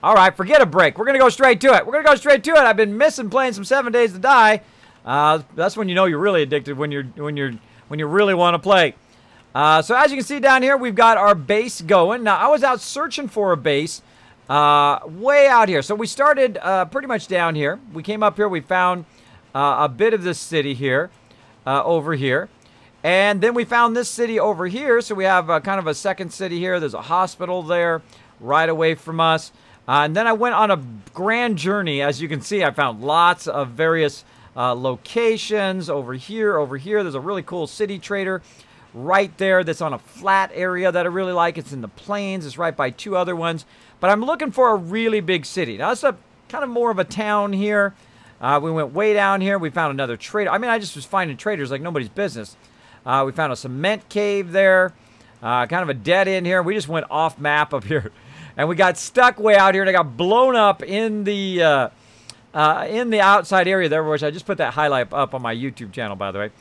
All right, forget a break. We're going to go straight to it. We're going to go straight to it. I've been missing playing some 7 Days to Die. That's when you know you're really addicted, when you really want to play. So as you can see down here, we've got our base going. Now, I was out searching for a base way out here. So we started pretty much down here. We came up here. We found a bit of this city here, over here. And then we found this city over here. So we have kind of a second city here. There's a hospital there right away from us. And then I went on a grand journey. As you can see, I found lots of various locations over here, over here. There's a really cool city trader right there that's on a flat area that I really like. It's in the plains. It's right by 2 other ones. But I'm looking for a really big city. Now, it's a kind of more of a town here. We went way down here. We found another trader. I mean, I just was finding traders like nobody's business. We found a cement cave there. Kind of a dead end here. We just went off map up here. And we got stuck way out here, and I got blown up in the outside area there, which I just put that highlight up on my YouTube channel, by the way.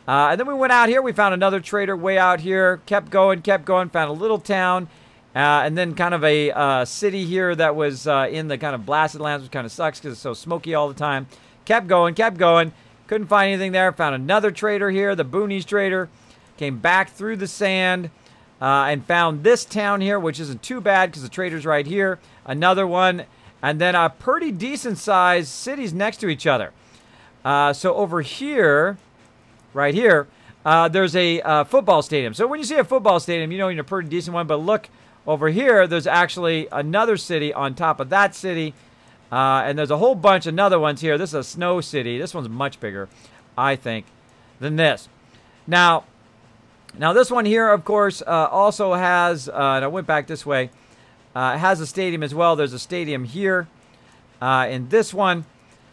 And then we went out here. We found another trader way out here. Kept going, found a little town. And then kind of a city here that was in the kind of blasted lands, which kind of sucks because it's so smoky all the time. Kept going. Couldn't find anything there. Found another trader here, the Boonies trader. Came back through the sand. And found this town here, which isn't too bad because the trader's right here. Another one. And then a pretty decent-sized cities next to each other. So over here, right here, there's a football stadium. So when you see a football stadium, you know you're in a pretty decent one. But look over here, there's actually another city on top of that city. And there's a whole bunch of other ones here. This is a snow city. This one's much bigger, I think, than this. Now this one here, of course, also has, and I went back this way, has a stadium as well. There's a stadium here in this one.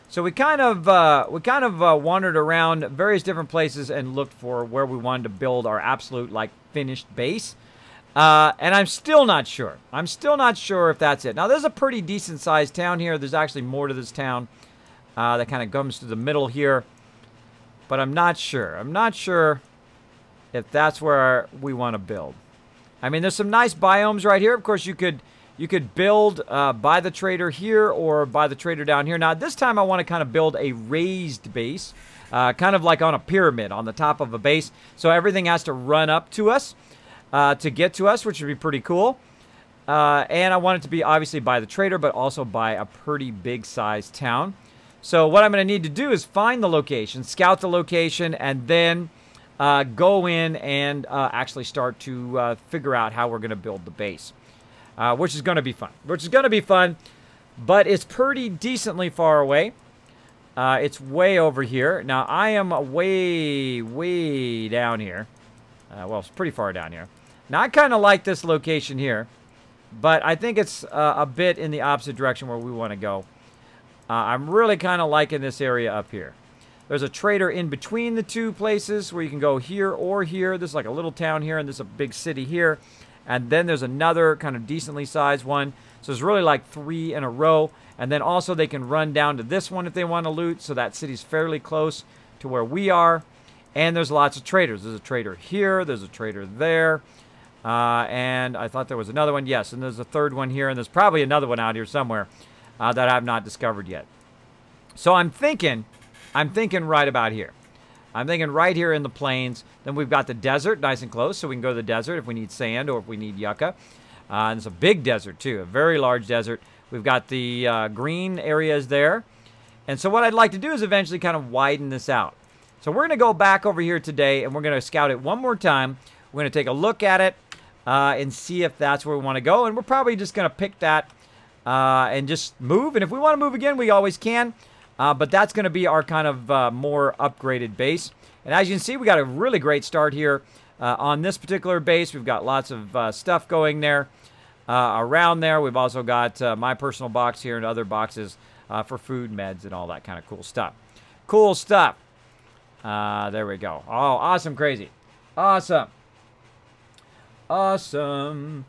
So we kind of wandered around various different places and looked for where we wanted to build our absolute, like, finished base. And I'm still not sure. I'm still not sure if that's it. Now, there's a pretty decent-sized town here. There's actually more to this town that kind of comes to the middle here. But I'm not sure. I'm not sure if that's where we want to build. I mean, there's some nice biomes right here. Of course, you could build by the trader here or by the trader down here. Now, this time I want to kind of build a raised base, kind of like on a pyramid on the top of a base. So everything has to run up to us to get to us, which would be pretty cool. And I want it to be obviously by the trader, but also by a pretty big-sized town. So what I'm going to need to do is find the location, scout the location, and then go in and actually start to figure out how we're going to build the base, which is going to be fun. But it's pretty decently far away. It's way over here. Now, I am way down here. Well, it's pretty far down here. Now, I kind of like this location here, but I think it's a bit in the opposite direction where we want to go. I'm really kind of liking this area up here. There's a trader in between the two places where you can go here or here. This is like a little town here, and this is a big city here. And then there's another kind of decently sized one. So there's really like 3 in a row. And then also they can run down to this one if they want to loot. So that city's fairly close to where we are. And there's lots of traders. There's a trader here. There's a trader there. And I thought there was another one. Yes, and there's a third one here. And there's probably another one out here somewhere that I have not discovered yet. So I'm thinking right about here. I'm thinking right here in the plains. Then we've got the desert nice and close, so we can go to the desert if we need sand or if we need yucca. And it's a big desert, too, a very large desert. We've got the green areas there. And so what I'd like to do is eventually kind of widen this out. So we're going to go back over here today, and we're going to scout it one more time. We're going to take a look at it and see if that's where we want to go. And we're probably just going to pick that and just move. And if we want to move again, we always can. But that's going to be our kind of more upgraded base. And as you can see, we got a really great start here on this particular base. We've got lots of stuff going there around there. We've also got my personal box here and other boxes for food, meds, and all that kind of cool stuff. Cool stuff. There we go. Oh, awesome, crazy. Awesome. Awesome.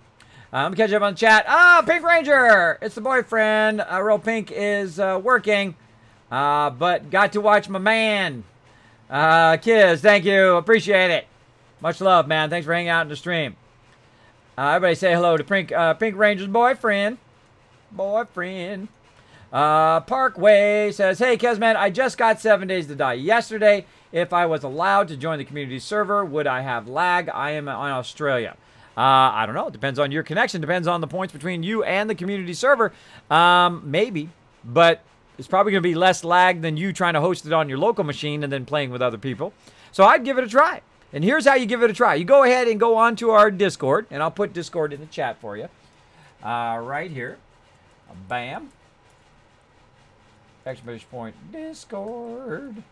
I'm going to catch up on the chat. Ah, Pink Ranger! It's the boyfriend. Real Pink is working. But got to watch my man. Kiz, thank you. Appreciate it. Much love, man. Thanks for hanging out in the stream. Everybody say hello to Pink Ranger's boyfriend. boyfriend. Parkway says, hey, Kismet, I just got 7 days to die yesterday. If I was allowed to join the community server, would I have lag? I am on Australia. I don't know. It depends on your connection. Depends on the points between you and the community server. Maybe. But it's probably going to be less lag than you trying to host it on your local machine and then playing with other people. So I'd give it a try. And here's how you give it a try. You go ahead and go on to our Discord. And I'll put Discord in the chat for you. Right here. Bam. Exclamation point Discord.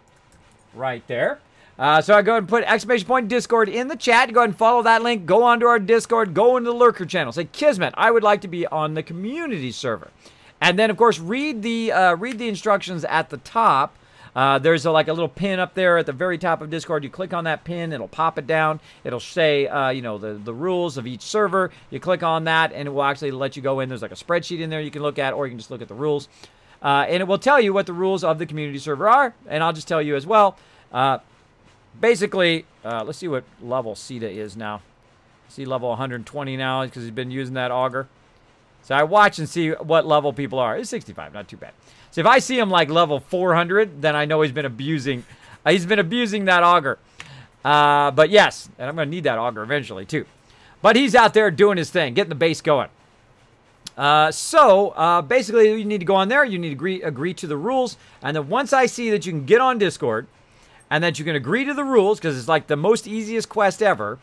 Right there. So I go ahead and put exclamation point Discord in the chat. Go ahead and follow that link. Go on to our Discord. Go into the Lurker channel. Say, Kismet, I would like to be on the community server. And then, of course, read the instructions at the top. There's like a little pin up there at the very top of Discord. You click on that pin, it'll pop it down. It'll say, you know, the rules of each server. You click on that, and it will actually let you go in. There's like a spreadsheet in there you can look at, or you can just look at the rules. And it will tell you what the rules of the community server are. And I'll just tell you as well. Basically, let's see what level Sita is now. See level 120 now because he's been using that auger. So I watch and see what level people are. It's 65, not too bad. So if I see him like level 400, then I know he's been abusing that auger. But yes, and I'm going to need that auger eventually too. But he's out there doing his thing, getting the base going. Basically, you need to go on there. You need to agree to the rules. And then once I see that you can get on Discord and that you can agree to the rules, because it's like the most easiest quest ever,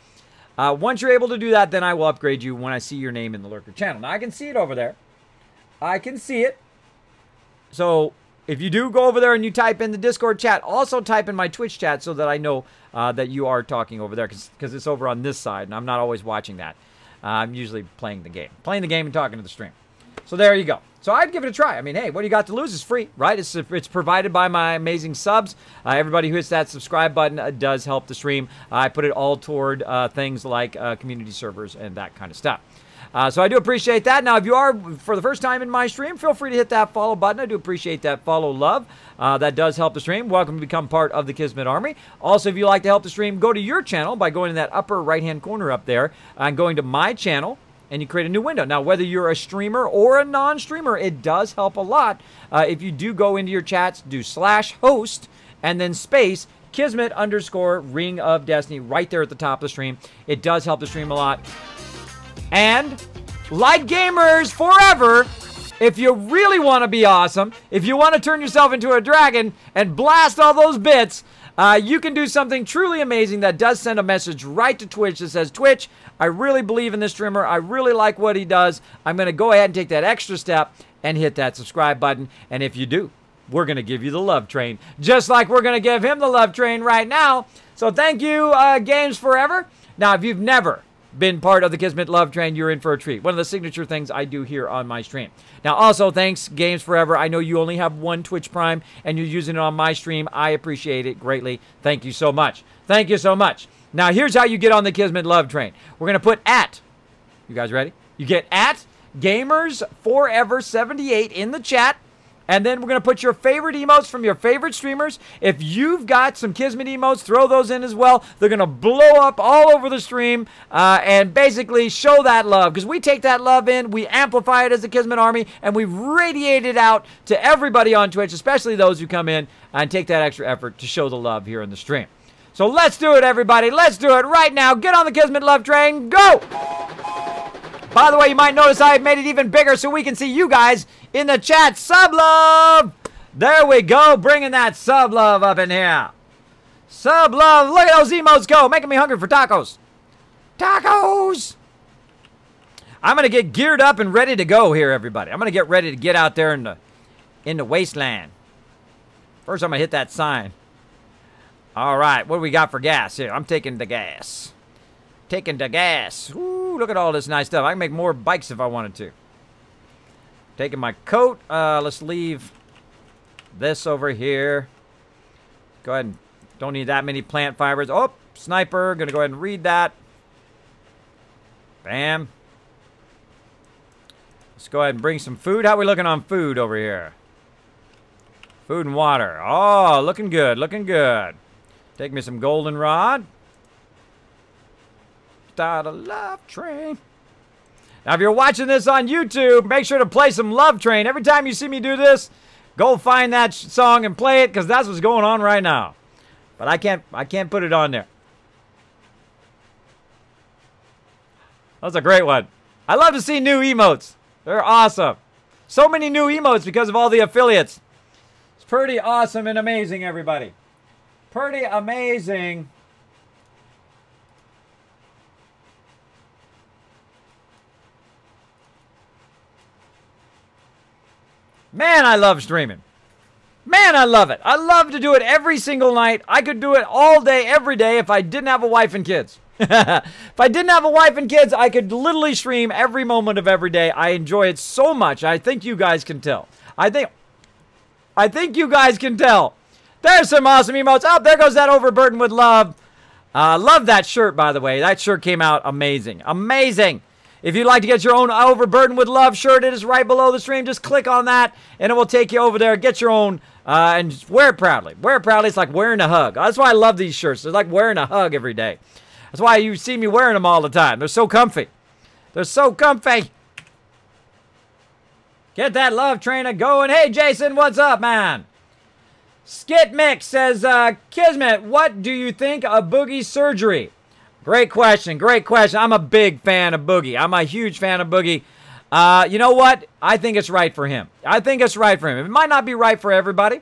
once you're able to do that, then I will upgrade you when I see your name in the Lurker channel. Now, I can see it over there. I can see it. So if you do go over there and you type in the Discord chat, also type in my Twitch chat so that I know that you are talking over there, because it's over on this side, and I'm not always watching that. I'm usually playing the game and talking to the stream. So there you go. So I'd give it a try. I mean, hey, what do you got to lose? It's free, right? It's provided by my amazing subs. Everybody who hits that subscribe button does help the stream. I put it all toward things like community servers and that kind of stuff. So I do appreciate that. Now, if you are for the first time in my stream, feel free to hit that follow button. I do appreciate that follow love. That does help the stream. Welcome to become part of the Kismet Army. Also, if you'd like to help the stream, go to your channel by going to that upper right-hand corner up there and going to my channel, and you create a new window. Now, whether you're a streamer or a non-streamer, it does help a lot. If you do go into your chats, do /host and then space Kismet _ Ring of Destiny right there at the top of the stream. It does help the stream a lot. And like Gamers Forever, if you really want to be awesome, if you want to turn yourself into a dragon and blast all those bits, you can do something truly amazing that does send a message right to Twitch that says, Twitch, I really believe in this streamer. I really like what he does. I'm going to go ahead and take that extra step and hit that subscribe button. And if you do, we're going to give you the love train, just like we're going to give him the love train right now. So thank you, Games Forever. Now, if you've never been part of the Kismet Love Train, you're in for a treat. One of the signature things I do here on my stream. Now, also, thanks, Games Forever. I know you only have one Twitch Prime, and you're using it on my stream. I appreciate it greatly. Thank you so much. Thank you so much. Now, here's how you get on the Kismet Love Train. We're going to put @ you guys ready? You get @ Gamers Forever 78 in the chat. And then we're going to put your favorite emotes from your favorite streamers. If you've got some Kismet emotes, throw those in as well. They're going to blow up all over the stream and basically show that love. Because we take that love in, we amplify it as the Kismet Army, and we radiate it out to everybody on Twitch, especially those who come in and take that extra effort to show the love here in the stream. So let's do it, everybody. Let's do it right now. Get on the Kismet Love Train. Go! By the way, you might notice I've made it even bigger so we can see you guys in the chat. Sub love! There we go, bringing that sub love up in here. Sub love, look at those emotes go, making me hungry for tacos. Tacos! I'm going to get geared up and ready to go here, everybody. I'm going to get ready to get out there in the wasteland. First, I'm going to hit that sign. All right, what do we got for gas here? I'm taking the gas. Taking the gas. Ooh, look at all this nice stuff. I can make more bikes if I wanted to. Taking my coat. Let's leave this over here. Go ahead and don't need that many plant fibers. Oh, sniper. Gonna go ahead and read that. Bam. Let's go ahead and bring some food. How are we looking on food over here? Food and water. Oh, looking good. Looking good. Take me some goldenrod. Start a love train. Now, if you're watching this on YouTube, make sure to play some Love Train. Every time you see me do this, go find that song and play it, because that's what's going on right now. But I can't put it on there. That's a great one. I love to see new emotes. They're awesome. So many new emotes because of all the affiliates. It's pretty awesome and amazing, everybody. Pretty amazing. Man, I love streaming. Man, I love it. I love to do it every single night. I could do it all day, every day if I didn't have a wife and kids. If I didn't have a wife and kids, I could literally stream every moment of every day. I enjoy it so much. I think you guys can tell. I think you guys can tell. There's some awesome emotes. Oh, there goes that Overburdened with Love. Love that shirt, by the way. That shirt came out amazing. Amazing. If you'd like to get your own Overburdened with Love shirt, it is right below the stream. Just click on that, and it will take you over there. Get your own, and just wear it proudly. Wear it proudly. It's like wearing a hug. That's why I love these shirts. They're like wearing a hug every day. That's why you see me wearing them all the time. They're so comfy. They're so comfy. Get that love train going. Hey, Jason, what's up, man? Skit Mix says, Kismet, what do you think of Boogie's surgery? Great question. Great question. I'm a big fan of Boogie. I'm a huge fan of Boogie. You know what? I think it's right for him. I think it's right for him. It might not be right for everybody,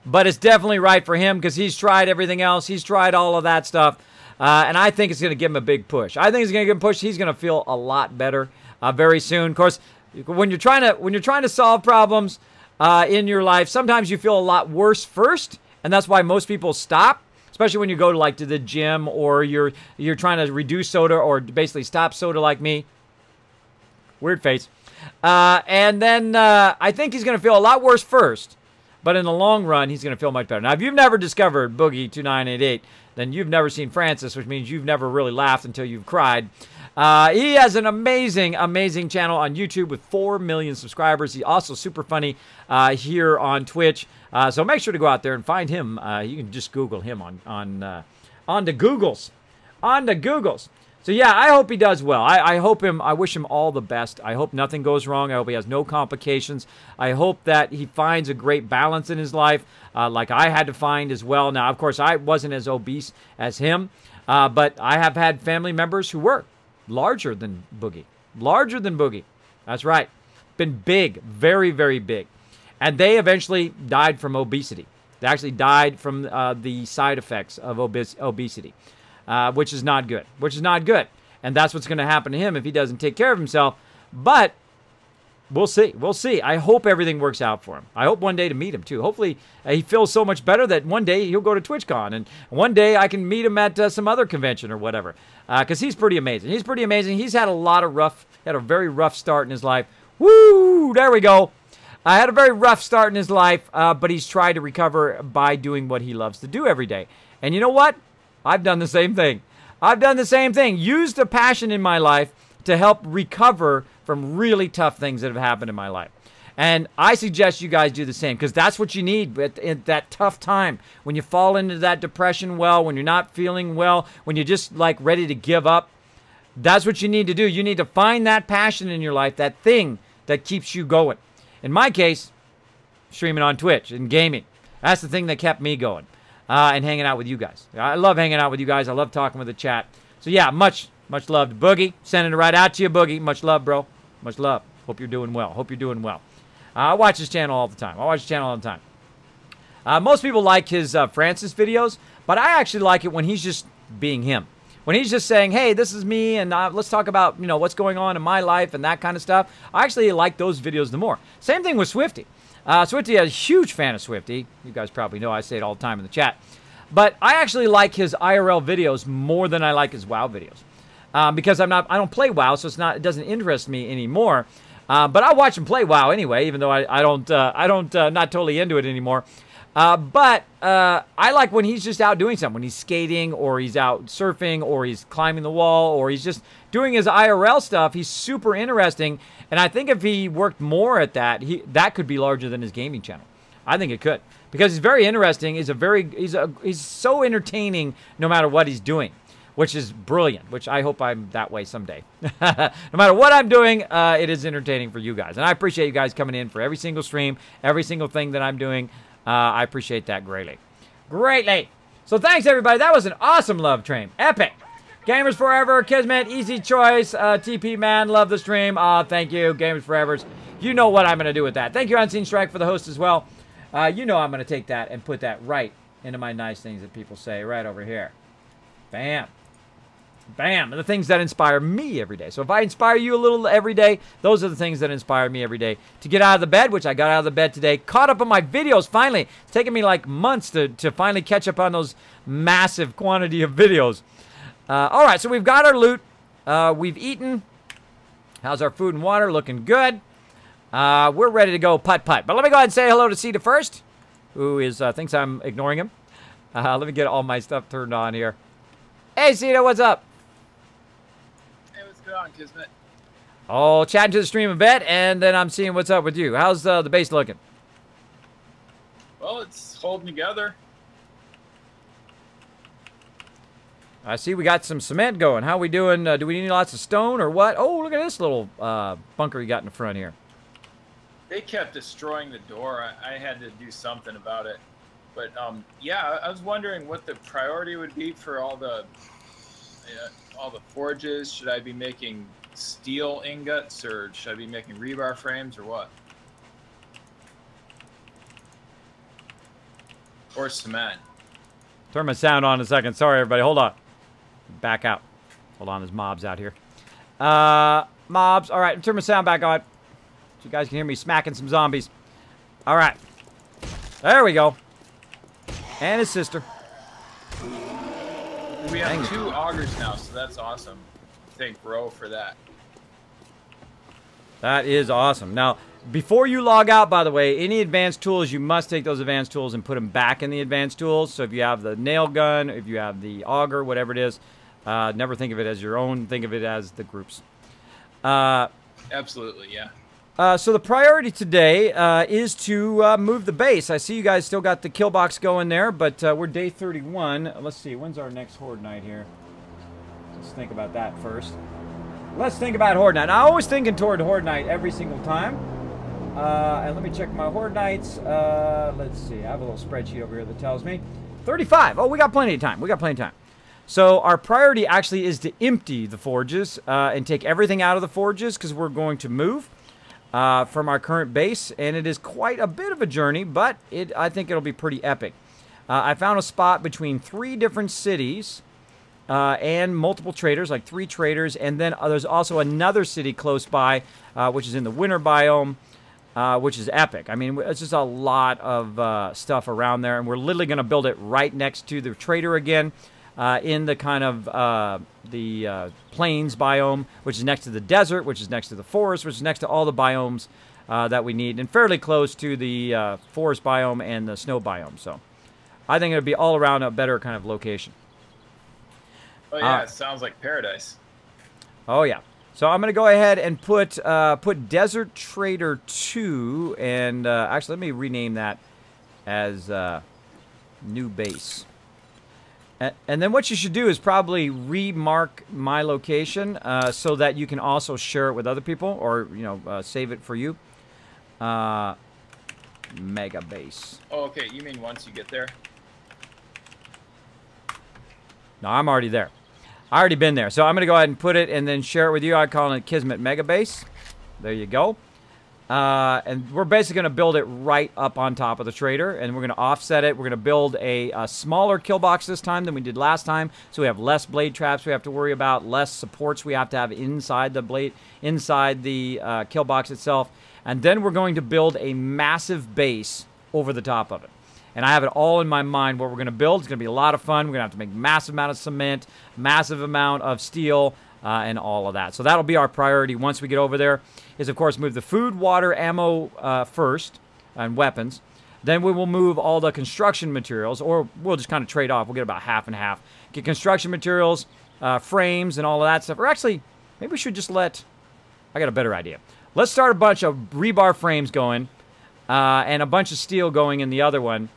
but it's definitely right for him because he's tried everything else. He's tried all of that stuff. And I think it's going to give him a big push. I think it's going to give him a push. He's going to feel a lot better very soon. Of course, when you're trying to solve problems in your life, sometimes you feel a lot worse first, and that's why most people stop. Especially when you go to the gym, or you're trying to reduce soda, or basically stop soda like me. Weird face. And then I think he's going to feel a lot worse first, but in the long run, he's going to feel much better. Now, if you've never discovered Boogie2988, then you've never seen Francis, which means you've never really laughed until you've cried. He has an amazing, amazing channel on YouTube with 4 million subscribers. He's also super funny here on Twitch. So make sure to go out there and find him. You can just Google him on the Googles. On the Googles. So yeah, I hope he does well. I wish him all the best. I hope nothing goes wrong. I hope he has no complications. I hope that he finds a great balance in his life, like I had to find as well. Now, of course, I wasn't as obese as him, but I have had family members who were larger than Boogie. Larger than Boogie. That's right. Been big. Very, very big. And they eventually died from obesity. They actually died from the side effects of obesity. Which is not good. Which is not good. And that's what's going to happen to him if he doesn't take care of himself. But we'll see. We'll see. I hope everything works out for him. I hope one day to meet him, too. Hopefully, he feels so much better that one day he'll go to TwitchCon. And one day I can meet him at some other convention or whatever. Because he's pretty amazing. He's pretty amazing. He's had had a very rough start in his life. Woo! There we go. Had a very rough start in his life. But he's tried to recover by doing what he loves to do every day. And you know what? I've done the same thing. I've done the same thing. Used a passion in my life to help recover from really tough things that have happened in my life. And I suggest you guys do the same, because that's what you need at that tough time. When you fall into that depression when you're not feeling well, when you're just like ready to give up, that's what you need to do. You need to find that passion in your life, that thing that keeps you going. In my case, streaming on Twitch and gaming. That's the thing that kept me going. And hanging out with you guys. I love hanging out with you guys. I love talking with the chat. So yeah, much love to Boogie. Sending it right out to you, Boogie. Much love, bro. Much love. Hope you're doing well. Hope you're doing well. I watch his channel all the time. Most people like his Francis videos, but I actually like it when he's just being him. When he's just saying, hey, this is me, and let's talk about, what's going on in my life and that kind of stuff. I actually like those videos the more. Same thing with Swifty. Swifty, I'm a huge fan of Swifty. You guys probably know I say it all the time in the chat. But I actually like his IRL videos more than I like his WoW videos. Because I don't play WoW, so it doesn't interest me anymore. But I watch him play WoW anyway, even though I don't not totally into it anymore. But I like when he's just out doing something, when he's skating, or he's out surfing, or he's climbing the wall, or he's just doing his IRL stuff. He's super interesting, and I think if he worked more at that, that could be larger than his gaming channel. I think it could, because he's very interesting. He's so entertaining no matter what he's doing. which is brilliant, which I hope I'm that way someday. No matter what I'm doing, it is entertaining for you guys. And I appreciate you guys coming in for every single stream, every single thing that I'm doing. I appreciate that greatly. Greatly. So thanks, everybody. That was an awesome love train. Epic. Gamers Forever, Kismet, easy choice. TP Man, love the stream. Thank you, Gamers Forevers. You know what I'm going to do with that. Thank you, Unseen Strike, for the host as well. You know I'm going to take that and put that right into my nice things that people say right over here. Bam. Bam. The things that inspire me every day. So if I inspire you a little every day, those are the things that inspire me every day. To get out of the bed, which I got out of the bed today. Caught up on my videos, finally. It's taken me like months to finally catch up on those massive quantity of videos. All right, so we've got our loot. We've eaten. How's our food and water? Looking good. We're ready to go putt-putt. But let me go ahead and say hello to Cedar first, who is thinks I'm ignoring him. Let me get all my stuff turned on here. Hey, Cedar, what's up? Hey, what's going on, Kismet? Oh, chatting to the stream a bit, and then I'm seeing what's up with you. How's the base looking? Well, it's holding together. I see we got some cement going. How we doing? Do we need lots of stone or what? Oh, look at this little bunker you got in the front here. They kept destroying the door. I had to do something about it. But, yeah, I was wondering what the priority would be for all the forges. Should I be making steel ingots, or should I be making rebar frames, or what? Or cement. Turn my sound on in a second. Sorry, everybody. Hold on. Back out. Hold on. There's mobs out here. Mobs. All right. Turn my sound back on. So you guys can hear me smacking some zombies. All right. There we go. And his sister. We have 2 augers now, so that's awesome. Thank Bro for that. That is awesome. Now, before you log out, by the way, any advanced tools, you must take those advanced tools and put them back in the advanced tools. So if you have the nail gun, if you have the auger, whatever it is, never think of it as your own. Think of it as the group's. Absolutely, yeah. So the priority today is to move the base. I see you guys still got the kill box going there, but we're day 31. Let's see, when's our next Horde night here? Let's think about that first. Let's think about Horde night. Now, I always thinking toward Horde night every single time. And let me check my Horde nights. Let's see, I have a little spreadsheet over here that tells me. 35. Oh, we got plenty of time. We got plenty of time. So our priority actually is to empty the forges and take everything out of the forges because we're going to move. From our current base, and it is quite a bit of a journey, but I think it'll be pretty epic. I found a spot between 3 different cities and multiple traders, like 3 traders, and then there's also another city close by, which is in the winter biome, which is epic. I mean, it's just a lot of stuff around there, and we're literally going to build it right next to the trader again. In the kind of the plains biome, which is next to the desert, which is next to the forest, which is next to all the biomes that we need, and fairly close to the forest biome and the snow biome. So I think it'll be all around a better kind of location. Oh yeah, it sounds like paradise. Oh yeah. So I'm going to go ahead and put Desert Trader 2, and actually let me rename that as new base. And then what you should do is probably remark my location so that you can also share it with other people, or save it for you. Mega base. Oh, okay. You mean once you get there? No, I'm already there. I already been there, so I'm gonna go ahead and put it and then share it with you. I call it Kismet Mega Base. There you go. And we're basically going to build it right up on top of the trader, and we're going to offset it. We're going to build a smaller kill box this time than we did last time, so we have less blade traps we have to worry about, less supports we have to have inside the kill box itself, and then we're going to build a massive base over the top of it. And I have it all in my mind what we're going to build. It's going to be a lot of fun. We're going to have to make massive amount of cement, massive amount of steel, and all of that. So that'll be our priority once we get over there, is of course move the food, water, ammo first, and weapons. Then we will move all the construction materials, or we'll just kind of trade off. We'll get about half and half. Get construction materials, frames, and all of that stuff. Or actually, maybe we should just I got a better idea. Let's start a bunch of rebar frames going, and a bunch of steel going in the other one.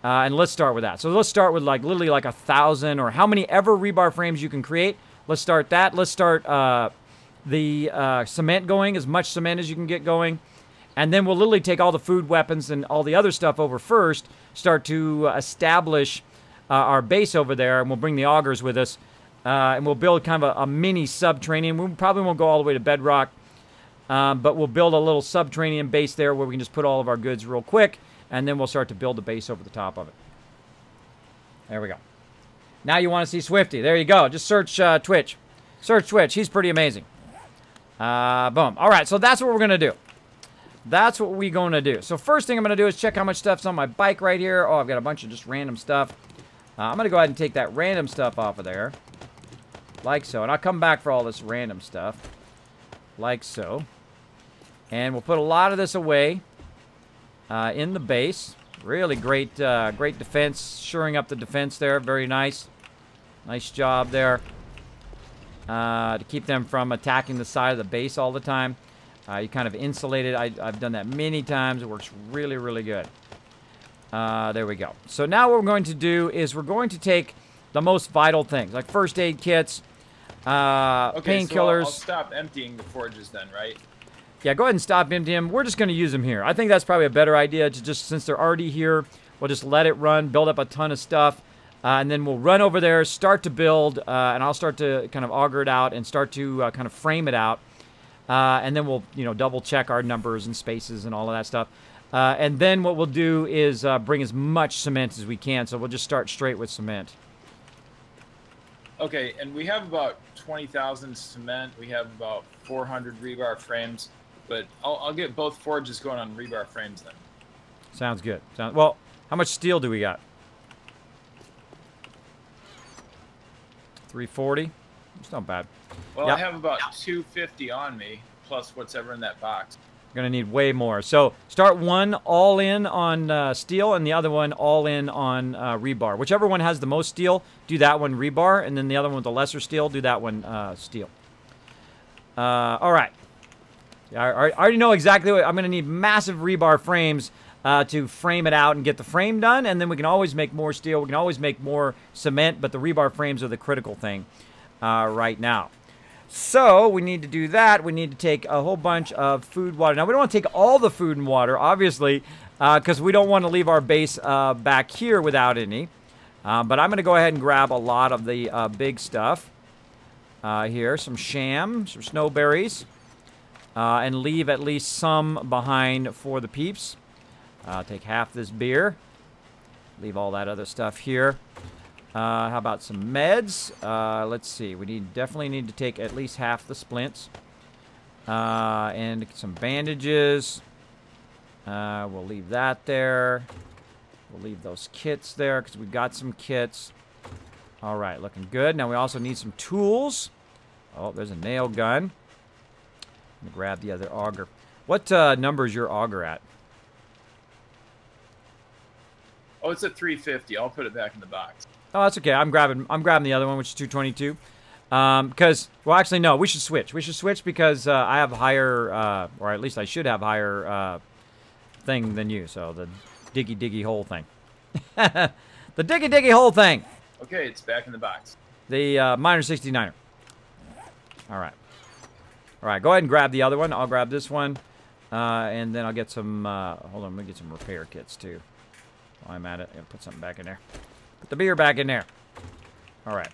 And let's start with that. So let's start with like literally like 1,000 or how many ever rebar frames you can create. Let's start that. Let's start the cement going, as much cement as you can get going. And then we'll literally take all the food, weapons, and all the other stuff over first, start to establish our base over there, and we'll bring the augers with us. And we'll build kind of a mini subterranean. We probably won't go all the way to bedrock, but we'll build a little subterranean base there where we can just put all of our goods real quick, and then we'll start to build the base over the top of it. There we go. Now you want to see Swifty. There you go. Just search Twitch. Search Twitch. He's pretty amazing. Boom. All right, so that's what we're going to do. That's what we're going to do. So first thing I'm going to do is check how much stuff's on my bike right here. Oh, I've got a bunch of just random stuff. I'm going to go ahead and take that random stuff off of there. Like so. And I'll come back for all this random stuff. Like so. And we'll put a lot of this away in the base. Really great, great defense. Shoring up the defense there. Very nice. Nice job there. To keep them from attacking the side of the base all the time. You kind of insulate it. I've done that many times. It works really, really good. There we go. So now what we're going to do is we're going to take the most vital things, like first aid kits, painkillers. So I'll stop emptying the forges then, right? Yeah, go ahead and stop emptying them. We're just going to use them here. I think that's probably a better idea. To just since they're already here, we'll just let it run, build up a ton of stuff, and then we'll run over there, start to build, and I'll start to kind of auger it out and start to kind of frame it out. And then we'll, double check our numbers and spaces and all of that stuff. And then what we'll do is bring as much cement as we can. So we'll just start straight with cement. Okay, and we have about 20,000 cement. We have about 400 rebar frames. But I'll get both forges going on rebar frames then. Sounds good. Well, how much steel do we got? 340. It's not bad. Well, yep. I have about 250 on me, plus what's ever in that box. Going to need way more. So start one all in on steel and the other one all in on rebar. Whichever one has the most steel, do that one rebar. And then the other one with the lesser steel, do that one steel. All right. I already know exactly what I'm going to need. Massive rebar frames to frame it out and get the frame done. And then we can always make more steel. We can always make more cement. But the rebar frames are the critical thing right now. So we need to do that. We need to take a whole bunch of food, water. Now we don't want to take all the food and water, obviously, because we don't want to leave our base back here without any. But I'm going to go ahead and grab a lot of the big stuff here. Some sham, some snowberries, and leave at least some behind for the peeps. Take half this beer. Leave all that other stuff here. How about some meds? Let's see. We definitely need to take at least half the splints. And some bandages. We'll leave that there. We'll leave those kits there because we've got some kits. All right, looking good. Now we also need some tools. Oh, there's a nail gun. I'm going to grab the other auger. What number is your auger at? Oh, it's at 350. I'll put it back in the box. Oh, that's okay. I'm grabbing the other one, which is 222. Because, well, actually, no. We should switch. We should switch because I have higher, or at least I should have higher thing than you. So the diggy hole thing. The diggy hole thing. Okay, it's back in the box. The Miner 69er. All right. All right. Go ahead and grab the other one. I'll grab this one, and then I'll get some. Hold on. I'm gonna get some repair kits too. While I'm at it, I'm gonna put something back in there. Put the beer back in there. All right.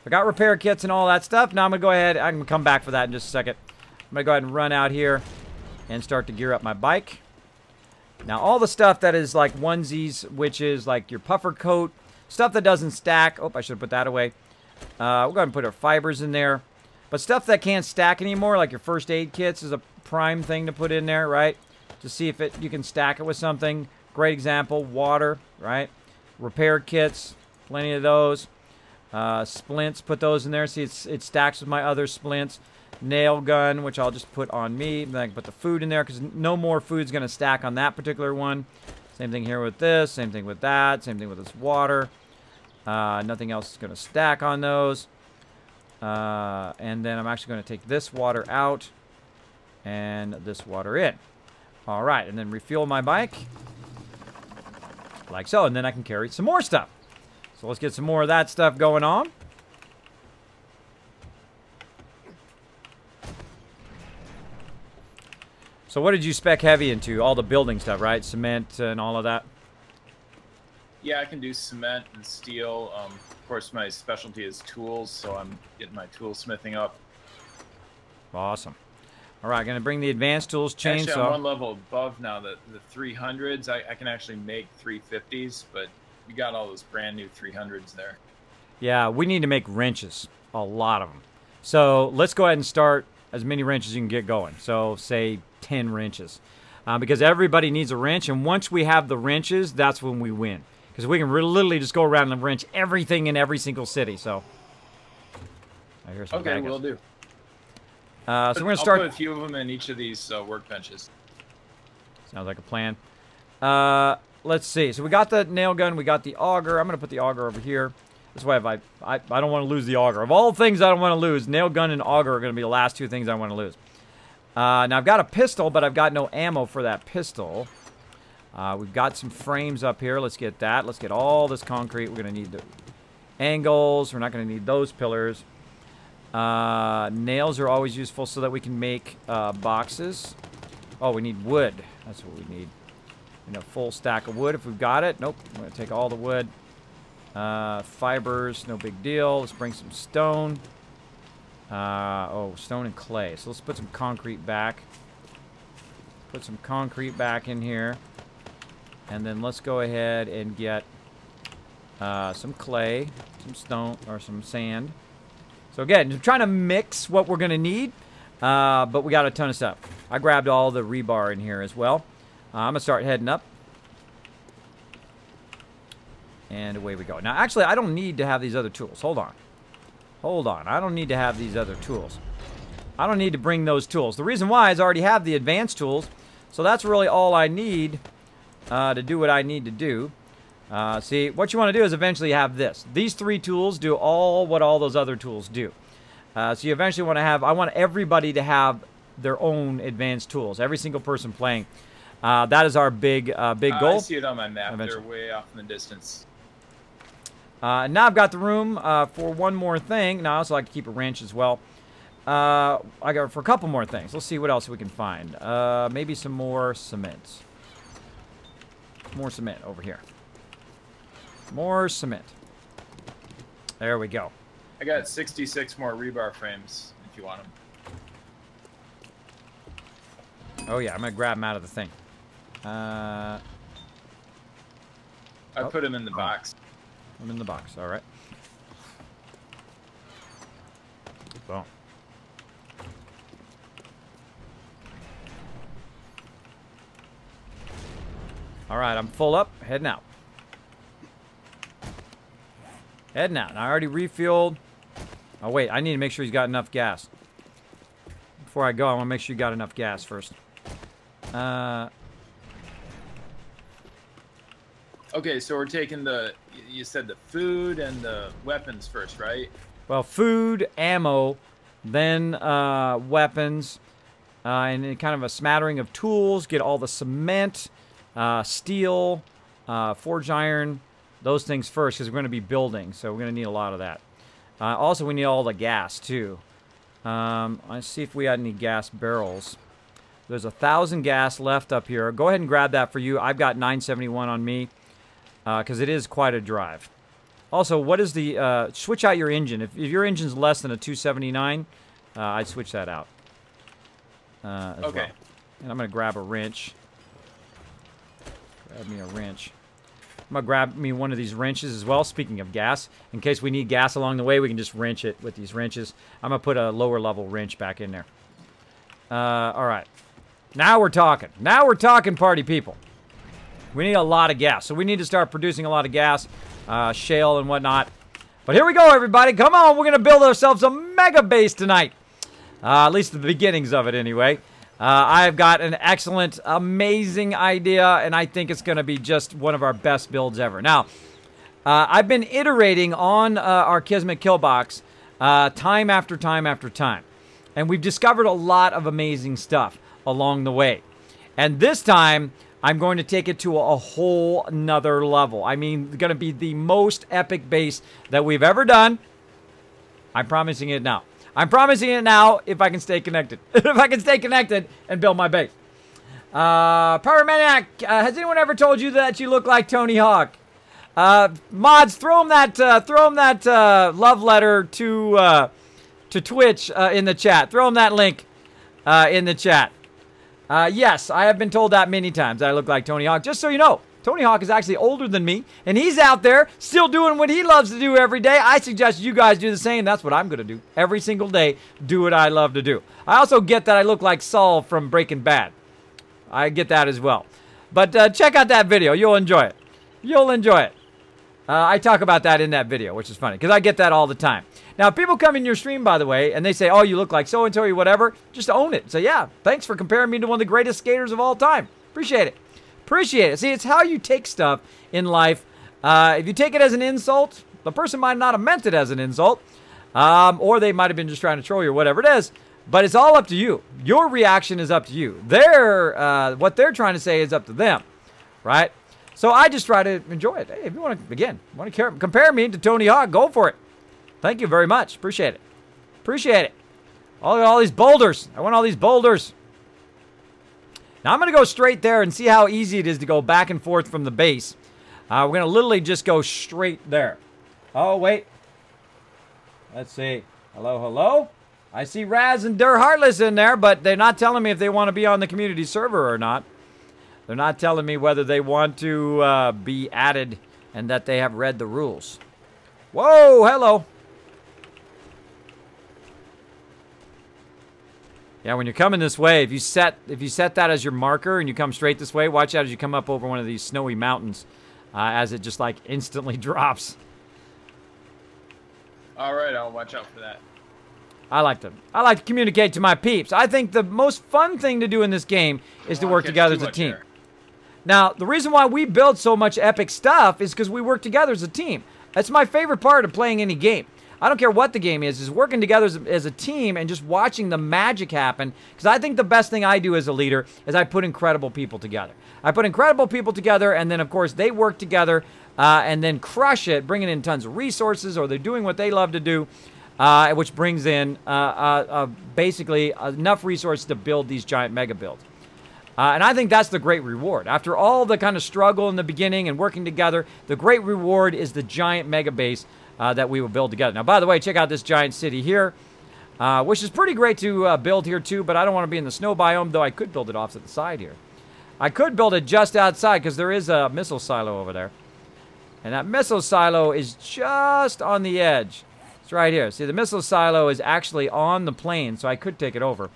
I got repair kits and all that stuff. Now I'm going to go ahead. I'm going to come back for that in just a second. I'm going to go ahead and run out here and start to gear up my bike. Now all the stuff that is like onesies, which is like your puffer coat, stuff that doesn't stack. Oh, I should have put that away. We'll go ahead and put our fibers in there. But stuff that can't stack anymore, like your first aid kits, is a prime thing to put in there, right? To see if you can stack it with something. Great example, water, right? Repair kits, plenty of those. Splints, put those in there. See, it stacks with my other splints. Nail gun, which I'll just put on me. Then I can put the food in there because no more food's going to stack on that particular one. Same thing here with this. Same thing with that. Same thing with this water. Nothing else is going to stack on those. And then I'm actually going to take this water out and this water in. All right, and then refuel my bike. like so, and then I can carry some more stuff. So let's get some more of that stuff going on. So what did you spec heavy into? All the building stuff, right? Cement and all of that? Yeah, I can do cement and steel. Of course, my specialty is tools, so I'm getting my tool smithing up. Awesome. All right, going to bring the advanced tools chainsaw. Actually, I'm one level above now. The 300s, I can actually make 350s, but you got all those brand new 300s there. Yeah, we need to make wrenches. A lot of them. So let's go ahead and start as many wrenches as you can get going. So say 10 wrenches. Because everybody needs a wrench, and once we have the wrenches, that's when we win. Because we can literally just go around and wrench everything in every single city. So, I hear some okay, we'll do. So we're gonna start. I'll put a few of them in each of these workbenches. Sounds like a plan. Let's see. So we got the nail gun, we got the auger. I'm gonna put the auger over here. This way, if I don't want to lose the auger. Of all things I don't want to lose, nail gun and auger are gonna be the last two things I want to lose. Now I've got a pistol, but I've got no ammo for that pistol. We've got some frames up here. Let's get that. Let's get all this concrete. We're going to need the angles. We're not going to need those pillars. Nails are always useful so that we can make boxes. Oh, we need wood. That's what we need. You know, full stack of wood if we've got it. Nope. I'm going to take all the wood. Fibers, no big deal. Let's bring some stone. Oh, stone and clay. So let's put some concrete back. Put some concrete back in here. And then let's go ahead and get some clay, some stone, or some sand. So again, I'm trying to mix what we're going to need, but we got a ton of stuff. I grabbed all the rebar in here as well. I'm going to start heading up. And away we go. Now, actually, I don't need to have these other tools. Hold on. Hold on. I don't need to have these other tools. I don't need to bring those tools. The reason why is I already have the advanced tools, so that's really all I need to do what I need to do. See, what you want to do is eventually have this. These three tools do all what all those other tools do. So you eventually want to have, I want everybody to have their own advanced tools. Every single person playing. That is our big goal. I see it on my map. Eventually. They're way off in the distance. Now I've got the room for one more thing. Now I also like to keep a wrench as well. I got for a couple more things. Let's see what else we can find. Maybe some more cement. More cement over here. More cement. There we go. I got 66 more rebar frames if you want them. Oh yeah, I'm gonna grab them out of the thing. I put them in the box. I'm in the box. All right. Boom. All right, I'm full up, heading out. Heading out. And I already refueled. Oh, wait, I need to make sure he's got enough gas. Before I go, I want to make sure you got enough gas first. Okay, so we're taking the, you said the food and the weapons first, right? Well, food, ammo, then weapons, and then kind of a smattering of tools. Get all the cement, steel, forged iron, those things first because we're going to be building, so we're going to need a lot of that. Also, we need all the gas, too. Let's see if we had any gas barrels. There's 1,000 gas left up here. Go ahead and grab that for you. I've got 971 on me because it is quite a drive. Also, what is the... switch out your engine. If your engine's less than a 279, I'd switch that out. As okay. Well. And I'm going to grab a wrench. Grab me a wrench. I'm going to grab me one of these wrenches as well, speaking of gas. In case we need gas along the way, we can just wrench it with these wrenches. I'm going to put a lower level wrench back in there. All right. Now we're talking. Now we're talking, party people. We need a lot of gas. So we need to start producing a lot of gas, shale and whatnot. But here we go, everybody. Come on. We're going to build ourselves a mega base tonight. At least the beginnings of it anyway. I've got an excellent, amazing idea, and I think it's going to be just one of our best builds ever. Now, I've been iterating on our Kismet kill box time after time after time. And we've discovered a lot of amazing stuff along the way. And this time, I'm going to take it to a whole nother level. I mean, it's going to be the most epic base that we've ever done. I'm promising it now. I'm promising it now if I can stay connected. If I can stay connected and build my base. Power Maniac, has anyone ever told you that you look like Tony Hawk? Mods, throw him that love letter to Twitch in the chat. Throw him that link in the chat. Yes, I have been told that many times. I look like Tony Hawk. Just so you know, Tony Hawk is actually older than me, and he's out there still doing what he loves to do every day. I suggest you guys do the same. That's what I'm going to do every single day. Do what I love to do. I also get that I look like Saul from Breaking Bad. I get that as well. But check out that video. You'll enjoy it. You'll enjoy it. I talk about that in that video, which is funny, because I get that all the time. Now, if people come in your stream, by the way, and they say, oh, you look like so-and-so or whatever, just own it. Say, yeah, thanks for comparing me to one of the greatest skaters of all time. Appreciate it. Appreciate it. See, it's how you take stuff in life. If you take it as an insult, the person might not have meant it as an insult, or they might have been just trying to troll you or whatever it is, but it's all up to you. Your reaction is up to you. What they're trying to say is up to them, right? So I just try to enjoy it. Hey, if you want to, again, compare me to Tony Hawk, go for it. Thank you very much. Appreciate it. Appreciate it. All these boulders. I want all these boulders. Now I'm going to go straight there and see how easy it is to go back and forth from the base. We're going to literally just go straight there. Oh, wait. Let's see. Hello, hello. I see Raz and Der Heartless in there, but they're not telling me if they want to be on the community server or not. They're not telling me whether they want to be added and that they have read the rules. Whoa, hello. Yeah, when you're coming this way, if you set that as your marker and you come straight this way, watch out as you come up over one of these snowy mountains as it just like instantly drops. All right, I'll watch out for that. I like to communicate to my peeps. I think the most fun thing to do in this game is to work together as a team. Now, the reason why we build so much epic stuff is because we work together as a team. That's my favorite part of playing any game. I don't care what the game is working together as a team and just watching the magic happen. Because I think the best thing I do as a leader is I put incredible people together. I put incredible people together, and then, of course, they work together and then crush it, bringing in tons of resources, or they're doing what they love to do, which brings in basically enough resources to build these giant mega builds. And I think that's the great reward. After all the kind of struggle in the beginning and working together, the great reward is the giant mega base that we will build together. Now, by the way, check out this giant city here, which is pretty great to build here too, but I don't want to be in the snow biome, though I could build it off to the side here. I could build it just outside because there is a missile silo over there. And that missile silo is just on the edge. It's right here. See, the missile silo is actually on the plane, so I could take it over.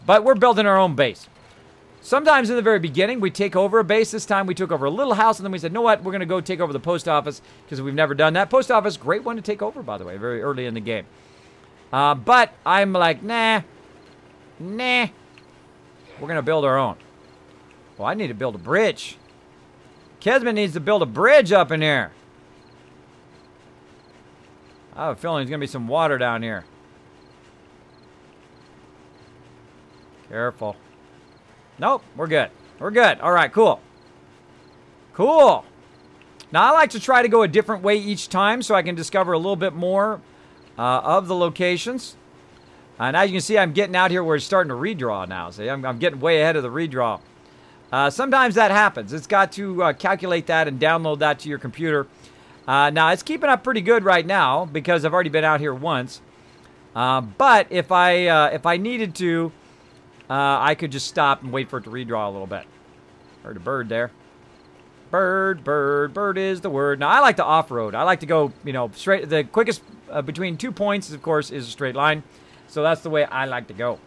But we're building our own base. Sometimes in the very beginning, we take over a base. This time we took over a little house, and then we said, you know what, we're going to go take over the post office because we've never done that. Post office, great one to take over, by the way, very early in the game. But I'm like, nah. We're going to build our own. Well, I need to build a bridge. Kismet needs to build a bridge up in here. I have a feeling there's going to be some water down here. Careful. Nope, we're good. We're good. All right, cool. Cool. Now, I like to try to go a different way each time so I can discover a little bit more of the locations. And as you can see, I'm getting out here where it's starting to redraw now. See, I'm getting way ahead of the redraw. Sometimes that happens. It's got to calculate that and download that to your computer. Now, it's keeping up pretty good right now because I've already been out here once. But if I needed to, I could just stop and wait for it to redraw a little bit. Heard a bird there. Bird is the word. Now, I like to off-road. I like to go, you know, straight. The quickest between 2 points, of course, is a straight line. So that's the way I like to go.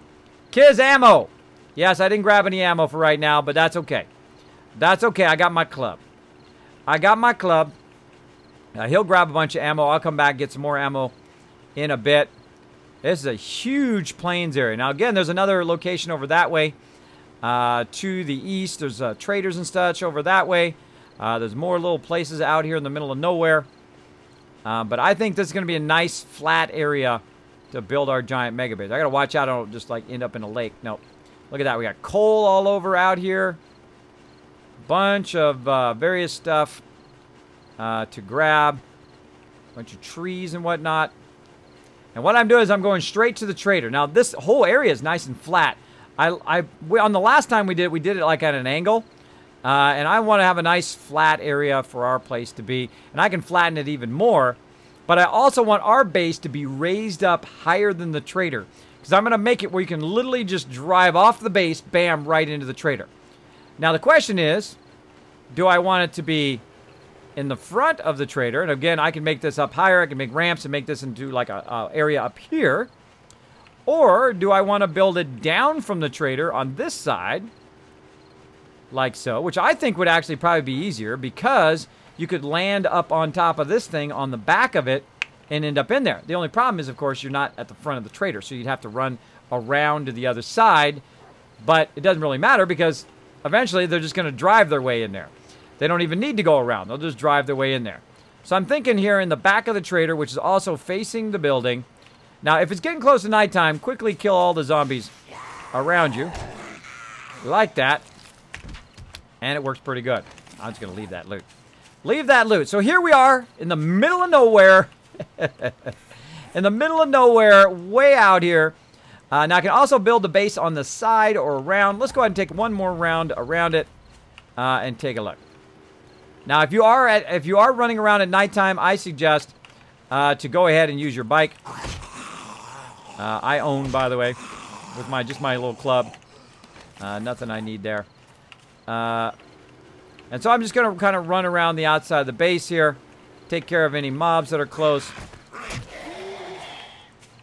Kiz ammo. Yes, I didn't grab any ammo for right now, but that's okay. That's okay. I got my club. He'll grab a bunch of ammo. I'll come back, get some more ammo in a bit. This is a huge plains area. Now, again, there's another location over that way to the east. There's traders and such over that way. There's more little places out here in the middle of nowhere. But I think this is going to be a nice flat area to build our giant mega base. I got to watch out I don't just like end up in a lake. No. Look at that. We got coal all over out here. bunch of various stuff to grab. A bunch of trees and whatnot. And what I'm doing is I'm going straight to the trader. Now, this whole area is nice and flat. On the last time we did it like at an angle. And I want to have a nice flat area for our place to be. And I can flatten it even more. But I also want our base to be raised up higher than the trader. Because I'm going to make it where you can literally just drive off the base, bam, right into the trader. Now, the question is, do I want it to be in the front of the trader? And again, I can make this up higher. I can make ramps and make this into like a area up here. Or do I want to build it down from the trader on this side? Like so, which I think would actually probably be easier because you could land up on top of this thing on the back of it and end up in there. The only problem is, of course, you're not at the front of the trader, so you'd have to run around to the other side, but it doesn't really matter because eventually they're just going to drive their way in there. They don't even need to go around. They'll just drive their way in there. So I'm thinking here in the back of the trader, which is also facing the building. Now, if it's getting close to nighttime, quickly kill all the zombies around you. Like that. And it works pretty good. I'm just going to leave that loot. Leave that loot. So here we are in the middle of nowhere. In the middle of nowhere, way out here. Now I can also build the base on the side or around. Let's go ahead and take one more round around it and take a look. Now, if you are running around at nighttime, I suggest to go ahead and use your bike. I own, by the way, with just my little club. Nothing I need there. And so I'm just going to kind of run around the outside of the base here. Take care of any mobs that are close.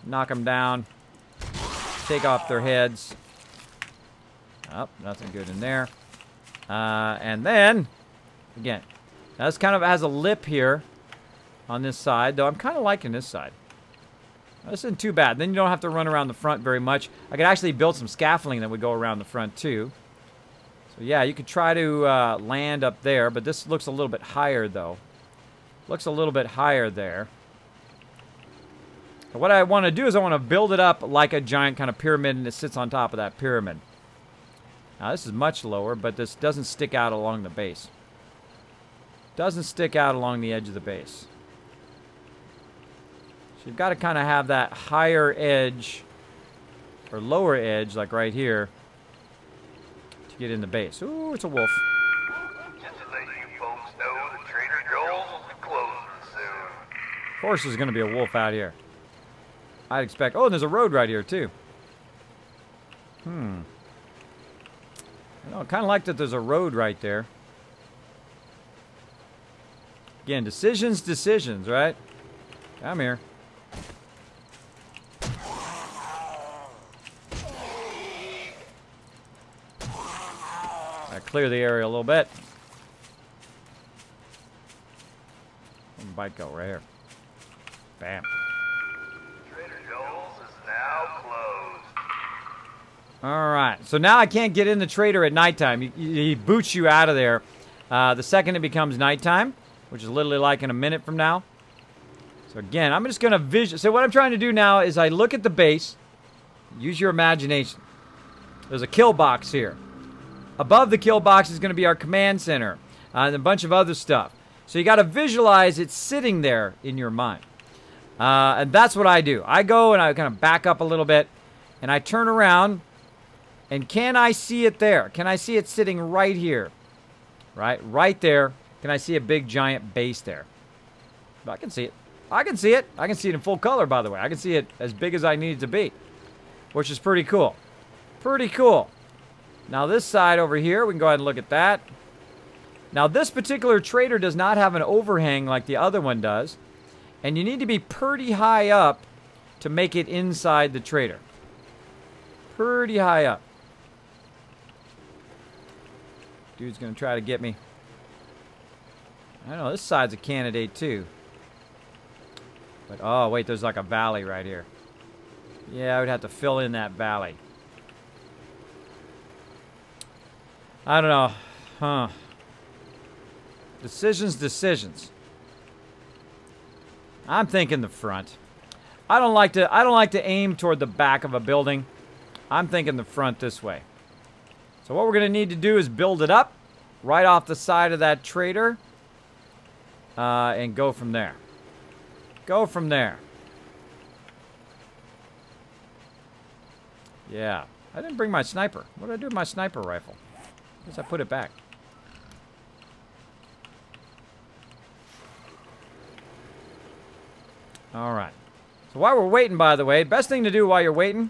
Knock them down. Take off their heads. Oh, nothing good in there. And then, again, now this kind of has a lip here on this side, though I'm kind of liking this side. This isn't too bad. Then you don't have to run around the front very much. I could actually build some scaffolding that would go around the front, too. So, yeah, you could try to land up there, but this looks a little bit higher, though. Looks a little bit higher there. What I want to do is I want to build it up like a giant kind of pyramid, and it sits on top of that pyramid. Now, this is much lower, but this doesn't stick out along the base. Doesn't stick out along the edge of the base. So you've got to kind of have that higher edge, or lower edge, like right here, to get in the base. Ooh, it's a wolf. Just to let you folks know, the Trader Joel's will be closing soon. Of course there's going to be a wolf out here. I'd expect... Oh, and there's a road right here, too. I kind of like that there's a road right there. Again, decisions, right? Come here. Clear the area a little bit. Where'd the bike go? Right here. Bam. Trader Joel's is now closed. Alright, so now I can't get in the trader at nighttime. He boots you out of there the second it becomes nighttime, which is literally like in a minute from now. So again, I'm just going to visualize. So what I'm trying to do now is I look at the base. Use your imagination. There's a kill box here. Above the kill box is going to be our command center and a bunch of other stuff. So you got to visualize it sitting there in your mind. And that's what I do. I go and I kind of back up a little bit and I turn around and can I see it there? Can I see it sitting right here? Right there. Can I see a big giant base there? I can see it. I can see it. I can see it in full color, by the way. I can see it as big as I need it to be, which is pretty cool. Pretty cool. Now this side over here, we can go ahead and look at that. Now this particular trader does not have an overhang like the other one does. And you need to be pretty high up to make it inside the trader. Pretty high up. Dude's going to try to get me. I don't know, this side's a candidate too. But, oh wait, there's like a valley right here. Yeah, I would have to fill in that valley. I don't know. Huh. Decisions. I'm thinking the front. I don't like to aim toward the back of a building. I'm thinking the front this way. So what we're going to need to do is build it up. right off the side of that trader. And go from there. Go from there. Yeah. I didn't bring my sniper. What did I do with my sniper rifle? I guess I put it back. Alright. So while we're waiting, by the way, best thing to do while you're waiting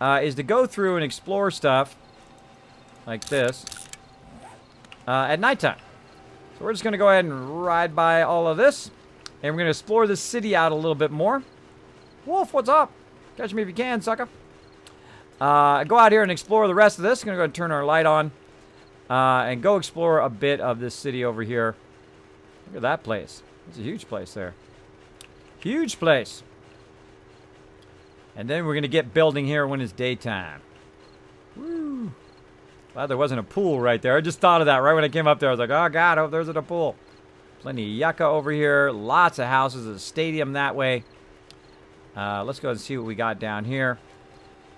is to go through and explore stuff like this at nighttime. So we're just going to go ahead and ride by all of this. And we're going to explore this city out a little bit more. Wolf, what's up? Catch me if you can, sucker. Go out here and explore the rest of this. I'm going to go ahead and turn our light on. And go explore a bit of this city over here. Look at that place. It's a huge place there. Huge place. And then we're going to get building here when it's daytime. Woo. Glad there wasn't a pool right there. I just thought of that right when I came up there. I was like, oh, God, I hope there's a pool. Plenty of yucca over here. Lots of houses. There's a stadium that way. Let's go and see what we got down here.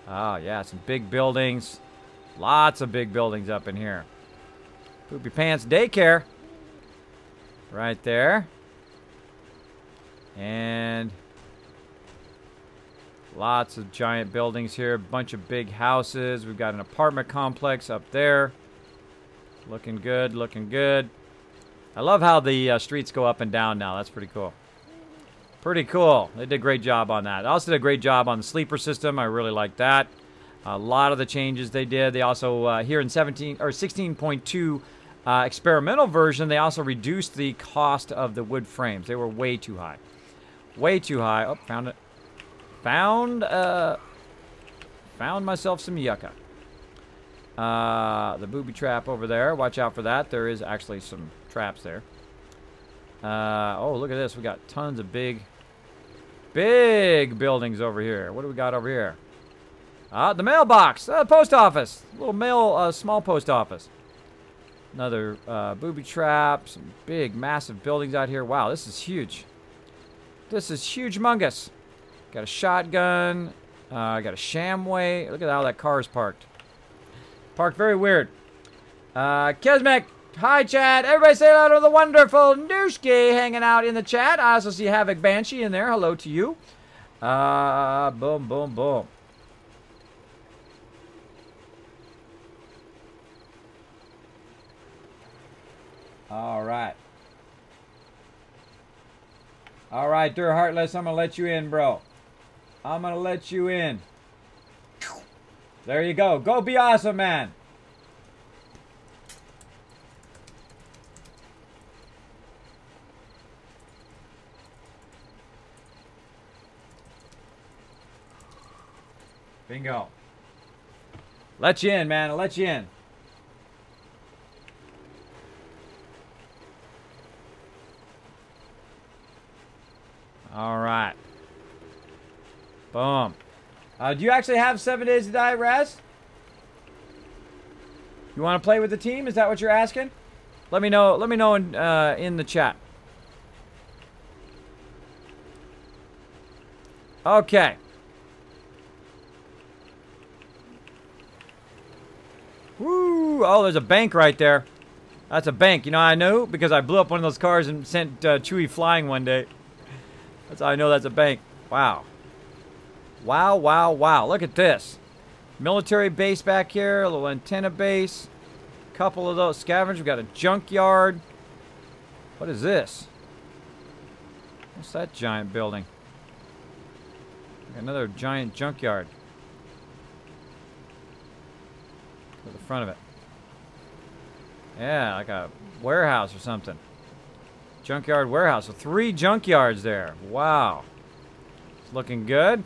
Oh, yeah, some big buildings. Lots of big buildings up in here. Poopy Pants Daycare. Right there. And lots of giant buildings here. A bunch of big houses. We've got an apartment complex up there. Looking good, looking good. I love how the streets go up and down now. That's pretty cool. Pretty cool. They did a great job on that. They also did a great job on the sleeper system. I really like that. A lot of the changes they did. They also, here in 16.2 experimental version, they also reduced the cost of the wood frames. They were way too high. Way too high. Oh, found it. Found myself some yucca. The booby trap over there. Watch out for that. There is actually some traps there. Oh, look at this. We got tons of big buildings over here. What do we got over here? The mailbox. Post office. Little mail, small post office. Another booby trap. Some big, massive buildings out here. Wow, this is huge. This is huge-mungus. Got a shotgun. Got a Shamway. Look at how that car is parked. Parked very weird. Kismet. Hi, chat. Everybody say hello to the wonderful Nooshki hanging out in the chat. I also see Havoc Banshee in there. Hello to you. Boom, boom, boom. All right. All right, Dur Heartless, I'm going to let you in, bro. I'm going to let you in. There you go. Go be awesome, man. Bingo. Let you in, man. I'll let you in. All right. Boom. Do you actually have 7 days to die, Raz? You want to play with the team? Is that what you're asking? Let me know. Let me know in the chat. Okay. Woo! Oh, there's a bank right there. That's a bank. You know, I know because I blew up one of those cars and sent Chewie flying one day. That's how I know that's a bank. Wow. Wow, wow, wow. Look at this. Military base back here. A little antenna base. A couple of those scavengers. We've got a junkyard. What is this? What's that giant building? Another giant junkyard. To the front of it. Yeah, like a warehouse or something. Junkyard warehouse. So 3 junkyards there. Wow. It's looking good.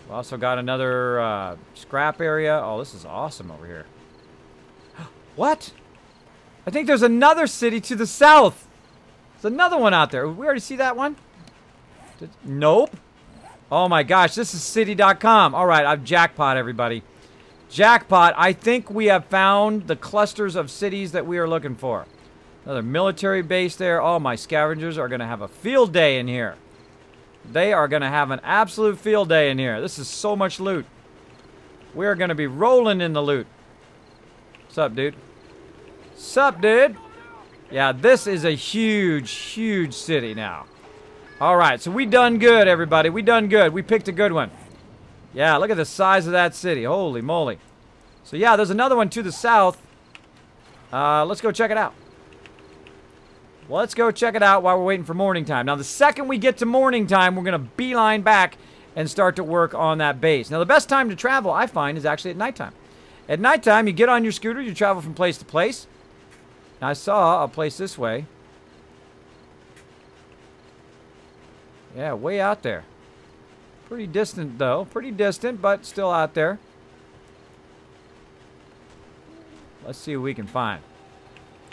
We've also got another scrap area. Oh, this is awesome over here. What? I think there's another city to the south. There's another one out there. We already see that one? Nope. Oh my gosh, this is city.com. All right, I've jackpot, everybody. Jackpot. I think we have found the clusters of cities that we are looking for. Another military base there. Oh, my scavengers are going to have a field day in here. They are going to have an absolute field day in here. This is so much loot. We're going to be rolling in the loot. What's up, dude? Sup, dude? Yeah, this is a huge, huge city now. All right, so we done good, everybody. We done good. We picked a good one. Yeah, look at the size of that city. Holy moly. So, yeah, there's another one to the south. Let's go check it out. Let's go check it out while we're waiting for morning time. Now, the second we get to morning time, we're going to beeline back and start to work on that base. Now, the best time to travel, I find, is actually at nighttime. At nighttime, you get on your scooter, you travel from place to place. Now, I saw a place this way. Yeah, way out there. Pretty distant, though. Pretty distant, but still out there. Let's see what we can find,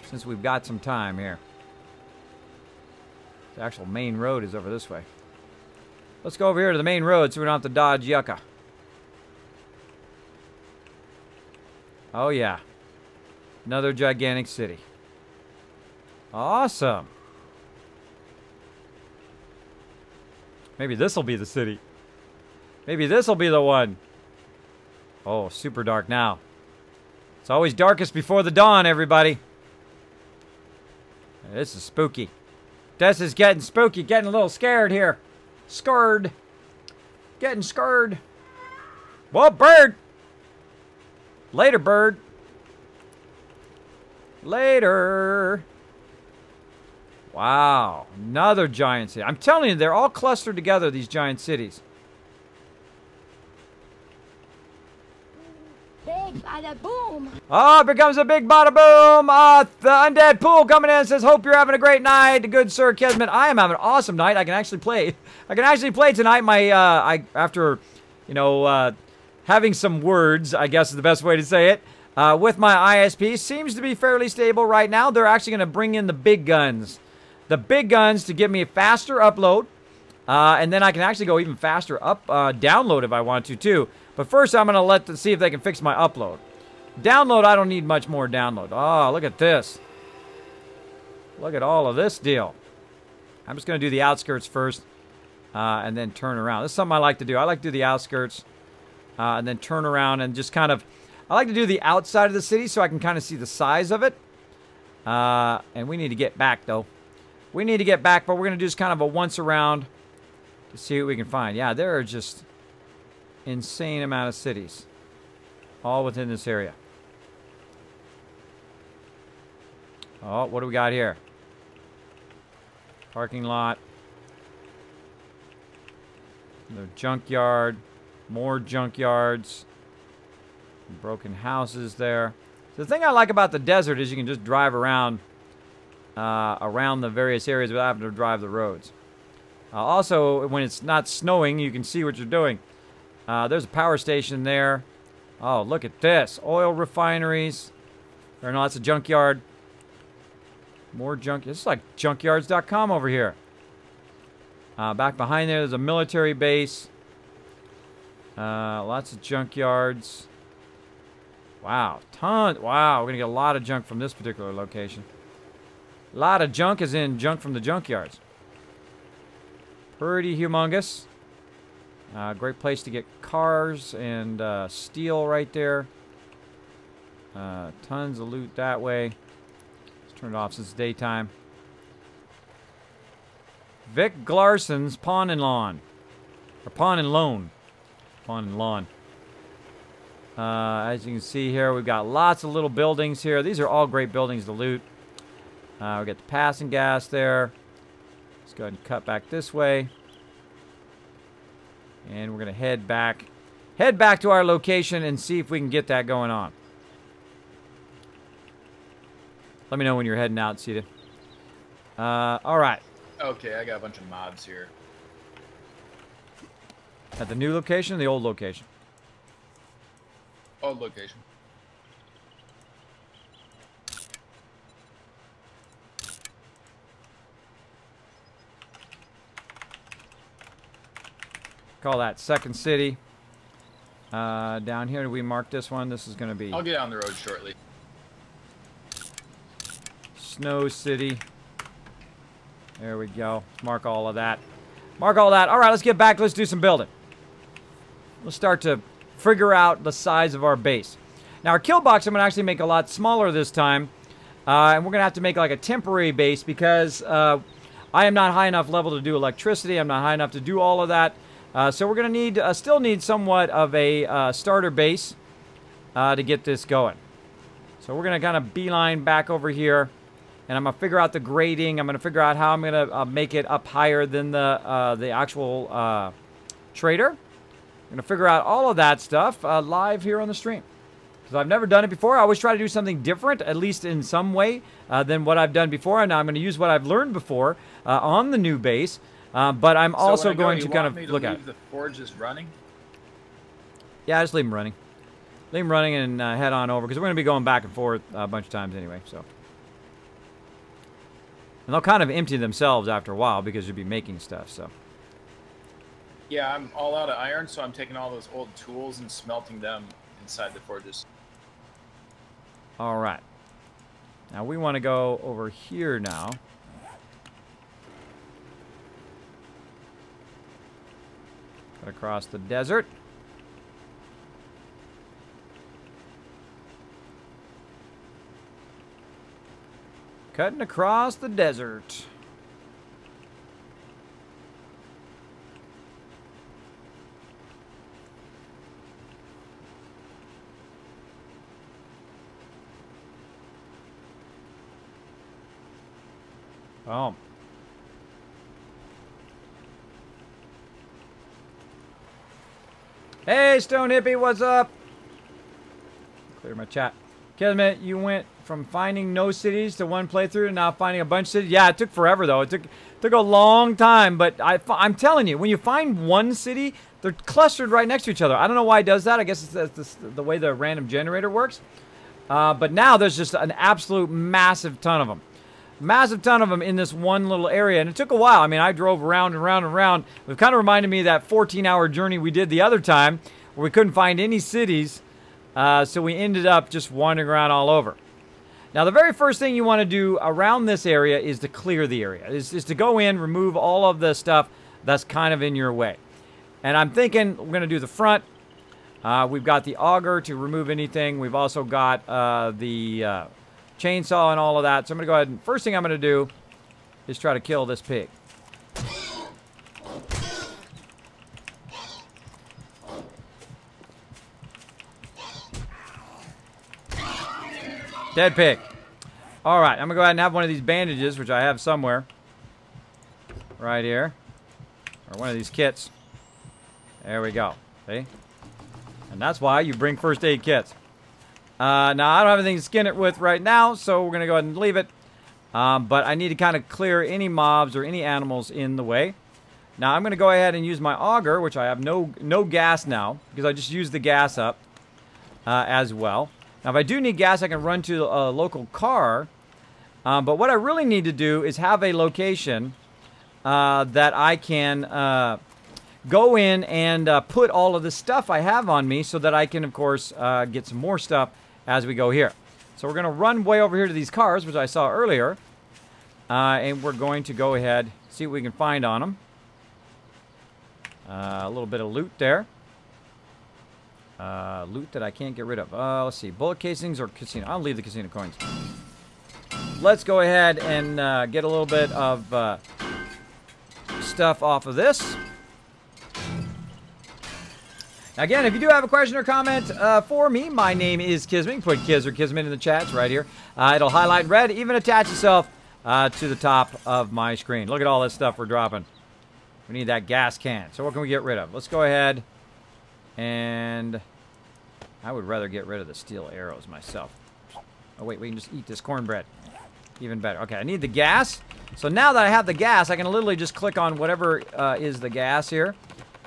since we've got some time here. The actual main road is over this way. Let's go over here to the main road so we don't have to dodge yucca. Oh, yeah. Another gigantic city. Awesome. Maybe this will be the city. Maybe this will be the one. Oh, super dark now. It's always darkest before the dawn, everybody. This is spooky. This is getting spooky. Getting a little scared here. Scared. Getting scared. Whoa, bird. Later, bird. Later. Wow. Another giant city. I'm telling you, they're all clustered together, these giant cities. Big bada boom. Oh, here comes a big bada boom. The undead pool coming in and says, hope you're having a great night. Good Sir Kismet. I am having an awesome night. I can actually play. I can actually play tonight. After, you know, having some words, I guess is the best way to say it, with my ISP. Seems to be fairly stable right now. They're actually going to bring in the big guns. The big guns to give me a faster upload. And then I can actually go even faster download if I want to, too. But first, I'm going to see if they can fix my upload. Download, I don't need much more download. Oh, look at this. Look at all of this deal. I'm just going to do the outskirts first and then turn around. This is something I like to do. I like to do the outskirts and then turn around and just kind of... I like to do the outside of the city so I can kind of see the size of it. And we need to get back, though. We need to get back, but we're going to do just kind of a once around to see what we can find. Yeah, there are just... insane amount of cities all within this area. Oh, what do we got here? Parking lot. Another junkyard. More junkyards. Broken houses there. The thing I like about the desert is you can just drive around around the various areas without having to drive the roads. Also, when it's not snowing, you can see what you're doing. There's a power station there. Oh, look at this. Oil refineries. Or no, that's a junkyard. More junk. This is like junkyards.com over here. Back behind there, there's a military base. Lots of junkyards. Wow. Wow, we're going to get a lot of junk from this particular location. A lot of junk as in junk from the junkyards. Pretty humongous. Great place to get cars and steel right there. Tons of loot that way. Let's turn it off since it's daytime. Vic Glarson's Pawn and Lawn. Or Pawn and Loan. Pawn and Lawn. As you can see here, we've got lots of little buildings here. These are all great buildings to loot. We got the passing gas there. Let's go ahead and cut back this way. And we're going to head back to our location and see if we can get that going on. Let me know when you're heading out, Sita. All right. Okay, I got a bunch of mobs here. At the new location or the old location? Old location. Call that second city. Down here, do we mark this one? This is going to be... I'll get on the road shortly. Snow City. There we go. Mark all of that. Mark all that. All right, let's get back. Let's do some building. Let's start to figure out the size of our base. Now, our kill box I'm going to actually make a lot smaller this time And we're going to have to make like a temporary base because I am not high enough level to do electricity. I'm not high enough to do all of that. So we're going to need, still need somewhat of a starter base to get this going. So we're going to kind of beeline back over here. And I'm going to figure out the grading. I'm going to figure out how I'm going to make it up higher than the actual trader. I'm going to figure out all of that stuff live here on the stream. Because I've never done it before. I always try to do something different, at least in some way, than what I've done before. And now I'm going to use what I've learned before on the new base. But I'm also going to kind of look at it. The forges running? Yeah, just leave them running. Leave them running and head on over. Because we're going to be going back and forth a bunch of times anyway. So. And they'll kind of empty themselves after a while because you'll be making stuff, so. Yeah, I'm all out of iron, so I'm taking all those old tools and smelting them inside the forges. All right. Now we want to go over here now. Cut across the desert. Cutting across the desert. Oh. Hey, Stone Hippie, what's up? Clear my chat. Kismet, you went from finding no cities to one playthrough to now finding a bunch of cities. Yeah, it took forever, though. It took a long time, but I'm telling you, when you find one city, they're clustered right next to each other. I don't know why it does that. I guess it's the way the random generator works. But now there's just an absolute massive ton of them. Massive ton of them in this one little area, and it took a while. I mean, I drove around and around and around. It kind of reminded me of that 14-hour journey we did the other time where we couldn't find any cities, so we ended up just wandering around all over. Now, the very first thing you want to do around this area is to clear the area, is to go in, remove all of the stuff that's kind of in your way. And I'm thinking we're going to do the front. We've got the auger to remove anything. We've also got the chainsaw and all of that. So I'm going to go ahead and first thing I'm going to do is try to kill this pig. Dead pig. All right, I'm going to go ahead and have one of these bandages, which I have somewhere. Right here. Or one of these kits. There we go. See? And that's why you bring first aid kits. Now, I don't have anything to skin it with right now, so we're going to go ahead and leave it. But I need to kind of clear any mobs or any animals in the way. Now, I'm going to go ahead and use my auger, which I have no gas now, because I just used the gas up as well. Now, if I do need gas, I can run to a local car. But what I really need to do is have a location that I can go in and put all of the stuff I have on me so that I can, of course, get some more stuff as we go here. So we're going to run way over here to these cars, which I saw earlier. And we're going to go ahead, see what we can find on them. A little bit of loot there. Loot that I can't get rid of. Let's see. Bullet casings or casino. I'll leave the casino coins. Let's go ahead and get a little bit of stuff off of this. Again, if you do have a question or comment for me, my name is Kismet. You can put Kiz or Kismet in the chats right here. It'll highlight in red, even attach itself to the top of my screen. Look at all this stuff we're dropping. We need that gas can. So what can we get rid of? Let's go ahead and I would rather get rid of the steel arrows myself. Oh, wait, we can just eat this cornbread. Even better. Okay, I need the gas. So now that I have the gas, I can literally just click on whatever is the gas here.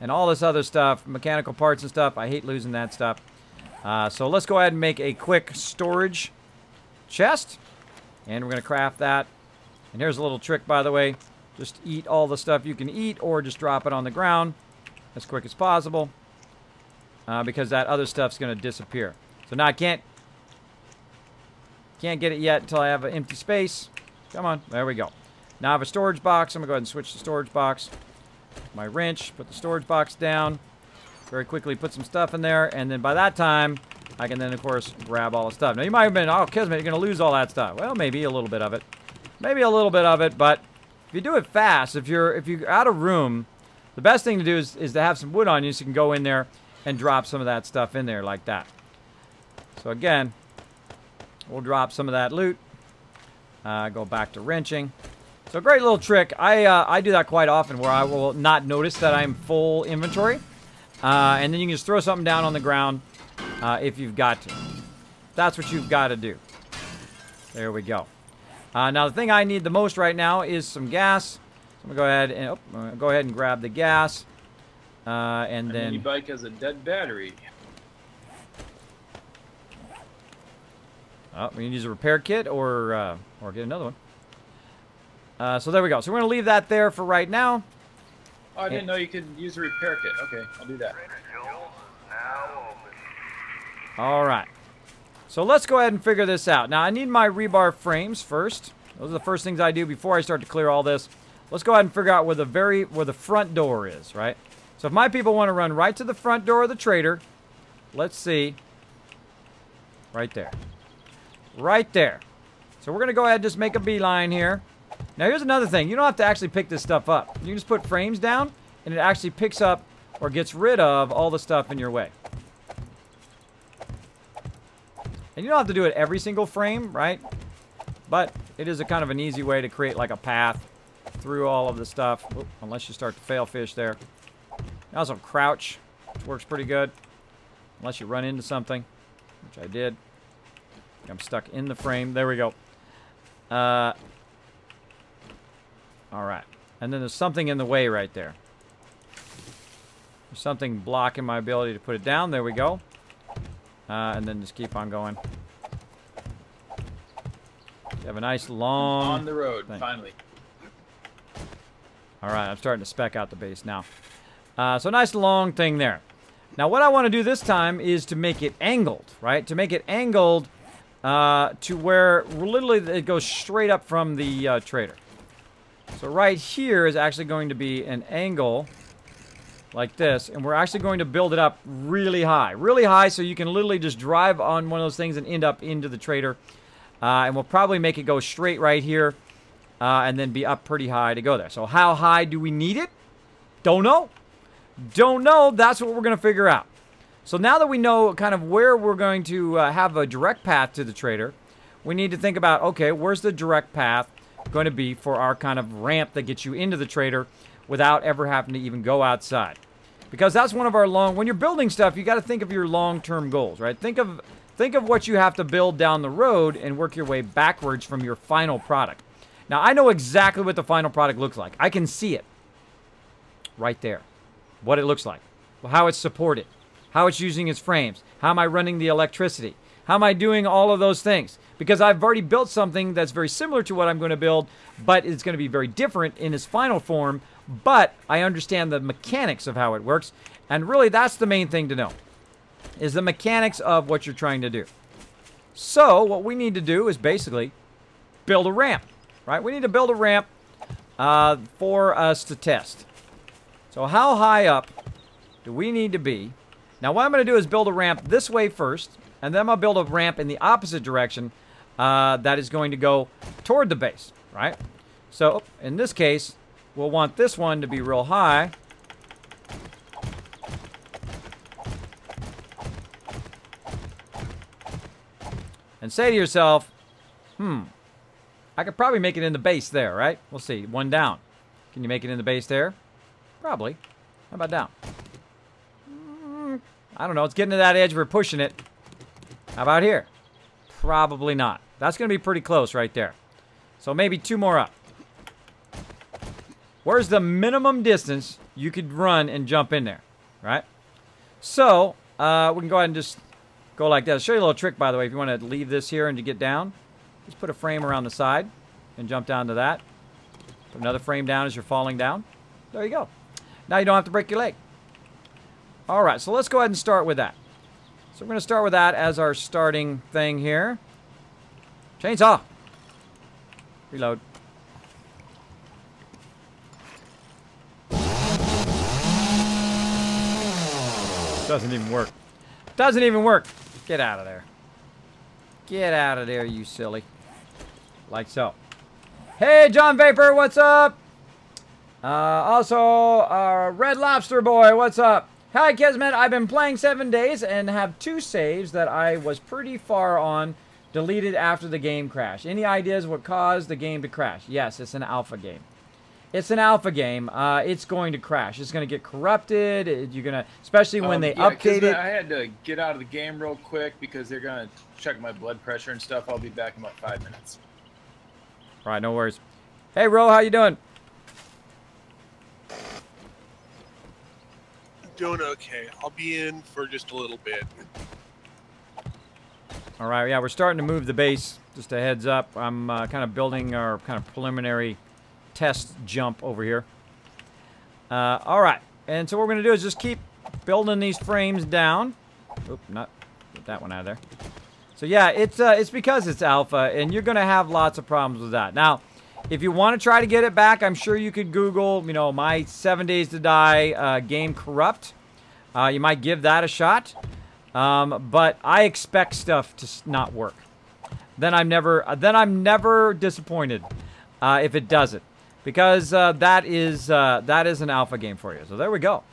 And all this other stuff, mechanical parts and stuff, I hate losing that stuff. So let's go ahead and make a quick storage chest. And we're going to craft that. And here's a little trick, by the way. Just eat all the stuff you can eat or just drop it on the ground as quick as possible. Because that other stuff's going to disappear. So now I can't get it yet until I have an empty space. Come on. There we go. Now I have a storage box. I'm going to go ahead and switch to storage box. My wrench, put the storage box down, very quickly put some stuff in there, and then by that time, I can then, of course, grab all the stuff. Now, you might have been, oh, Kismet, you're going to lose all that stuff. Well, maybe a little bit of it. Maybe a little bit of it, but if you do it fast, if you're out of room, the best thing to do is to have some wood on you so you can go in there and drop some of that stuff in there like that. So, again, we'll drop some of that loot. Go back to wrenching. So, a great little trick. I do that quite often where I will not notice that I'm full inventory. And then you can just throw something down on the ground if you've got to. That's what you've got to do. There we go. Now, the thing I need the most right now is some gas. So I'm going to go ahead and grab the gas. And then... mini bike has a dead battery. Oh, we can use a repair kit or get another one. So there we go. So we're going to leave that there for right now. Oh, I didn't know you could use a repair kit. Okay, I'll do that. All right. So let's go ahead and figure this out. Now, I need my rebar frames first. Those are the first things I do before I start to clear all this. Let's go ahead and figure out where the front door is, right? So if my people want to run right to the front door of the trader, let's see. Right there. Right there. So we're going to go ahead and just make a beeline here. Now, here's another thing. You don't have to actually pick this stuff up. You can just put frames down, and it actually picks up or gets rid of all the stuff in your way. And you don't have to do it every single frame, right? But it is a kind of an easy way to create like a path through all of the stuff. Oop, unless you start to fail fish there. You also crouch, which works pretty good. Unless you run into something, which I did. I'm stuck in the frame. There we go. All right. And then there's something in the way right there. There's something blocking my ability to put it down. There we go. And then just keep on going. You have a nice long... On the road, thing. finally. All right, I'm starting to spec out the base now. So nice long thing there. Now, what I want to do this time is to make it angled, right? To make it angled to where literally it goes straight up from the trader. So right here is actually going to be an angle like this, and we're actually going to build it up really high so you can literally just drive on one of those things and end up into the trader. And we'll probably make it go straight right here and then be up pretty high to go there. So how high do we need it? Don't know. Don't know. That's what we're going to figure out. So now that we know kind of where we're going to have a direct path to the trader, we need to think about, okay, where's the direct path going to be for our kind of ramp that gets you into the trader without ever having to even go outside. Because that's one of our when you're building stuff, you got to think of your long-term goals, right? Think of what you have to build down the road and work your way backwards from your final product. Now, I know exactly what the final product looks like. I can see it right there, what it looks like, how it's supported, how it's using its frames, how am I running the electricity, how am I doing all of those things? Because I've already built something that's very similar to what I'm going to build, but it's going to be very different in its final form, but I understand the mechanics of how it works, and really that's the main thing to know, is the mechanics of what you're trying to do. So what we need to do is basically build a ramp, right? We need to build a ramp for us to test. So how high up do we need to be? Now what I'm going to do is build a ramp this way first, and then I'm going to build a ramp in the opposite direction that is going to go toward the base, right? So in this case, we'll want this one to be real high. And say to yourself, I could probably make it in the base there, right? We'll see. One down. Can you make it in the base there? Probably. How about down? I don't know. It's getting to that edge. We're pushing it. How about here? Probably not. That's going to be pretty close right there. So maybe two more up. Where's the minimum distance you could run and jump in there, right? So we can go ahead and just go like that. I'll show you a little trick, by the way. If you want to leave this here and to get down, just put a frame around the side and jump down to that. Put another frame down as you're falling down. There you go. Now you don't have to break your leg. All right, so let's go ahead and start with that. So we're going to start with that as our starting thing here. Chainsaw. Reload. Doesn't even work. Doesn't even work. Get out of there. Get out of there, you silly. Like so. Hey, John Vapor, what's up? Also, Red Lobster Boy, what's up? Hi, Kismet. I've been playing 7 days and have 2 saves that I was pretty far on, deleted after the game crashed. Any ideas what caused the game to crash? Yes, it's an alpha game. It's an alpha game. It's going to crash. It's going to get corrupted. You're going to, especially when they update it. I had to get out of the game real quick because they're going to check my blood pressure and stuff. I'll be back in about 5 minutes. All right, no worries. Hey, Ro, how you doing? Doing okay. I'll be in for just a little bit. All right, yeah, we're starting to move the base. Just a heads up. I'm kind of building our kind of preliminary test jump over here. All right, and so what we're going to do is just keep building these frames down. Oop, not get that one out of there. So yeah, it's because it's alpha, and you're going to have lots of problems with that. Now, if you want to try to get it back, I'm sure you could Google, you know, my 7 Days to Die game corrupt. You might give that a shot. But I expect stuff to not work. Then I'm never disappointed if it doesn't, because that is an alpha game for you. So there we go.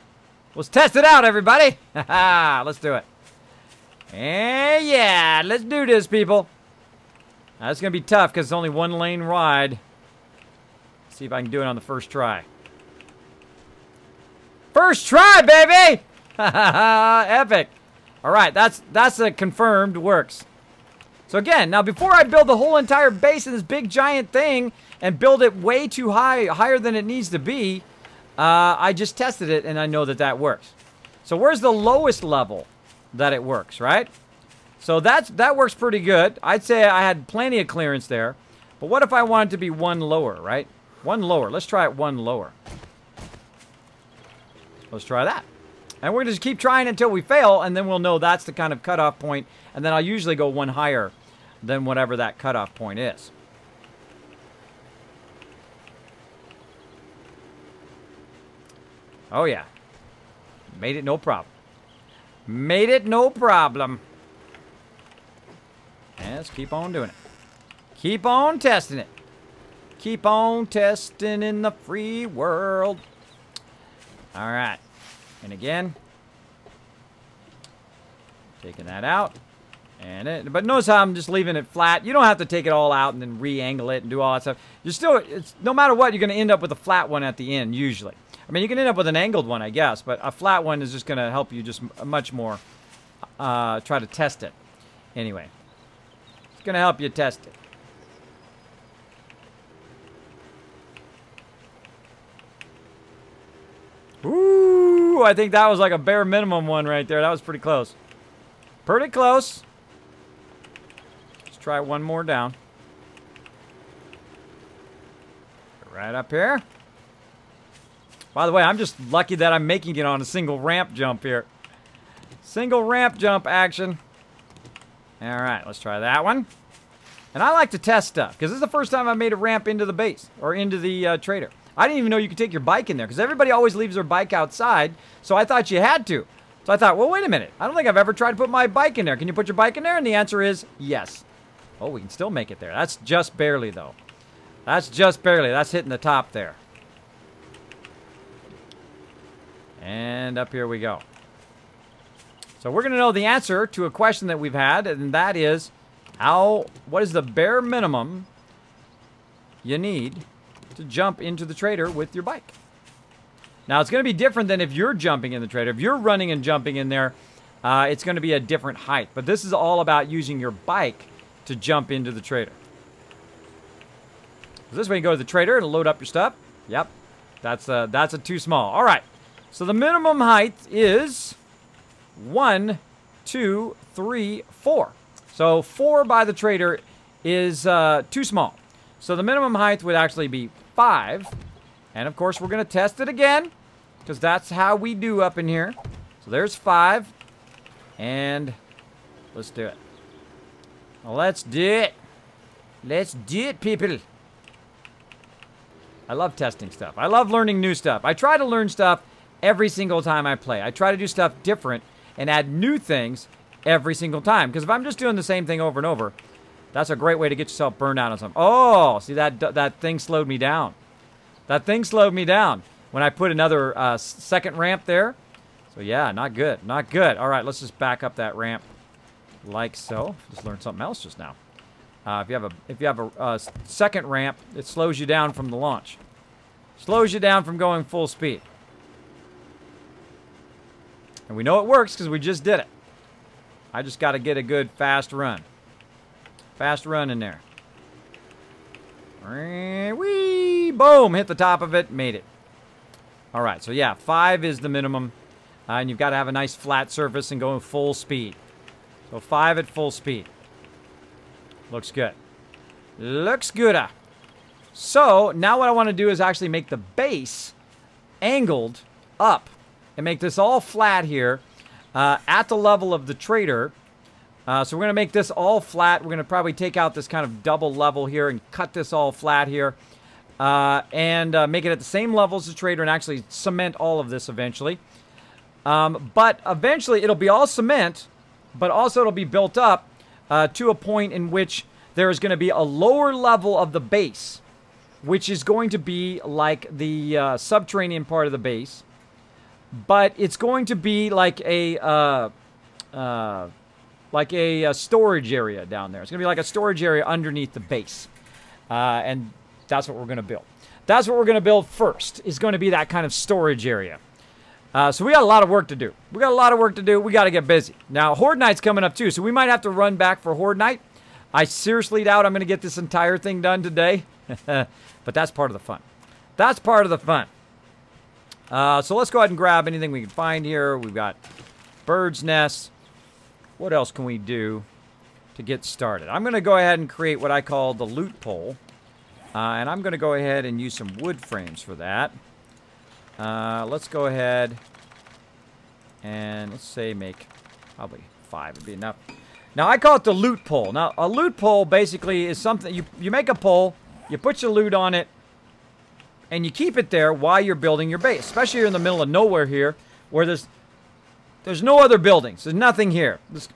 Let's test it out, everybody. Let's do it. And yeah, let's do this, people. Now, it's gonna be tough because it's only 1 lane wide. See if I can do it on the first try. First try, baby! Epic. All right, that's a confirmed works. So again, now before I build the whole entire base of this big giant thing and build it way too high, higher than it needs to be, I just tested it and I know that that works. So where's the lowest level that it works, right? So that works pretty good. I'd say I had plenty of clearance there. But what if I wanted to be 1 lower, right? 1 lower. Let's try it 1 lower. Let's try that. And we're going to just keep trying until we fail, and then we'll know that's the kind of cutoff point, and then I'll usually go 1 higher than whatever that cutoff point is. Oh, yeah. Made it no problem. Made it no problem. And let's keep on doing it. Keep on testing it. Keep on testing in the free world. All right. And again, taking that out. But notice how I'm just leaving it flat. You don't have to take it all out and then re-angle it and do all that stuff. You're still, no matter what, you're going to end up with a flat one at the end, usually. I mean, you can end up with an angled one, I guess, but a flat one is just going to help you just much more try to test it. Anyway, it's going to help you test it. Ooh, I think that was like a bare minimum one right there. That was pretty close. Pretty close. Let's try one more down. Right up here. By the way, I'm just lucky that I'm making it on a single ramp jump here. Single ramp jump action. All right, let's try that one. And I like to test stuff, because this is the first time I made a ramp into the base, or into the trader. I didn't even know you could take your bike in there, because everybody always leaves their bike outside, so I thought you had to. So I thought, well, wait a minute. I don't think I've ever tried to put my bike in there. Can you put your bike in there? And the answer is yes. Oh, we can still make it there. That's just barely, though. That's just barely. That's hitting the top there. And up here we go. So we're going to know the answer to a question that we've had, and that is, what is the bare minimum you need to jump into the trader with your bike? Now, it's going to be different than if you're jumping in the trader. If you're running and jumping in there, it's going to be a different height. But this is all about using your bike to jump into the trader. So this way you go to the trader and load up your stuff. Yep, that's a too small. All right, so the minimum height is 1, 2, 3, 4. So 4 by the trader is too small. So the minimum height would actually be 5. And of course, we're going to test it again, because that's how we do up in here. So there's 5. And let's do it. Let's do it. Let's do it, people. I love testing stuff. I love learning new stuff. I try to learn stuff every single time I play. I try to do stuff different and add new things every single time. Because if I'm just doing the same thing over and over, that's a great way to get yourself burned out on something. Oh, see, that thing slowed me down. That thing slowed me down when I put another second ramp there. So yeah, not good, not good. All right, let's just back up that ramp like so. Just learned something else just now. If you have a second ramp, it slows you down from the launch. Slows you down from going full speed. And we know it works because we just did it. I just got to get a good fast run. Fast run in there. Whee! Boom! Hit the top of it. Made it. All right, so yeah, 5 is the minimum. And you've got to have a nice flat surface and go full speed. So 5 at full speed. Looks good. Looks good. So now what I want to do is actually make the base angled up and make this all flat here at the level of the trader. So we're going to make this all flat. We're going to probably take out this kind of double level here and cut this all flat here. And make it at the same level as the trader and actually cement all of this eventually. But eventually it'll be all cement, but also it'll be built up to a point in which there is going to be a lower level of the base, which is going to be like the subterranean part of the base, but it's going to be like a storage area down there. It's going to be like a storage area underneath the base, and that's what we're going to build. That's what we're going to build first, is going to be that kind of storage area. So we got a lot of work to do. We got a lot of work to do. We got to get busy. Now, Horde Night's coming up too, so we might have to run back for Horde Night. I seriously doubt I'm going to get this entire thing done today. But that's part of the fun. That's part of the fun. So let's go ahead and grab anything we can find here. We've got bird's nests. What else can we do to get started? I'm going to go ahead and create what I call the loot pole. And I'm going to go ahead and use some wood frames for that. Let's go ahead and let's say make probably 5 would be enough. Now I call it the loot pole. Now a loot pole basically is something you make a pole, you put your loot on it, and you keep it there while you're building your base. Especially here in the middle of nowhere here, where there's no other buildings. There's nothing here. It's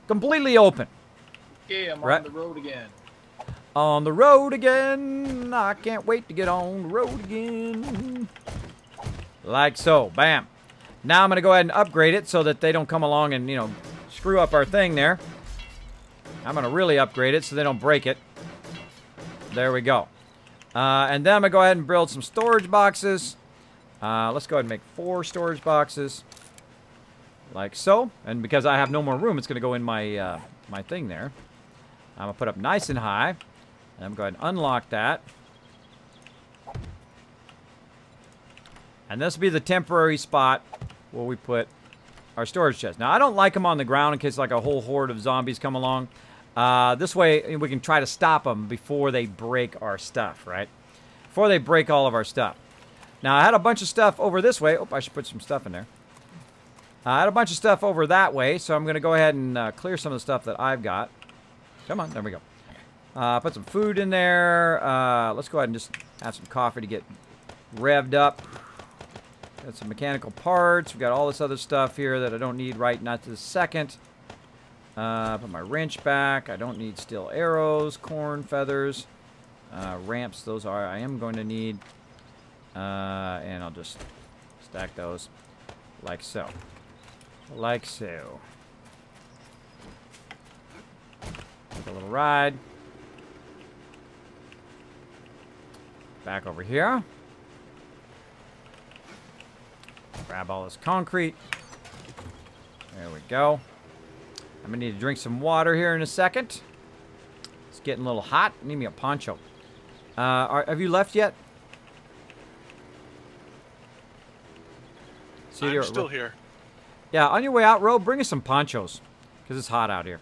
completely open. Okay, I'm right on the road again. On the road again. I can't wait to get on the road again. Like so. Bam. Now I'm going to go ahead and upgrade it so that they don't come along and, you know, screw up our thing there. I'm going to really upgrade it so they don't break it. There we go. And then I'm going to go ahead and build some storage boxes. Let's go ahead and make 4 storage boxes. Like so. And because I have no more room, it's going to go in my, my thing there. I'm going to put up nice and high. And I'm going to unlock that. And this will be the temporary spot where we put our storage chest. Now, I don't like them on the ground in case like a whole horde of zombies come along. This way, we can try to stop them before they break our stuff, right? Before they break all of our stuff. Now, I had a bunch of stuff over this way. Oh, I should put some stuff in there. I had a bunch of stuff over that way, so I'm going to go ahead and clear some of the stuff that I've got. Come on, there we go. Put some food in there. Let's go ahead and just have some coffee to get revved up. Got some mechanical parts. We've got all this other stuff here that I don't need not this second. Put my wrench back. I don't need steel arrows, corn feathers, ramps. Those I am going to need. And I'll just stack those like so. Like so. Take a little ride. Back over here. Grab all this concrete. There we go. I'm going to need to drink some water here in a second. It's getting a little hot. I need me a poncho. Have you left yet? I'm still here. Yeah, on your way out, Ro, bring us some ponchos. Because it's hot out here.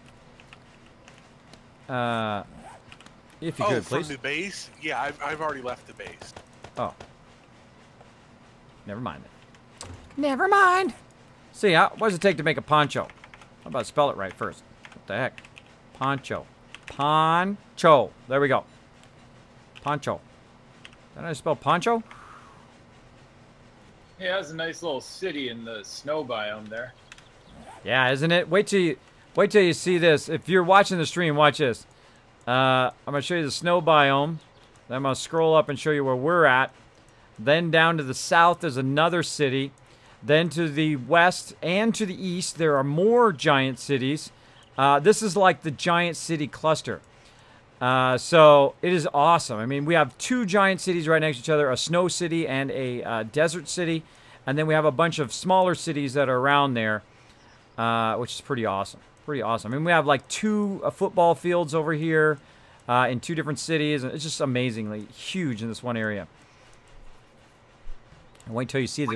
If you could, please. From the base? Yeah, I've already left the base. Oh. Never mind then. Never mind. See, what does it take to make a poncho? How about spell it right first? What the heck? Poncho. Poncho. There we go. Poncho. Did I spell poncho? Yeah, it has a nice little city in the snow biome there. Yeah, isn't it? Wait till you see this. If you're watching the stream, watch this. I'm going to show you the snow biome. Then I'm going to scroll up and show you where we're at. Then down to the south, there's another city. Then to the west and to the east, there are more giant cities. This is like the giant city cluster. So it is awesome. I mean, we have 2 giant cities right next to each other, a snow city and a desert city. And then we have a bunch of smaller cities that are around there, which is pretty awesome. Pretty awesome. I mean, we have like 2 football fields over here in 2 different cities. And it's just amazingly huge in this one area. And wait until you see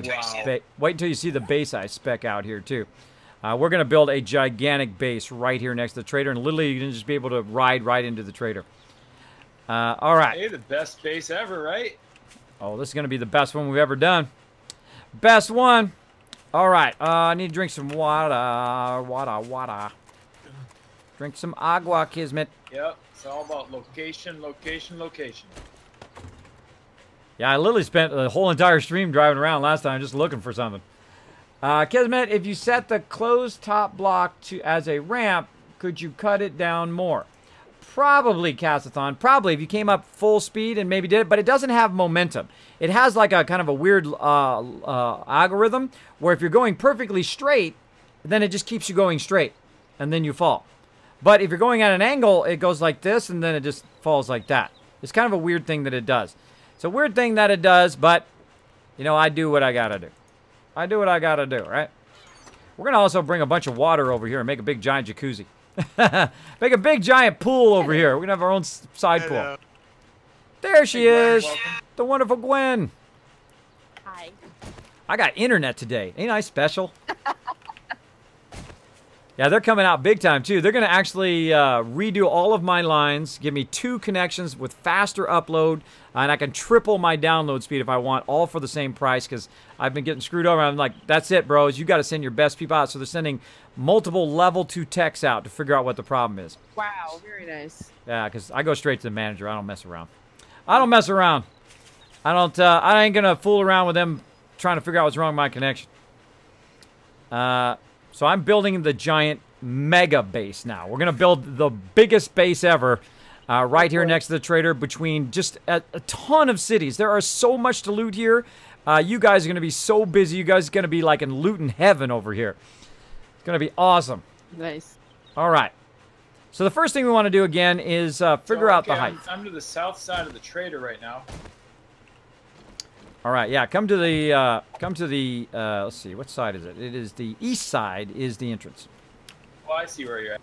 the base I spec out here too. We're going to build a gigantic base right here next to the trader, and literally you can just be able to ride right into the trader. All right. Hey, the best base ever, right? Oh, this is going to be the best one we've ever done. Best one. All right. I need to drink some water. Water. Drink some agua, Kismet. Yep. It's all about location, location, location. Yeah, I literally spent the whole entire stream driving around last time just looking for something. Kismet, if you set the closed top block as a ramp, could you cut it down more? Probably, Casathon. Probably, if you came up full speed and maybe did it, but it doesn't have momentum. It has like a kind of a weird algorithm where if you're going perfectly straight, then it just keeps you going straight, and then you fall. But if you're going at an angle, it goes like this, and then it just falls like that. It's kind of a weird thing that it does. It's a weird thing that it does, but, you know, I do what I gotta do. I do what I gotta do, right? We're gonna also bring a bunch of water over here and make a big giant jacuzzi. Make a big giant pool over here. We're gonna have our own side pool. There she is, the wonderful Gwen. Hi. I got internet today. Ain't I special? Yeah, they're coming out big time, too. They're going to actually redo all of my lines, give me 2 connections with faster upload, and I can triple my download speed if I want, all for the same price, because I've been getting screwed over. I'm like, that's it, bros. You got to send your best people out. So they're sending multiple level 2 techs out to figure out what the problem is. Wow, very nice. Yeah, because I go straight to the manager. I don't mess around. I don't mess around. I ain't going to fool around with them trying to figure out what's wrong with my connection. So I'm building the giant mega base now. We're going to build the biggest base ever right here next to the trader between just a ton of cities. There are so much to loot here. You guys are going to be so busy. You guys are going to be like in looting heaven over here. It's going to be awesome. Nice. All right. So the first thing we want to do again is figure out the height. I'm to the south side of the trader right now. All right, yeah, come to the, let's see, what side is it? It is the east side is the entrance. Well, I see where you're at.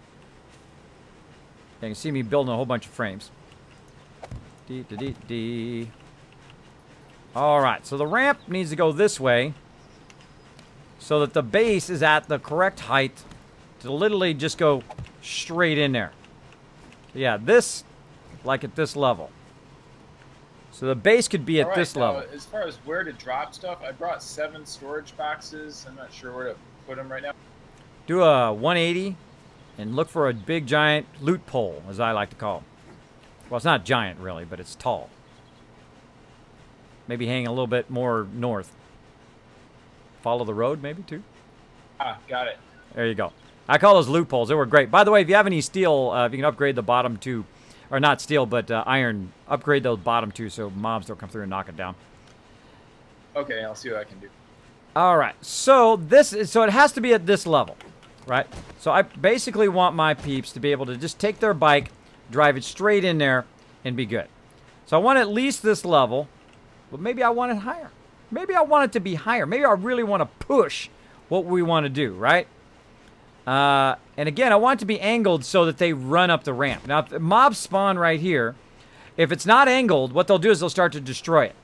You can see me building a whole bunch of frames. All right, so the ramp needs to go this way so that the base is at the correct height to literally just go straight in there. So yeah, this, like at this level. So the base could be at this level. As far as where to drop stuff, I brought 7 storage boxes. I'm not sure where to put them right now. Do a 180 and look for a big giant loot pole, as I like to call it. Well, it's not giant really, but it's tall. Maybe hang a little bit more north. Follow the road maybe too. Ah, got it. There you go. I call those loot poles. They were great. By the way, if you have any steel, if you can upgrade the bottom 2. Or not steel, but iron. Upgrade those bottom 2 so mobs don't come through and knock it down. Okay, I'll see what I can do. All right. So it has to be at this level, right? So I basically want my peeps to be able to just take their bike, drive it straight in there, and be good. So I want at least this level, but maybe I want it higher. Maybe I want it to be higher. Maybe I really want to push what we want to do, right? And again, I want it to be angled so that they run up the ramp. Now, if the mobs spawn right here, if it's not angled, what they'll do is they'll start to destroy it.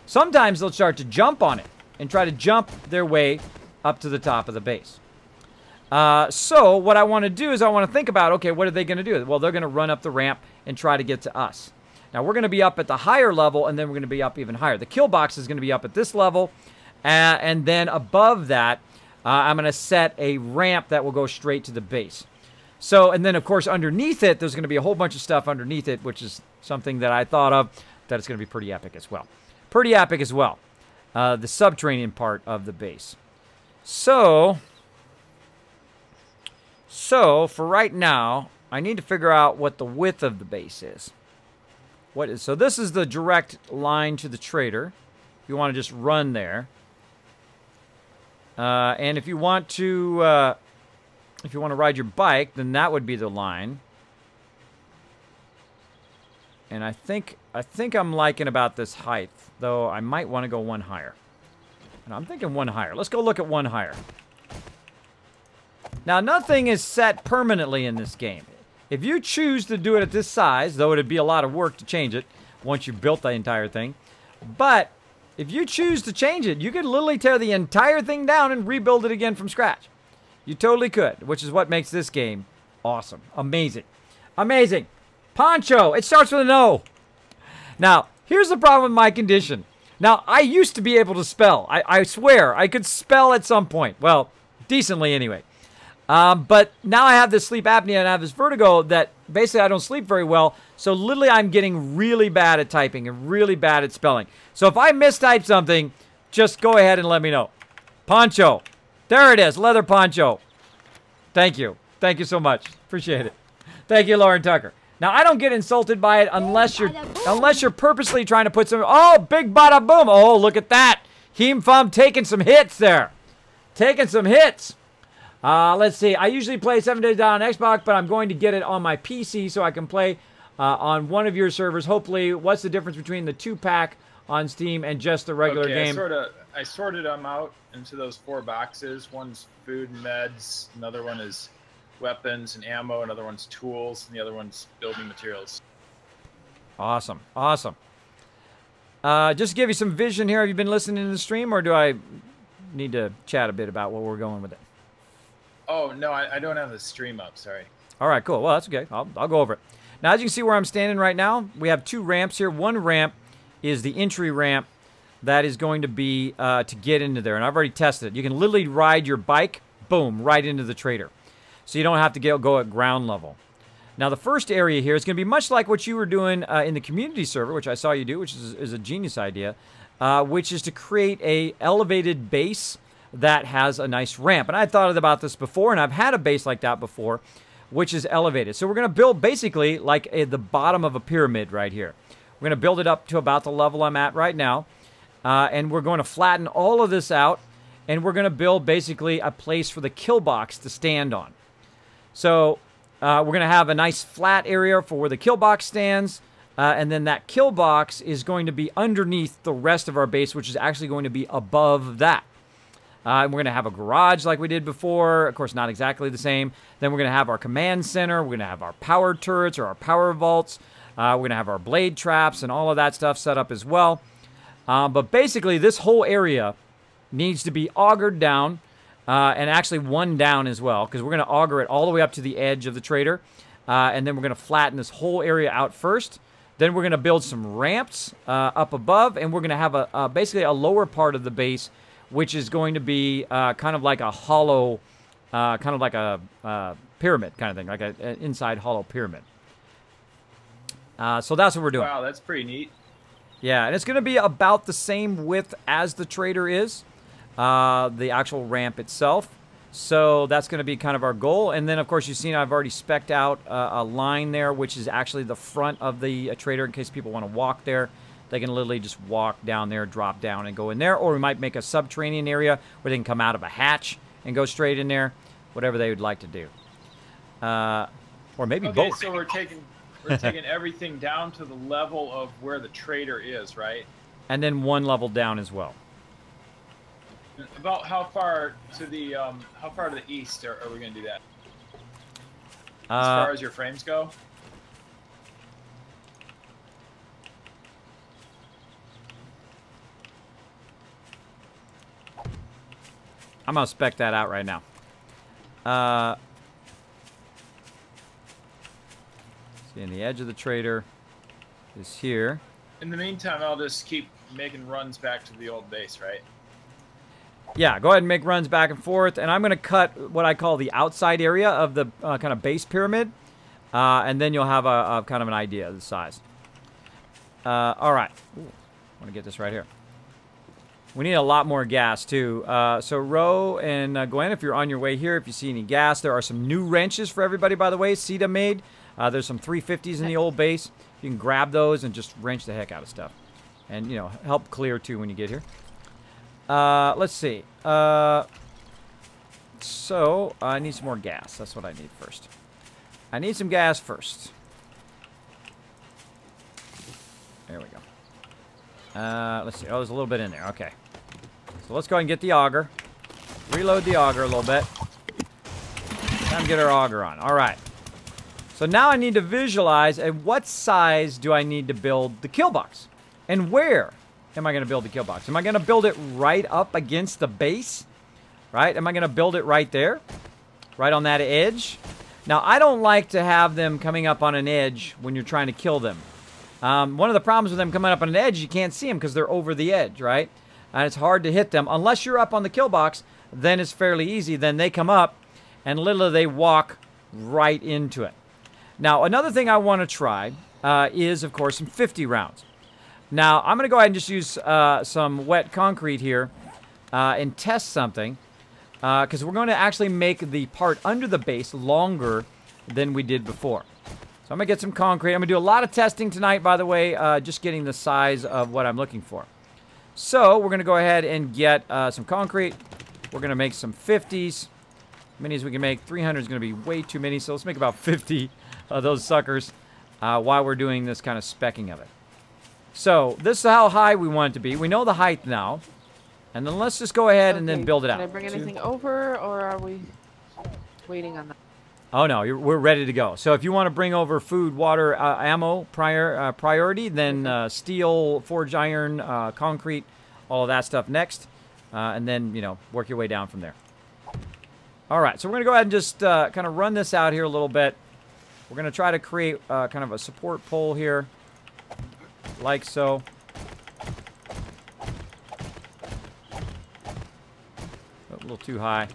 Sometimes they'll start to jump on it and try to jump their way up to the top of the base. So what I want to do is I want to think about, okay, what are they going to do? Well, they're going to run up the ramp and try to get to us. Now, we're going to be up at the higher level, and then we're going to be up even higher. The kill box is going to be up at this level, and then above that, I'm going to set a ramp that will go straight to the base. So, and then, of course, underneath it, there's going to be a whole bunch of stuff underneath it, which is something that I thought of that it's going to be pretty epic as well. Pretty epic as well. The subterranean part of the base. So, So, for right now, I need to figure out what the width of the base is. So this is the direct line to the trader. If you want to just run there. And if you want to ride your bike, then that would be the line. And I think I'm liking about this height, though I might want to go one higher. And I'm thinking one higher. Let's go look at one higher. Now, nothing is set permanently in this game. If you choose to do it at this size, though it'd be a lot of work to change it once you've built the entire thing, but if you choose to change it, you could literally tear the entire thing down and rebuild it again from scratch. You totally could, which is what makes this game awesome. Amazing. Amazing. Poncho. It starts with an O. Now, here's the problem with my condition. Now, I used to be able to spell. I swear, I could spell at some point. Well, decently anyway. But now I have this sleep apnea and I have this vertigo that basically I don't sleep very well. So literally I'm getting really bad at typing and really bad at spelling. So if I mistype something, just go ahead and let me know. Poncho. There it is. Leather poncho. Thank you. Thank you so much. Appreciate it. Thank you, Lauren Tucker. Now, I don't get insulted by it unless you're purposely trying to put some... Oh, big bada boom. Oh, look at that. Heem Fum taking some hits there. Taking some hits. Let's see. I usually play 7 Days Down on Xbox, but I'm going to get it on my PC so I can play on one of your servers. Hopefully, what's the difference between the 2-pack on Steam and just the regular game? I sorted them out into those 4 boxes. One's food and meds. Another one is weapons and ammo. Another one's tools. And the other one's building materials. Awesome. Awesome. Just to give you some vision here, have you been listening to the stream, or do I need to chat a bit about where we're going with it? Oh, no, I don't have the stream up, sorry. All right, cool. Well, that's okay. I'll go over it. Now, as you can see where I'm standing right now, we have 2 ramps here. One ramp is the entry ramp that is going to be to get into there, and I've already tested it. You can literally ride your bike, boom, right into the trader. So you don't have to go at ground level. Now, the first area here is going to be much like what you were doing in the community server, which I saw you do, which is a genius idea, which is to create a elevated base that has a nice ramp. And I thought about this before, and I've had a base like that before, which is elevated. So we're going to build basically like the bottom of a pyramid right here. We're going to build it up to about the level I'm at right now, and we're going to flatten all of this out, and we're going to build basically a place for the kill box to stand on. So we're going to have a nice flat area for where the kill box stands, and then that kill box is going to be underneath the rest of our base, which is actually going to be above that. And we're going to have a garage like we did before. Of course, not exactly the same. Then we're going to have our command center. We're going to have our power turrets or our power vaults. We're going to have our blade traps and all of that stuff set up as well. But basically, this whole area needs to be augured down, and actually one down as well, because we're going to auger it all the way up to the edge of the trader. And then we're going to flatten this whole area out first. Then we're going to build some ramps up above, and we're going to have basically a lower part of the base, which is going to be kind of like a hollow, kind of like a pyramid kind of thing, like an inside hollow pyramid. So that's what we're doing. Wow, that's pretty neat. Yeah, and it's going to be about the same width as the trader is, the actual ramp itself. So that's going to be kind of our goal. And then, of course, you've seen I've already spec'd out a line there, which is actually the front of the trader in case people want to walk there. They can literally just walk down there, drop down, and go in there. Or we might make a subterranean area where they can come out of a hatch and go straight in there. Whatever they would like to do. Or maybe both. Okay, so we're taking everything down to the level of where the trader is, right? And then one level down as well. About how far to the east are we going to do that? As far as your frames go? I'm going to spec that out right now. See, in the edge of the trader is here. In the meantime, I'll just keep making runs back to the old base, right? Yeah, go ahead and make runs back and forth. And I'm going to cut what I call the outside area of the kind of base pyramid. And then you'll have a kind of an idea of the size. All right. Ooh, I want to get this right here. We need a lot more gas, too. So, Ro and Gwen, if you're on your way here, if you see any gas, there are some new wrenches for everybody, by the way. Sita made. There's some 350s in the old base. You can grab those and just wrench the heck out of stuff. And, you know, help clear, too, when you get here. Let's see. So, I need some more gas. That's what I need first. I need some gas first. There we go. Let's see. Oh, there's a little bit in there. Okay. So let's go ahead and get the auger. Reload the auger a little bit. Time to get our auger on. All right. So now I need to visualize at what size do I need to build the kill box? And where am I going to build the kill box? Am I going to build it right up against the base? Right? Am I going to build it right there? Right on that edge? Now, I don't like to have them coming up on an edge when you're trying to kill them. One of the problems with them coming up on an edge, you can't see them because they're over the edge, right? And it's hard to hit them. Unless you're up on the kill box, then it's fairly easy. Then they come up, and literally they walk right into it. Now, another thing I want to try is, of course, some 50 rounds. Now, I'm going to go ahead and just use some wet concrete here and test something. Because we're going to actually make the part under the base longer than we did before. So I'm going to get some concrete. I'm going to do a lot of testing tonight, by the way, just getting the size of what I'm looking for. So we're going to go ahead and get some concrete. We're going to make some 50s. As many as we can make. 300 is going to be way too many, so let's make about 50 of those suckers while we're doing this kind of specking of it. So this is how high we want it to be. We know the height now. And then let's just go ahead and then build it out. Can I bring anything over, or are we waiting on that? Oh, no. We're ready to go. So if you want to bring over food, water, ammo, priority, then steel, forged iron, concrete, all of that stuff next. And then, you know, work your way down from there. All right. So we're going to go ahead and just kind of run this out here a little bit. We're going to try to create kind of a support pole here, like so. A little too high.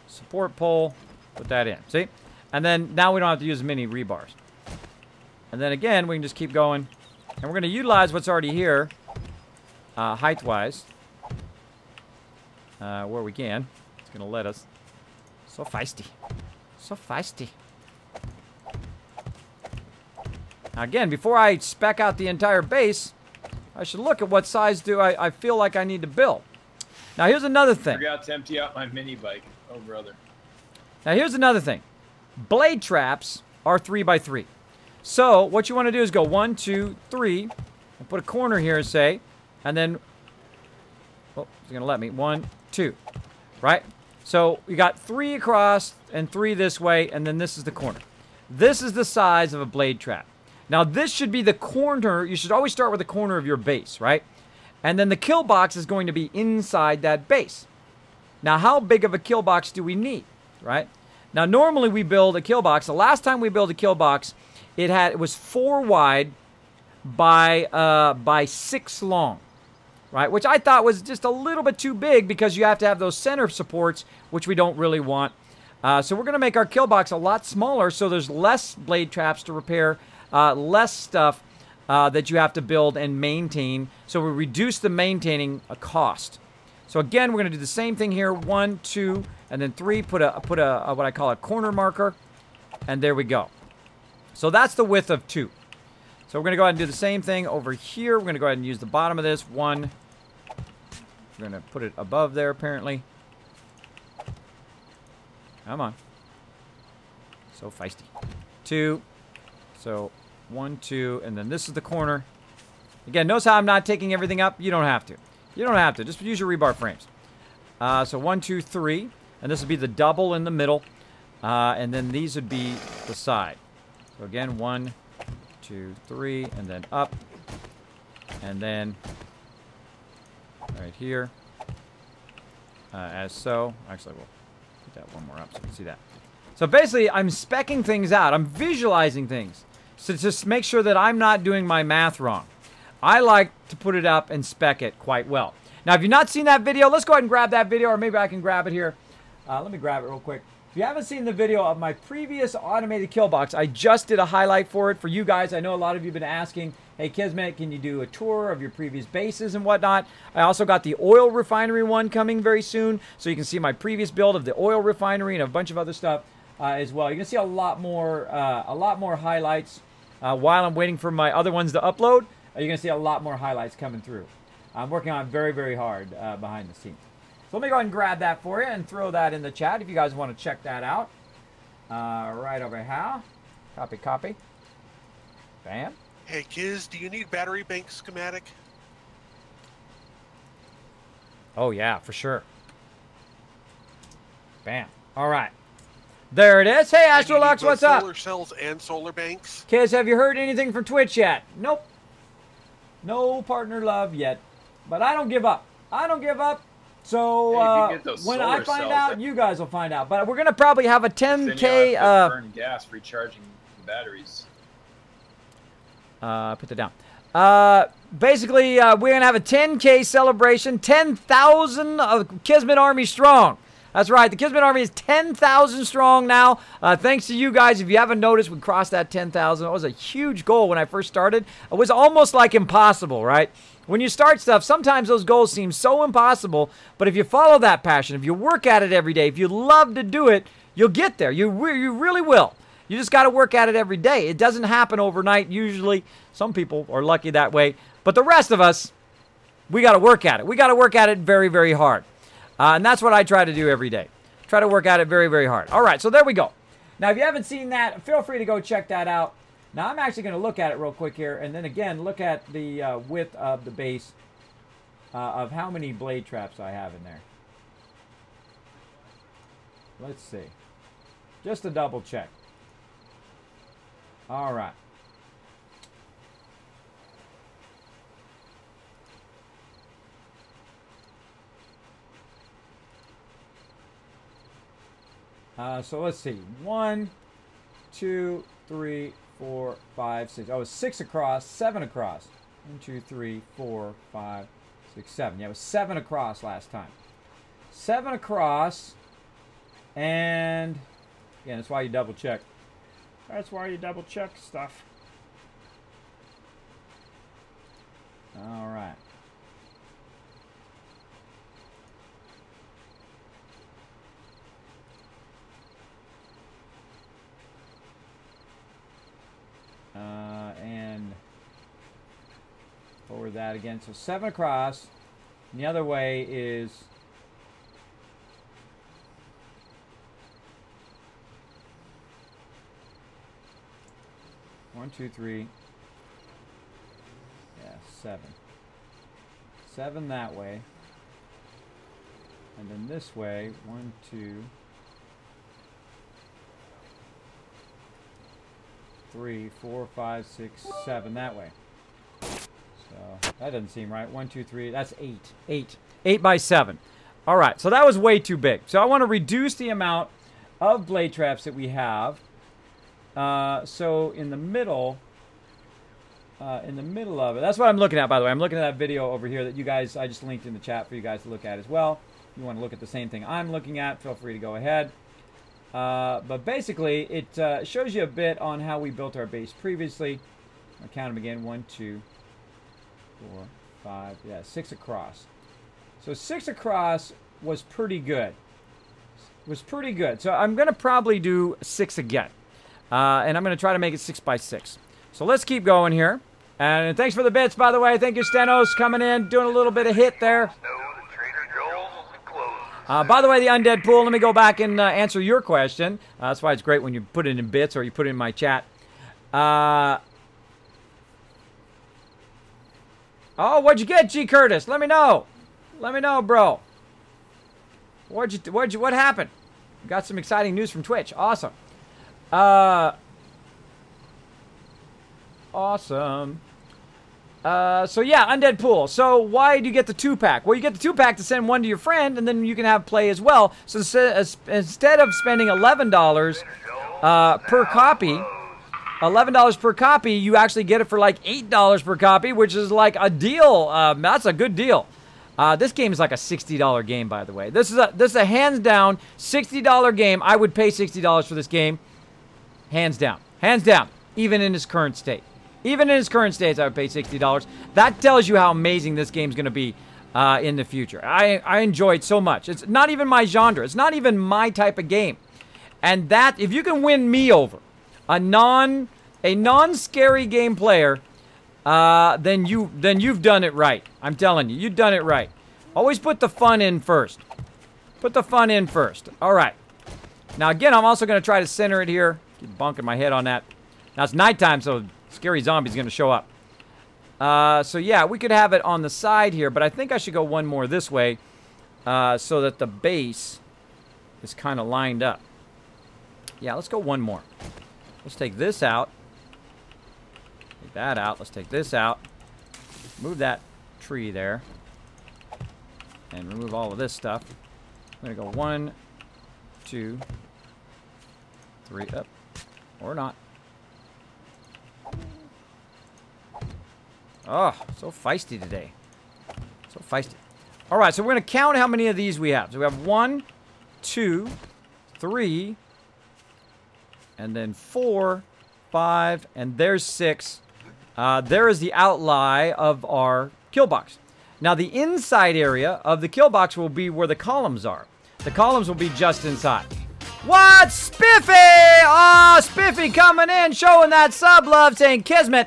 Support pole. Put that in. See? And then now we don't have to use as many rebars. And then again, we can just keep going. And we're going to utilize what's already here, height-wise, where we can. It's going to let us. So feisty. So feisty. Now again, before I spec out the entire base, I should look at what size do I feel like I need to build. Now, here's another thing. I forgot to empty out my mini bike. Oh, brother. Now, here's another thing. Blade traps are 3x3. So, what you want to do is go 1, 2, 3, and put a corner here, say, and then, oh, it's going to let me, 1, 2, right? So, you got 3 across and 3 this way, and then this is the corner. This is the size of a blade trap. Now, this should be the corner. You should always start with the corner of your base, right? And then the kill box is going to be inside that base. Now, how big of a kill box do we need, right? Now, normally we build a kill box. The last time we built a kill box, it was 4 wide by 6 long, right? Which I thought was just a little bit too big because you have to have those center supports, which we don't really want. So we're going to make our kill box a lot smaller so there's less blade traps to repair, less stuff that you have to build and maintain. So we reduce the maintaining cost. So again, we're going to do the same thing here. 1, 2, and then 3. Put a what I call a corner marker, and there we go. So that's the width of 2. So we're going to go ahead and do the same thing over here. We're going to go ahead and use the bottom of this. 1. We're going to put it above there, apparently. Come on. So feisty. 2. So 1, 2, and then this is the corner. Again, notice how I'm not taking everything up? You don't have to. You don't have to. Just use your rebar frames. So 1, 2, 3. And this would be the double in the middle. And then these would be the side. So again, 1, 2, 3, and then up. And then right here. As so. Actually, we'll put that one more up so you can see that. So basically, I'm speccing things out. I'm visualizing things. So just make sure that I'm not doing my math wrong. I like to put it up and spec it quite well. Now, if you've not seen that video, let's go ahead and grab that video, or maybe I can grab it here. Let me grab it real quick. If you haven't seen the video of my previous automated kill box, I just did a highlight for it for you guys. I know a lot of you have been asking, hey, Kismet, can you do a tour of your previous bases and whatnot? I also got the oil refinery one coming very soon, so you can see my previous build of the oil refinery and a bunch of other stuff as well. You're going to see a lot more highlights while I'm waiting for my other ones to upload. You're going to see a lot more highlights coming through. I'm working on it very, very hard behind the scenes. So let me go ahead and grab that for you and throw that in the chat if you guys want to check that out. Right over here. Copy, copy. Bam. Hey, Kiz, do you need battery bank schematic? Oh, yeah, for sure. Bam. All right. There it is. Hey, Astrolux, what's up? Solar cells and solar banks. Kiz, have you heard anything from Twitch yet? Nope. No partner love yet. But I don't give up. I don't give up. So when I find out, you guys will find out. But we're going to probably have a 10K... burn gas recharging the batteries. Put that down. Basically, we're going to have a 10K celebration. 10,000 of Kismet Army strong. That's right. The Kismet Army is 10,000 strong now. Thanks to you guys. If you haven't noticed, we crossed that 10,000. It was a huge goal when I first started. It was almost like impossible, right? When you start stuff, sometimes those goals seem so impossible, but if you follow that passion, if you work at it every day, if you love to do it, you'll get there. You really will. You just got to work at it every day. It doesn't happen overnight usually. Some people are lucky that way, but the rest of us, we got to work at it. We got to work at it very, very hard. And that's what I try to do every day. Try to work at it very, very hard. All right, so there we go. Now, if you haven't seen that, feel free to go check that out. Now, I'm actually going to look at it real quick here, and then again, look at the width of the base of how many blade traps I have in there. Let's see. Just to double check. All right. So let's see. 1, 2, 3, 4, 5, 6. Oh, it's 6 across, 7 across. 1, 2, 3, 4, 5, 6, 7. Yeah, it was 7 across last time. 7 across. And again, that's why you double check. That's why you double check stuff. All right. And forward that again. So 7 across. And the other way is 1, 2, 3. Yeah, 7. 7 that way. And then this way, 1, 2, 3, 4, 5, 6, 7 that way. So that doesn't seem right. 1, 2, 3. That's 8. 8 by 7. All right. So that was way too big. So I want to reduce the amount of blade traps that we have. So in the middle of it, that's what I'm looking at, by the way. I'm looking at that video over here that you guys, I just linked in the chat for you guys to look at as well. If you want to look at the same thing I'm looking at, feel free to go ahead. But basically, it shows you a bit on how we built our base previously. I'll count them again. 1, 2, 4, 5. Yeah, 6 across. So 6 across was pretty good. So I'm going to probably do 6 again. And I'm going to try to make it 6 by 6. So let's keep going here. And thanks for the bits, by the way. Thank you, Stenos, coming in, doing a little bit of hit there. By the way, the Undead Pool, let me go back and answer your question. That's why it's great when you put it in bits or you put it in my chat. Oh, what'd you get, G. Curtis? Let me know. Let me know, bro. What happened? Got some exciting news from Twitch. Awesome. Awesome. So yeah, Undead Pool. So why do you get the 2-pack? Well, you get the 2-pack to send one to your friend, and then you can have play as well. So instead of spending $11 per copy, $11 per copy, you actually get it for like $8 per copy, which is like a deal. That's a good deal. This game is like a $60 game, by the way. This is a hands down $60 game. I would pay $60 for this game. Hands down. Hands down. Even in its current state. Even in its current state, I would pay $60. That tells you how amazing this game's going to be in the future. I enjoy it so much. It's not even my genre. It's not even my type of game. And that, if you can win me over, a non-scary game player, then you've done it right. I'm telling you, you've done it right. Always put the fun in first. Put the fun in first. All right. Now, again, I'm also going to try to center it here. Keep bonking my head on that. Now, it's nighttime, so scary zombie's going to show up. So, yeah, we could have it on the side here, but I think I should go one more this way so that the base is kind of lined up. Yeah, let's go one more. Let's take this out. Take that out. Let's take this out. Move that tree there. And remove all of this stuff. I'm going to go 1, 2, 3, up. Or not. Oh, so feisty today. So feisty. All right, so we're going to count how many of these we have. So we have 1, 2, 3, and then 4, 5, and there's 6. There is the outline of our kill box. Now, the inside area of the kill box will be where the columns are. The columns will be just inside. What? Spiffy! Oh, Spiffy coming in, showing that sub love, saying, Kismet,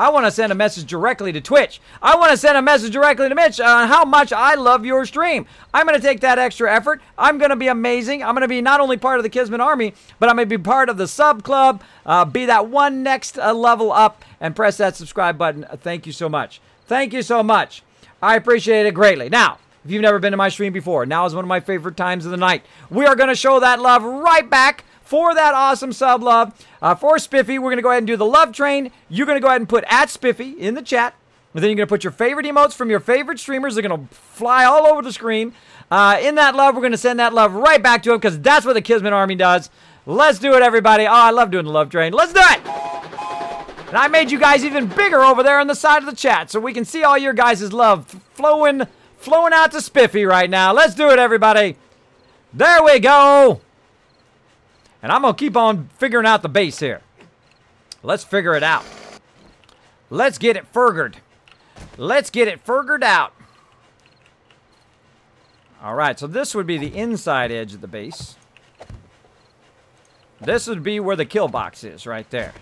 I want to send a message directly to Twitch. I want to send a message directly to Mitch on how much I love your stream. I'm going to take that extra effort. I'm going to be amazing. I'm going to be not only part of the Kismet Army, but I'm going to be part of the sub club, be that one next level up, and press that subscribe button. Thank you so much. Thank you so much. I appreciate it greatly. Now, if you've never been to my stream before, now is one of my favorite times of the night. We are going to show that love right back for that awesome sub love. For Spiffy, we're going to go ahead and do the love train. You're going to go ahead and put @Spiffy in the chat. And then you're going to put your favorite emotes from your favorite streamers. They're going to fly all over the screen. In that love, we're going to send that love right back to him because that's what the Kismet Army does. Let's do it, everybody. Oh, I love doing the love train. Let's do it! And I made you guys even bigger over there on the side of the chat so we can see all your guys' love flowing out to Spiffy right now. Let's do it, everybody. There we go. And I'm going to keep on figuring out the base here. Let's figure it out. Let's get it figured. Let's get it figured out. All right, so this would be the inside edge of the base. This would be where the kill box is, right there.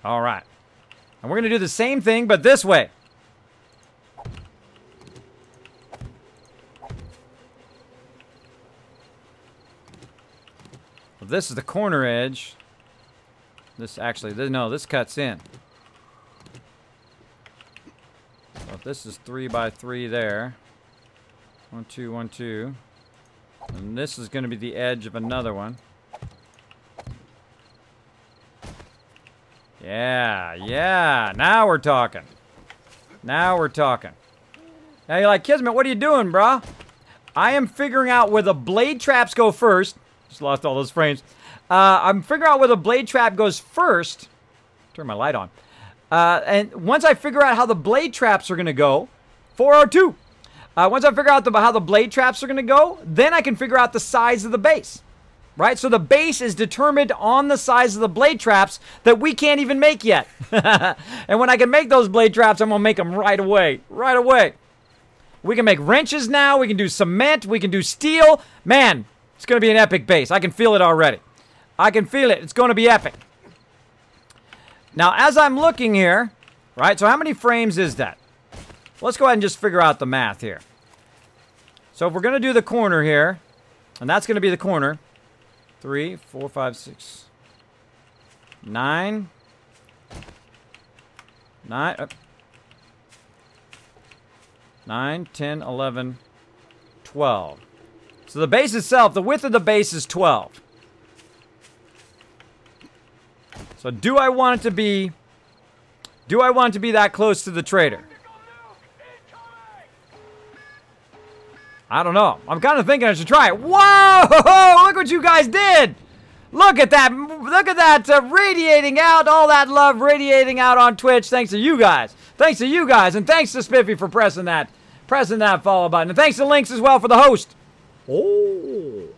All right. And we're going to do the same thing, but this way. Well, this is the corner edge. This actually, no, this cuts in. So if this is 3 by 3 there. 1, 2, 1, 2. And this is going to be the edge of another one. Yeah, now we're talking. Now we're talking. Now you're like, Kismet, what are you doing, brah? I am figuring out where the blade traps go first. Just lost all those frames. I'm figuring out where the blade trap goes first. Turn my light on. And once I figure out how the blade traps are going to go, 402. Once I figure out how the blade traps are going to go, then I can figure out the size of the base. Right? So the base is determined on the size of the blade traps that we can't even make yet. And when I can make those blade traps, I'm going to make them right away. Right away. We can make wrenches now. We can do cement. We can do steel. Man, it's going to be an epic base. I can feel it already. I can feel it. It's going to be epic. Now, as I'm looking here, right? So how many frames is that? Let's go ahead and just figure out the math here. So if we're going to do the corner here, and that's going to be the corner. 3, 4, 5, 6, 9, 9, 10, 11, 12. So the base itself, the width of the base is 12. So do I want it to be that close to the trader? I don't know. I'm kind of thinking I should try it. Whoa! Look what you guys did! Look at that! Look at that radiating out, all that love radiating out on Twitch. Thanks to you guys. Thanks to you guys, and thanks to Spiffy for pressing that follow button. And thanks to Lynx as well for the host. Oh.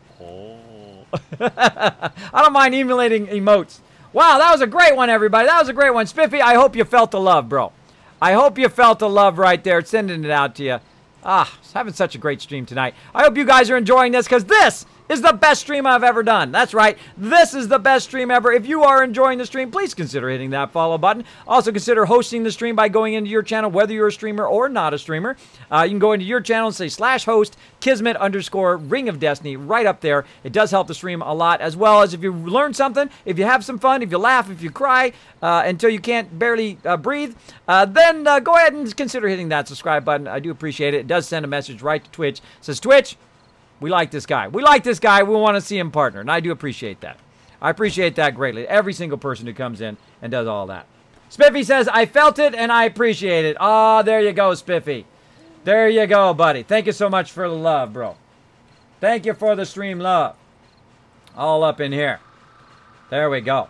I don't mind emulating emotes. Wow, that was a great one, everybody. That was a great one. Spiffy, I hope you felt the love, bro. I hope you felt the love right there. Sending it out to you. Having such a great stream tonight. I hope you guys are enjoying this, because this is the best stream I've ever done. That's right. This is the best stream ever. If you are enjoying the stream, please consider hitting that follow button. Also consider hosting the stream by going into your channel, whether you're a streamer or not a streamer. You can go into your channel and say /host Kismet _ Ring of Destiny right up there. It does help the stream a lot, as well as if you learn something, if you have some fun, if you laugh, if you cry until you can't barely breathe, then go ahead and consider hitting that subscribe button. I do appreciate it. It does send a message right to Twitch. It says, Twitch, we like this guy. We like this guy. We want to see him partner. And I do appreciate that. I appreciate that greatly. Every single person who comes in and does all that. Spiffy says, I felt it and I appreciate it. Oh, there you go, Spiffy. There you go, buddy. Thank you so much for the love, bro. Thank you for the stream love. All up in here. There we go.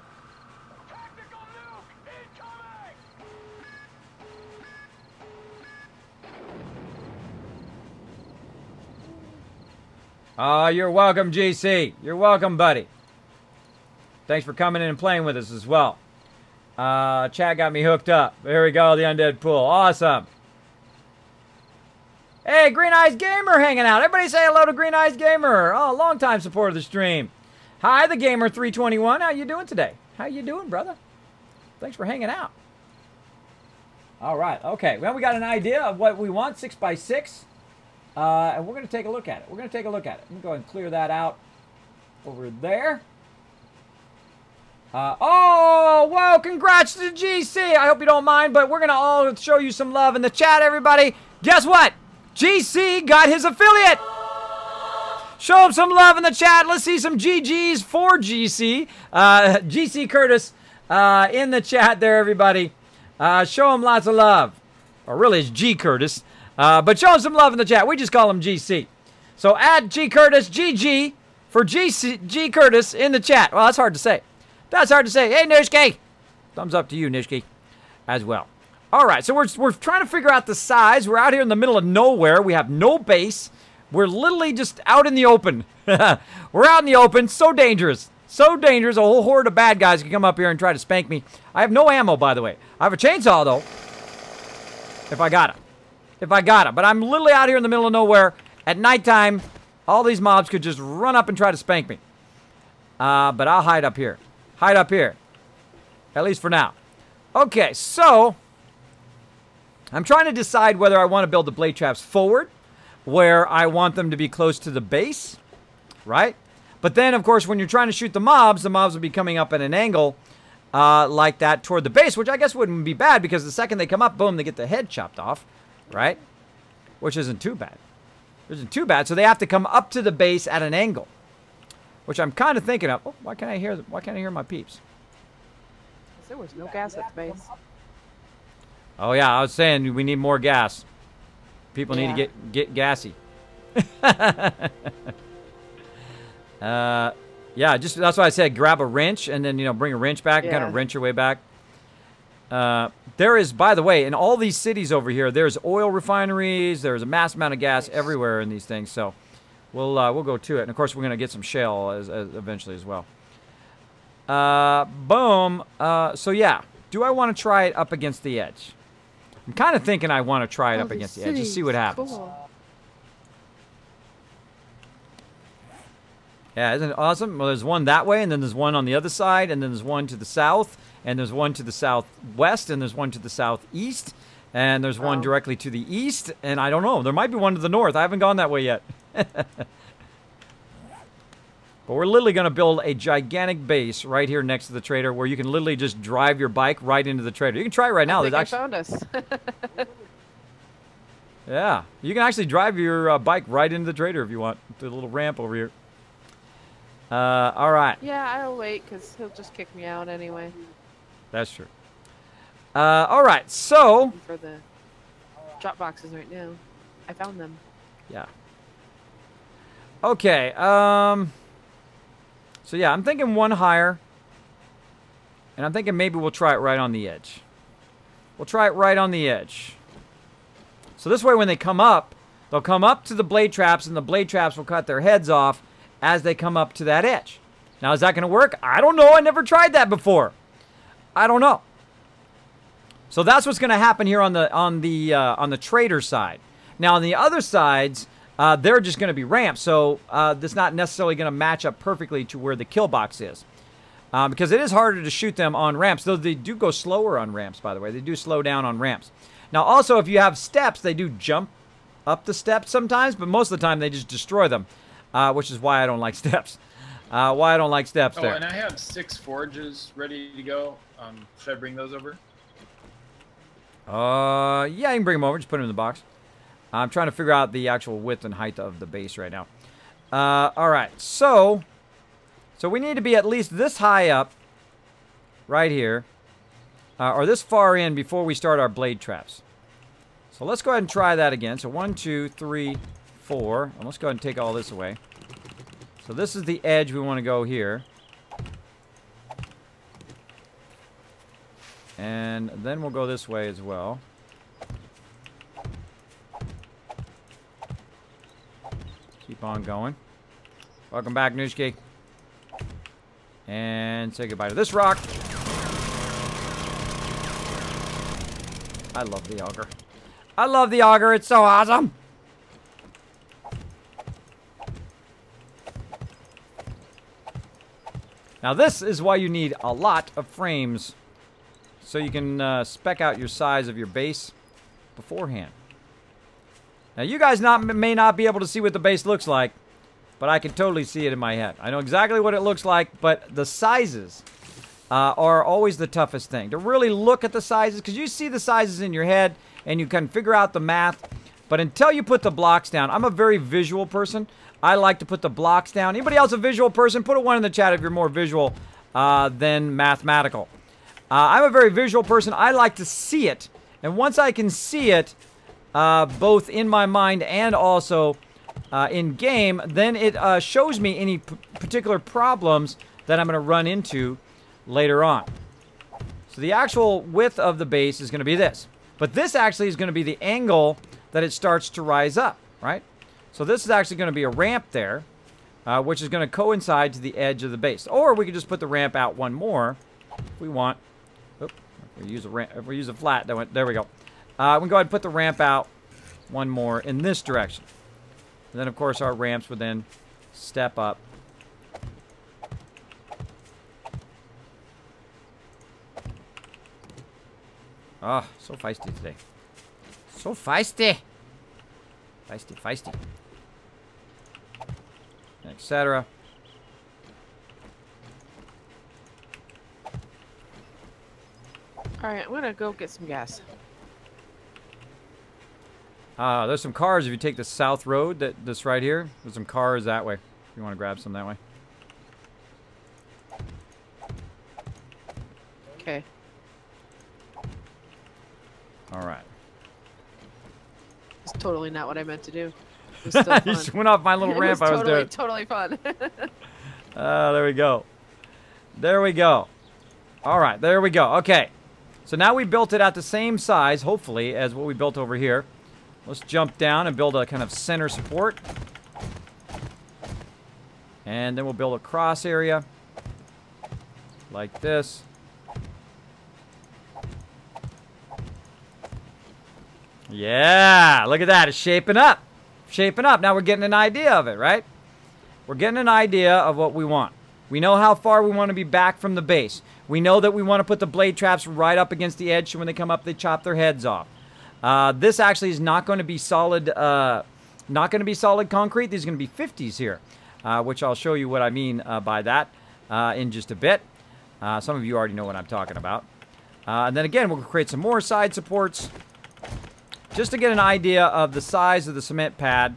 Oh, you're welcome, GC. You're welcome, buddy. Thanks for coming in and playing with us as well. Chat got me hooked up. There we go, the Undead Pool. Awesome. Hey, Green Eyes Gamer hanging out. Everybody say hello to Green Eyes Gamer. Oh, long-time supporter of the stream. Hi, the Gamer 321. How you doing today? How you doing, brother? Thanks for hanging out. All right, okay. Well, we got an idea of what we want, 6x6. And we're going to take a look at it. We're going to take a look at it. Let me go ahead and clear that out over there. Oh, whoa, congrats to GC. I hope you don't mind, but we're going to all show you some love in the chat, everybody. Guess what? GC got his affiliate. Show him some love in the chat. Let's see some GGs for GC. GC Curtis in the chat there, everybody. Show him lots of love. Or really, it's G Curtis. But show him some love in the chat. We just call him GC. So add G Curtis, GG for G Curtis in the chat. Well, that's hard to say. That's hard to say. Hey, Nishki. Thumbs up to you, Nishki, as well. All right, so we're trying to figure out the size. We're out here in the middle of nowhere. We have no base. We're literally just out in the open. We're out in the open. So dangerous. So dangerous. A whole horde of bad guys can come up here and try to spank me. I have no ammo, by the way. I have a chainsaw, though, if I got it. If I got it. But I'm literally out here in the middle of nowhere. At nighttime, all these mobs could just run up and try to spank me. But I'll hide up here. Hide up here. At least for now. Okay, so I'm trying to decide whether I want to build the blade traps forward, where I want them to be close to the base, right? But then, of course, when you're trying to shoot the mobs will be coming up at an angle like that toward the base, which I guess wouldn't be bad, because the second they come up, boom, they get the head chopped off, right? Which isn't too bad. Isn't too bad. So they have to come up to the base at an angle, which I'm kind of thinking of. Oh, why can't I hear my peeps? There was no gas at the base. Oh yeah, I was saying we need more gas. People need to get gassy. Yeah, just that's why I said grab a wrench and then bring a wrench back and kind of wrench your way back. There is, by the way, in all these cities over here, there's oil refineries. There's a mass amount of gas everywhere in these things. So we'll go to it, and of course we're gonna get some shale eventually as well. Boom. So yeah, do I want to try it up against the edge? I'm kind of thinking I want to try it up against the edge. Just see what happens. Cool. Yeah, isn't it awesome? Well, there's one that way, and then there's one on the other side, and then there's one to the south, and there's one to the southwest, and there's one to the southeast, and there's one directly to the east, and I don't know. There might be one to the north. I haven't gone that way yet. But we're literally going to build a gigantic base right here next to the trader, where you can literally just drive your bike right into the trader. You can try it right now. I found us. Yeah, you can actually drive your bike right into the trader if you want. The little ramp over here. All right. Yeah, I'll wait, because he'll just kick me out anyway. That's true. All right, so... For the drop boxes right now. I found them. Yeah. Okay, so yeah, I'm thinking one higher. And I'm thinking maybe we'll try it right on the edge. We'll try it right on the edge. So this way when they come up, they'll come up to the blade traps, and the blade traps will cut their heads off as they come up to that edge. Now, is that going to work? I don't know. I never tried that before. I don't know. So that's what's going to happen here on the trader side. Now, on the other sides, they're just going to be ramps. So that's not necessarily going to match up perfectly to where the kill box is. Because it is harder to shoot them on ramps, though they do go slower on ramps, by the way. They do slow down on ramps. Now, also, if you have steps, they do jump up the steps sometimes, but most of the time they just destroy them, which is why I don't like steps. Why I don't like steps there. Oh, and I have 6 forges ready to go. Should I bring those over? Yeah, you can bring them over. Just put them in the box. I'm trying to figure out the actual width and height of the base right now. All right, so we need to be at least this high up, right here, or this far in before we start our blade traps. So let's go ahead and try that again. So 1, 2, 3, 4. And let's go ahead and take all this away. So this is the edge we want to go here. And then we'll go this way as well. Keep on going. Welcome back, Nooshki. And say goodbye to this rock. I love the auger. I love the auger. It's so awesome. Now this is why you need a lot of frames, so you can spec out your size of your base beforehand. Now you guys may not be able to see what the base looks like, but I can totally see it in my head. I know exactly what it looks like, but the sizes are always the toughest thing. To really look at the sizes, because you see the sizes in your head, and you can figure out the math. But until you put the blocks down, I'm a very visual person. I like to put the blocks down. Anybody else a visual person? Put a 1 in the chat if you're more visual than mathematical. I'm a very visual person. I like to see it. And once I can see it, both in my mind and also in game, then it shows me any particular problems that I'm going to run into later on. So the actual width of the base is going to be this. But this actually is going to be the angle that it starts to rise up, right? So this is actually going to be a ramp there, which is going to coincide to the edge of the base. Or we could just put the ramp out one more if we want. Oop, if we use a flat, there we go. We can go ahead and put the ramp out one more in this direction. And then, of course, our ramps would then step up. Oh, so feisty today. So feisty. Feisty, feisty. Etc. Alright, I'm gonna go get some gas. There's some cars if you take the south road that's right here. There's some cars that way. If you want to grab some that way. Okay. Alright. It's totally not what I meant to do. It was still fun. You just went off my little ramp I was doing. Totally fun. There we go. There we go. Alright, there we go. Okay. So now we built it at the same size, hopefully, as what we built over here. Let's jump down and build a kind of center support. And then we'll build a cross area. Like this. Yeah, look at that. It's shaping up. Shaping up. Now we're getting an idea of it, right? We're getting an idea of what we want. We know how far we want to be back from the base. We know that we want to put the blade traps right up against the edge so when they come up, they chop their heads off. This actually is not going to be solid, concrete. These are going to be 50s here, which I'll show you what I mean by that in just a bit. Some of you already know what I'm talking about. And then again, we'll create some more side supports just to get an idea of the size of the cement pad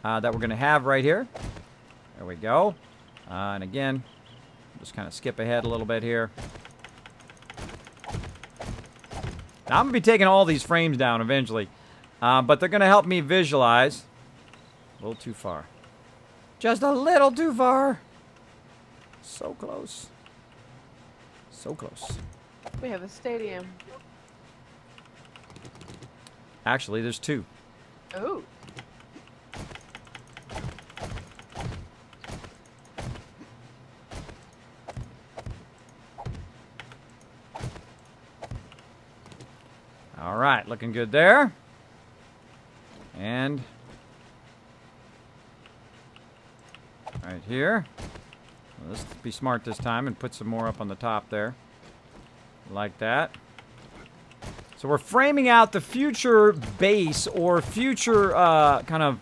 that we're going to have right here. There we go. And again, just kind of skip ahead a little bit here. Now, I'm going to be taking all these frames down eventually, but they're going to help me visualize. A little too far. Just a little too far. So close. So close. We have a stadium. Actually, there's 2. Oh. All right, looking good there. And right here. Well, let's be smart this time and put some more up on the top there. Like that. So we're framing out the future base or future kind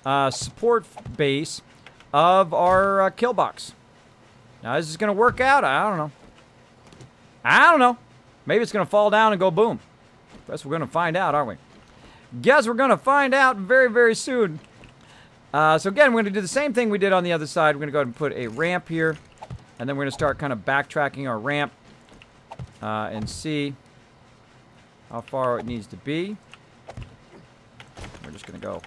of support base of our kill box. Now, is this going to work out? I don't know. I don't know. Maybe it's going to fall down and go boom. Guess we're going to find out, aren't we? Guess we're going to find out very, very soon. So again, we're going to do the same thing we did on the other side. We're going to go ahead and put a ramp here. And then we're going to start kind of backtracking our ramp and see how far it needs to be. We're just going to go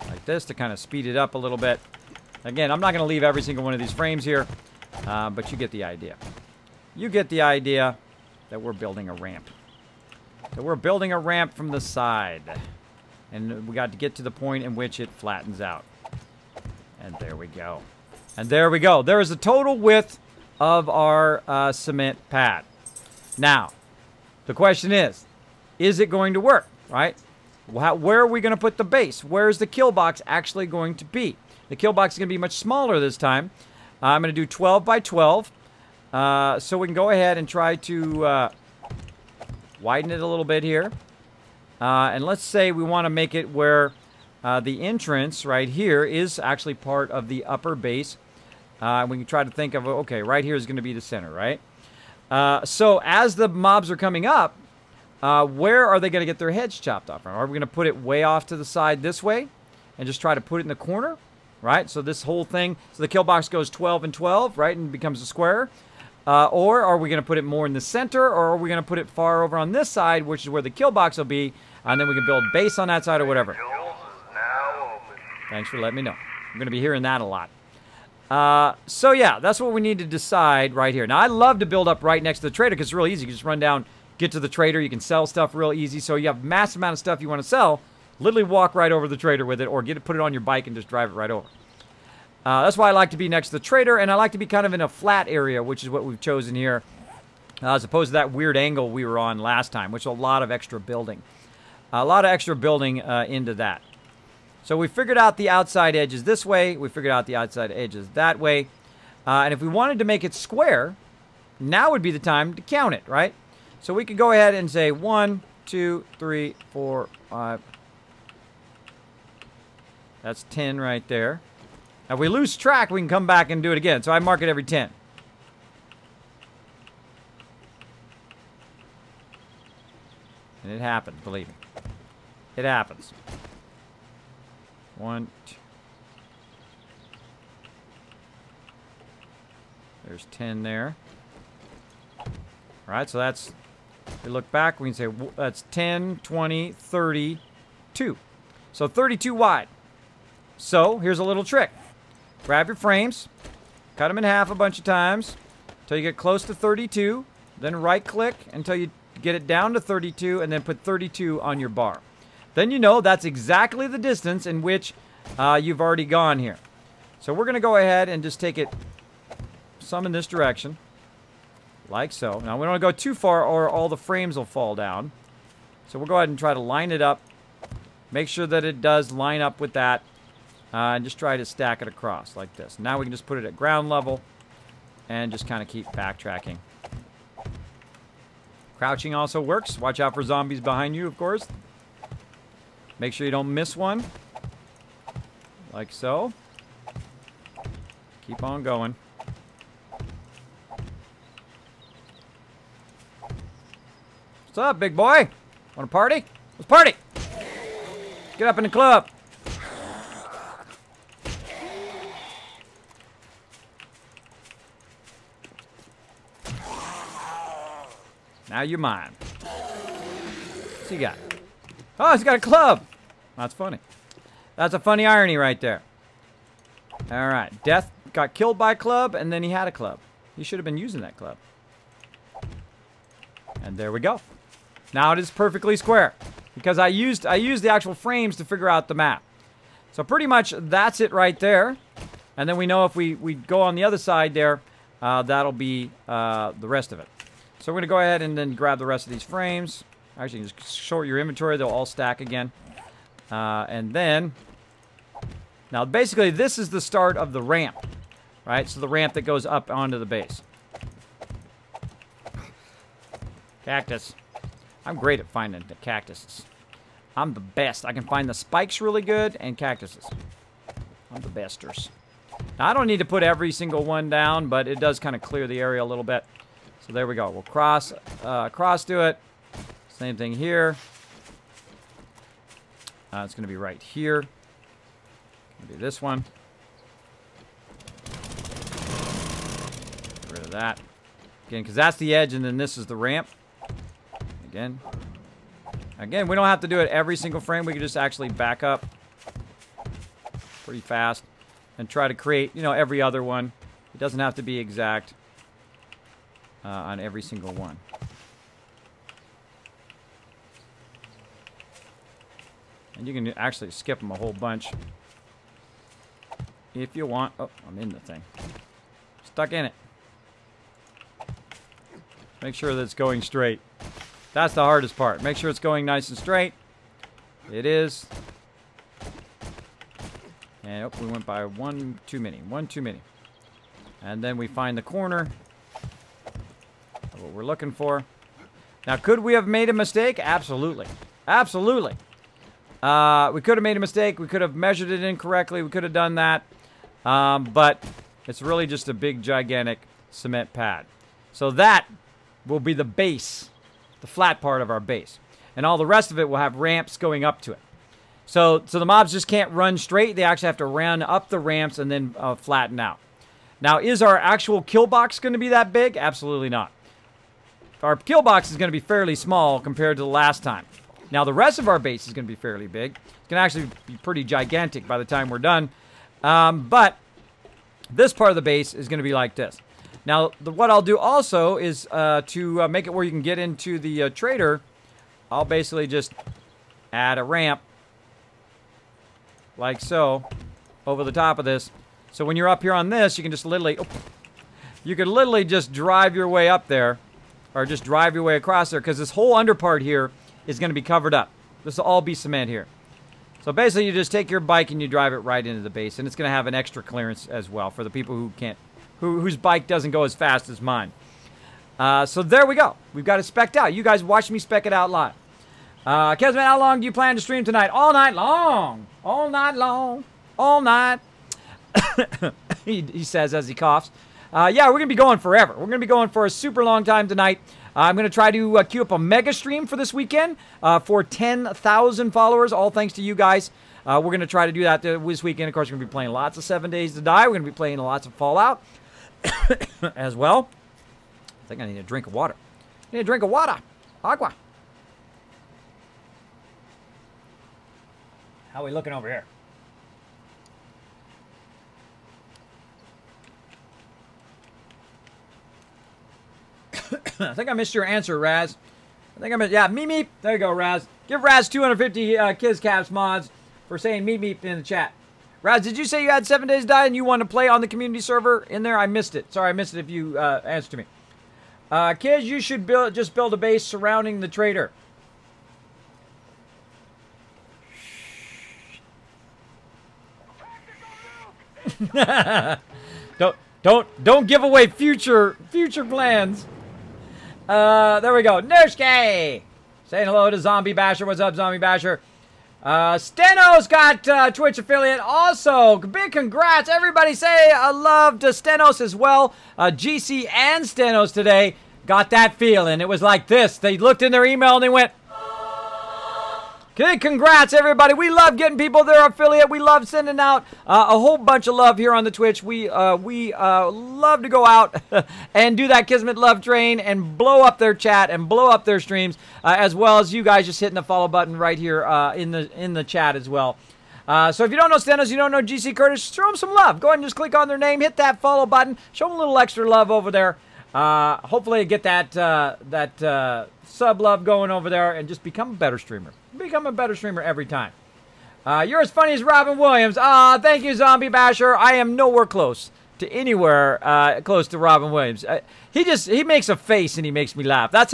like this to kind of speed it up a little bit. Again, I'm not going to leave every single one of these frames here, but you get the idea. You get the idea that we're building a ramp. So we're building a ramp from the side. And we got to get to the point in which it flattens out. And there we go. And there we go. There is the total width of our cement pad. Now, the question is it going to work, right? Where are we going to put the base? Where is the kill box actually going to be? The kill box is going to be much smaller this time. I'm going to do 12 by 12. So we can go ahead and try to widen it a little bit here. And let's say we want to make it where the entrance right here is actually part of the upper base. We can try to think of, okay, right here is going to be the center, right? So as the mobs are coming up, where are they going to get their heads chopped off from? Are we going to put it way off to the side this way and just try to put it in the corner, right? So this whole thing, so the kill box goes 12 and 12, right, and becomes a square. Or are we going to put it more in the center, or are we going to put it far over on this side, which is where the kill box will be, and then we can build base on that side or whatever. Thanks for letting me know. I'm going to be hearing that a lot. So yeah, that's what we need to decide right here. Now, I love to build up right next to the trader because it's real easy. You can just run down, get to the trader. You can sell stuff real easy. So you have a massive amount of stuff you want to sell. Literally walk right over to the trader with it, or put it on your bike and just drive it right over. That's why I like to be next to the trader, and I like to be kind of in a flat area, which is what we've chosen here, as opposed to that weird angle we were on last time, which is a lot of extra building. A lot of extra building into that. So we figured out the outside edges this way. We figured out the outside edges that way. And if we wanted to make it square, now would be the time to count it, right? So we could go ahead and say 1, 2, 3, 4, 5. That's 10 right there. Now, if we lose track, we can come back and do it again. So I mark it every 10. And it happens, believe me. It happens. 1, 2. There's 10 there. All right, so that's, if we look back, we can say that's 10, 20, 32. So 32 wide. So here's a little trick. Grab your frames, cut them in half a bunch of times until you get close to 32. Then right-click until you get it down to 32, and then put 32 on your bar. Then you know that's exactly the distance in which you've already gone here. So we're going to go ahead and just take it some in this direction, like so. Now, we don't want to go too far or all the frames will fall down. So we'll go ahead and try to line it up. Make sure that it does line up with that. And just try to stack it across like this. Now we can just put it at ground level and just kind of keep backtracking. Crouching also works. Watch out for zombies behind you, of course. Make sure you don't miss one. Like so. Keep on going. What's up, big boy? Want to party? Let's party! Get up in the club. Now you're mine. What's he got? Oh, he's got a club. That's funny. That's a funny irony right there. All right. Death got killed by a club, and then he had a club. He should have been using that club. And there we go. Now it is perfectly square because I used the actual frames to figure out the map. So pretty much that's it right there. And then we know if we go on the other side there, that'll be the rest of it. So we're going to go ahead and then grab the rest of these frames. Actually, just sort your inventory. They'll all stack again. And then, now basically this is the start of the ramp, right? So the ramp that goes up onto the base. Cactus. I'm great at finding the cactuses. I'm the best. I can find the spikes really good and cactuses. I'm the besters. Now, I don't need to put every single one down, but it does kind of clear the area a little bit. So there we go. We'll cross to it. Same thing here. It's going to be right here. Going to be this one. Get rid of that. Again, because that's the edge, and then this is the ramp. Again, we don't have to do it every single frame. We can just actually back up pretty fast and try to create, you know, every other one. It doesn't have to be exact on every single one. And you can actually skip them a whole bunch if you want. Oh, I'm in the thing. Stuck in it. Make sure that it's going straight. That's the hardest part. Make sure it's going nice and straight. It is. And oh, we went by one too many. One too many. And then we find the corner of what we're looking for. Now, could we have made a mistake? Absolutely. Absolutely. We could have made a mistake. We could have measured it incorrectly. We could have done that. But it's really just a big, gigantic cement pad. So that will be the base, the flat part of our base. And all the rest of it will have ramps going up to it. So the mobs just can't run straight. They actually have to run up the ramps and then flatten out. Now, is our actual kill box going to be that big? Absolutely not. Our kill box is going to be fairly small compared to the last time. Now, the rest of our base is going to be fairly big. It's going to actually be pretty gigantic by the time we're done. But this part of the base is going to be like this. Now, what I'll do also is to make it where you can get into the trader, I'll basically just add a ramp like so over the top of this. So when you're up here on this, you can just literally, you can literally just drive your way up there or just drive your way across there because this whole under part here is going to be covered up. This will all be cement here. So basically, you just take your bike and you drive it right into the base, and it's going to have an extra clearance as well for the people who can't, whose bike doesn't go as fast as mine. So there we go. We've got it specced out. You guys watch me spec it out live. Kismet, how long do you plan to stream tonight? All night long. All night long. All night. he says as he coughs. Yeah, we're going to be going forever. We're going to be going for a super long time tonight. I'm going to try to queue up a mega stream for this weekend for 10,000 followers, all thanks to you guys. We're going to try to do that this weekend. Of course, we're going to be playing lots of 7 Days to Die. We're going to be playing lots of Fallout as well. I think I need a drink of water. I need a drink of water. Agua. How are we looking over here? I think I missed your answer, Raz. I think I missed, yeah, meep meep. There you go, Raz. Give Raz 250 Kizcaps mods for saying meep meep in the chat. Raz, did you say you had 7 Days to Die and you want to play on the community server in there? I missed it. Sorry, I missed it if you answered me. Kids, you should just build a base surrounding the trader. Don't give away future plans. There we go. Nurske! Saying hello to Zombie Basher. What's up, Zombie Basher? Stenos got Twitch affiliate also. Big congrats. Everybody say a love to Stenos as well. GC and Stenos today got that feeling. It was like this. They looked in their email and they went, okay, congrats, everybody. We love getting people their affiliate. We love sending out a whole bunch of love here on the Twitch. We love to go out and do that Kismet love train and blow up their chat and blow up their streams, as well as you guys just hitting the follow button right here in the chat as well. So if you don't know Stenos, you don't know GC Curtis, throw them some love. Go ahead and just click on their name, hit that follow button, show them a little extra love over there. Hopefully get that sub love going over there and just become a better streamer. Become a better streamer every time. You're as funny as Robin Williams. Thank you, Zombie Basher. I am nowhere close to anywhere close to Robin Williams. He makes a face and he makes me laugh. That's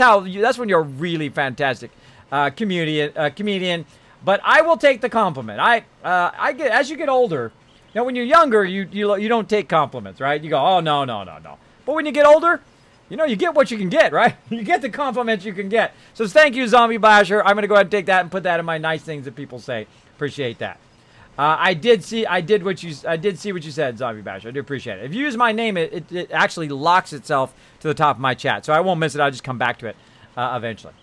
when you're a really fantastic comedian. But I will take the compliment. I get, as you get older, when you're younger, you don't take compliments, right? You go, oh no. But when you get older, you get what you can get, right? You get the compliments you can get. So thank you, Zombie Basher. I'm gonna go ahead and take that and put that in my nice things that people say. Appreciate that. I did see what you said, Zombie Basher. I do appreciate it. If you use my name, it actually locks itself to the top of my chat, so I won't miss it. I'll just come back to it eventually.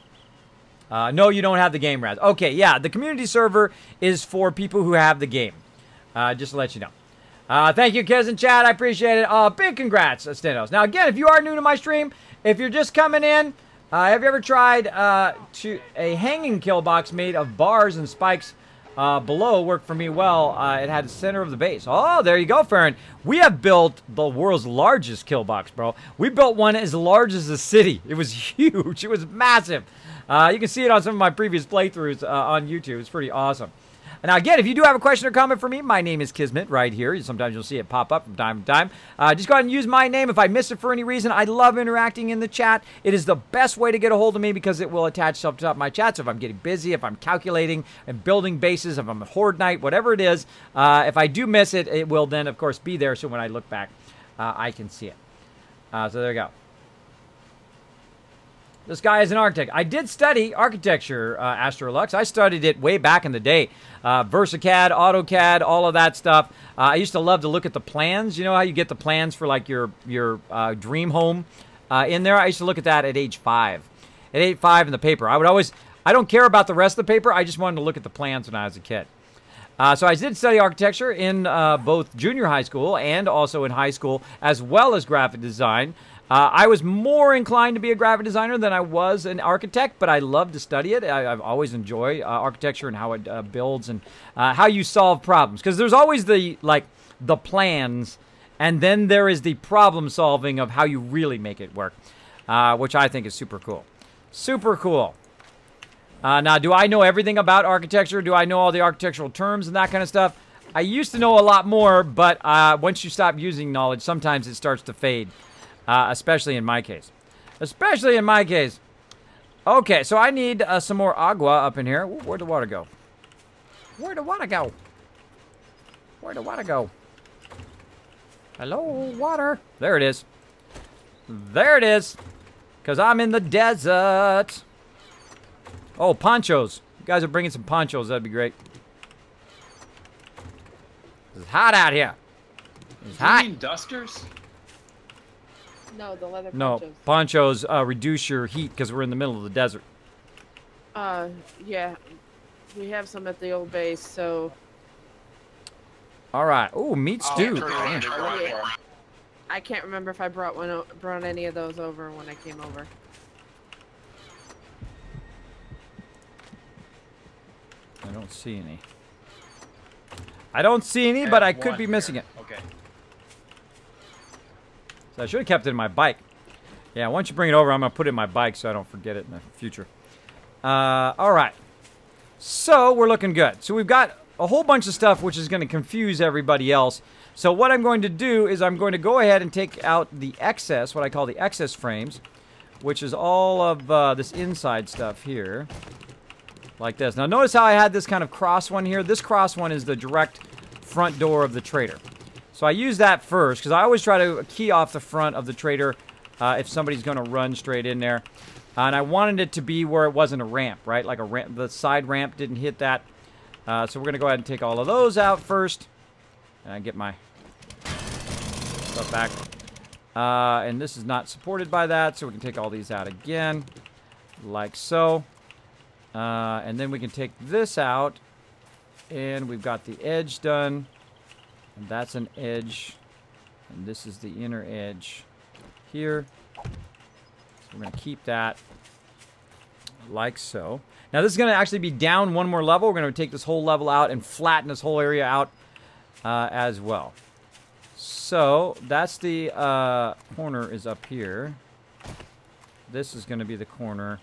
No, you don't have the game, Raz. Okay, yeah, the community server is for people who have the game. Just to let you know. Thank you, Kiz and Chad. I appreciate it. Big congrats, Stenos. Now, again, if you are new to my stream, if you're just coming in, have you ever tried a hanging kill box made of bars and spikes below? Worked for me well. It had the center of the base. Oh, there you go, Farron. We have built the world's largest kill box, bro. We built one as large as the city. It was huge. It was massive. You can see it on some of my previous playthroughs on YouTube. It's pretty awesome. Now, again, if you do have a question or comment for me, my name is Kismet right here. Sometimes you'll see it pop up from time to time. Just go ahead and use my name. If I miss it for any reason, I love interacting in the chat. It is the best way to get a hold of me because it will attach itself to the top of my chat. So if I'm getting busy, if I'm calculating and building bases, if I'm a horde knight, whatever it is, if I do miss it, it will then, of course, be there. So when I look back, I can see it. So there you go. This guy is an architect. I did study architecture, Astrolux. I studied it way back in the day. VersaCAD, AutoCAD, all of that stuff. I used to love to look at the plans. You know how you get the plans for like your dream home in there? I used to look at that at age 5. At age 5 in the paper. I don't care about the rest of the paper. I just wanted to look at the plans when I was a kid. So I did study architecture in both junior high school and also in high school, as well as graphic design. I was more inclined to be a graphic designer than I was an architect, but I love to study it. I've always enjoyed architecture and how it builds and how you solve problems. Because there's always the plans, and then there is the problem solving of how you really make it work, which I think is super cool. Super cool. Now, do I know everything about architecture? Do I know all the architectural terms and that kind of stuff? I used to know a lot more, but once you stop using knowledge, sometimes it starts to fade. Especially in my case. Especially in my case. Okay, so I need some more agua up in here. Ooh, where'd the water go? Where'd the water go? Where'd the water go? Hello, water. There it is. There it is. Because I'm in the desert. Oh, ponchos. You guys are bringing some ponchos. That'd be great. It's hot out here. It's hot. You mean dusters? No, the leather ponchos. No, ponchos reduce your heat because we're in the middle of the desert. Yeah. We have some at the old base, so... All right. Ooh, meat stew. Yeah. I can't remember if I brought any of those over when I came over. I don't see any. I don't see any, but I could be missing it. Okay. So I should have kept it in my bike. Yeah, once you bring it over, I'm going to put it in my bike so I don't forget it in the future. All right. So we're looking good. So we've got a whole bunch of stuff which is going to confuse everybody else. So what I'm going to do is I'm going to go ahead and take out the excess, what I call the excess frames, which is all of this inside stuff here. Like this. Now notice how I had this kind of cross one here. This cross one is the direct front door of the trader. So I use that first because I always try to key off the front of the trader if somebody's going to run straight in there. And I wanted it to be where it wasn't a ramp, right? Like a ramp, the side ramp didn't hit that. So we're going to go ahead and take all of those out first. And I get my stuff back. And this is not supported by that, so we can take all these out again. Like so. And then we can take this out. And we've got the edge done. And that's an edge. And this is the inner edge here. So we're going to keep that like so. Now this is going to actually be down one more level. We're going to take this whole level out and flatten this whole area out as well. So that's the corner is up here. This is going to be the corner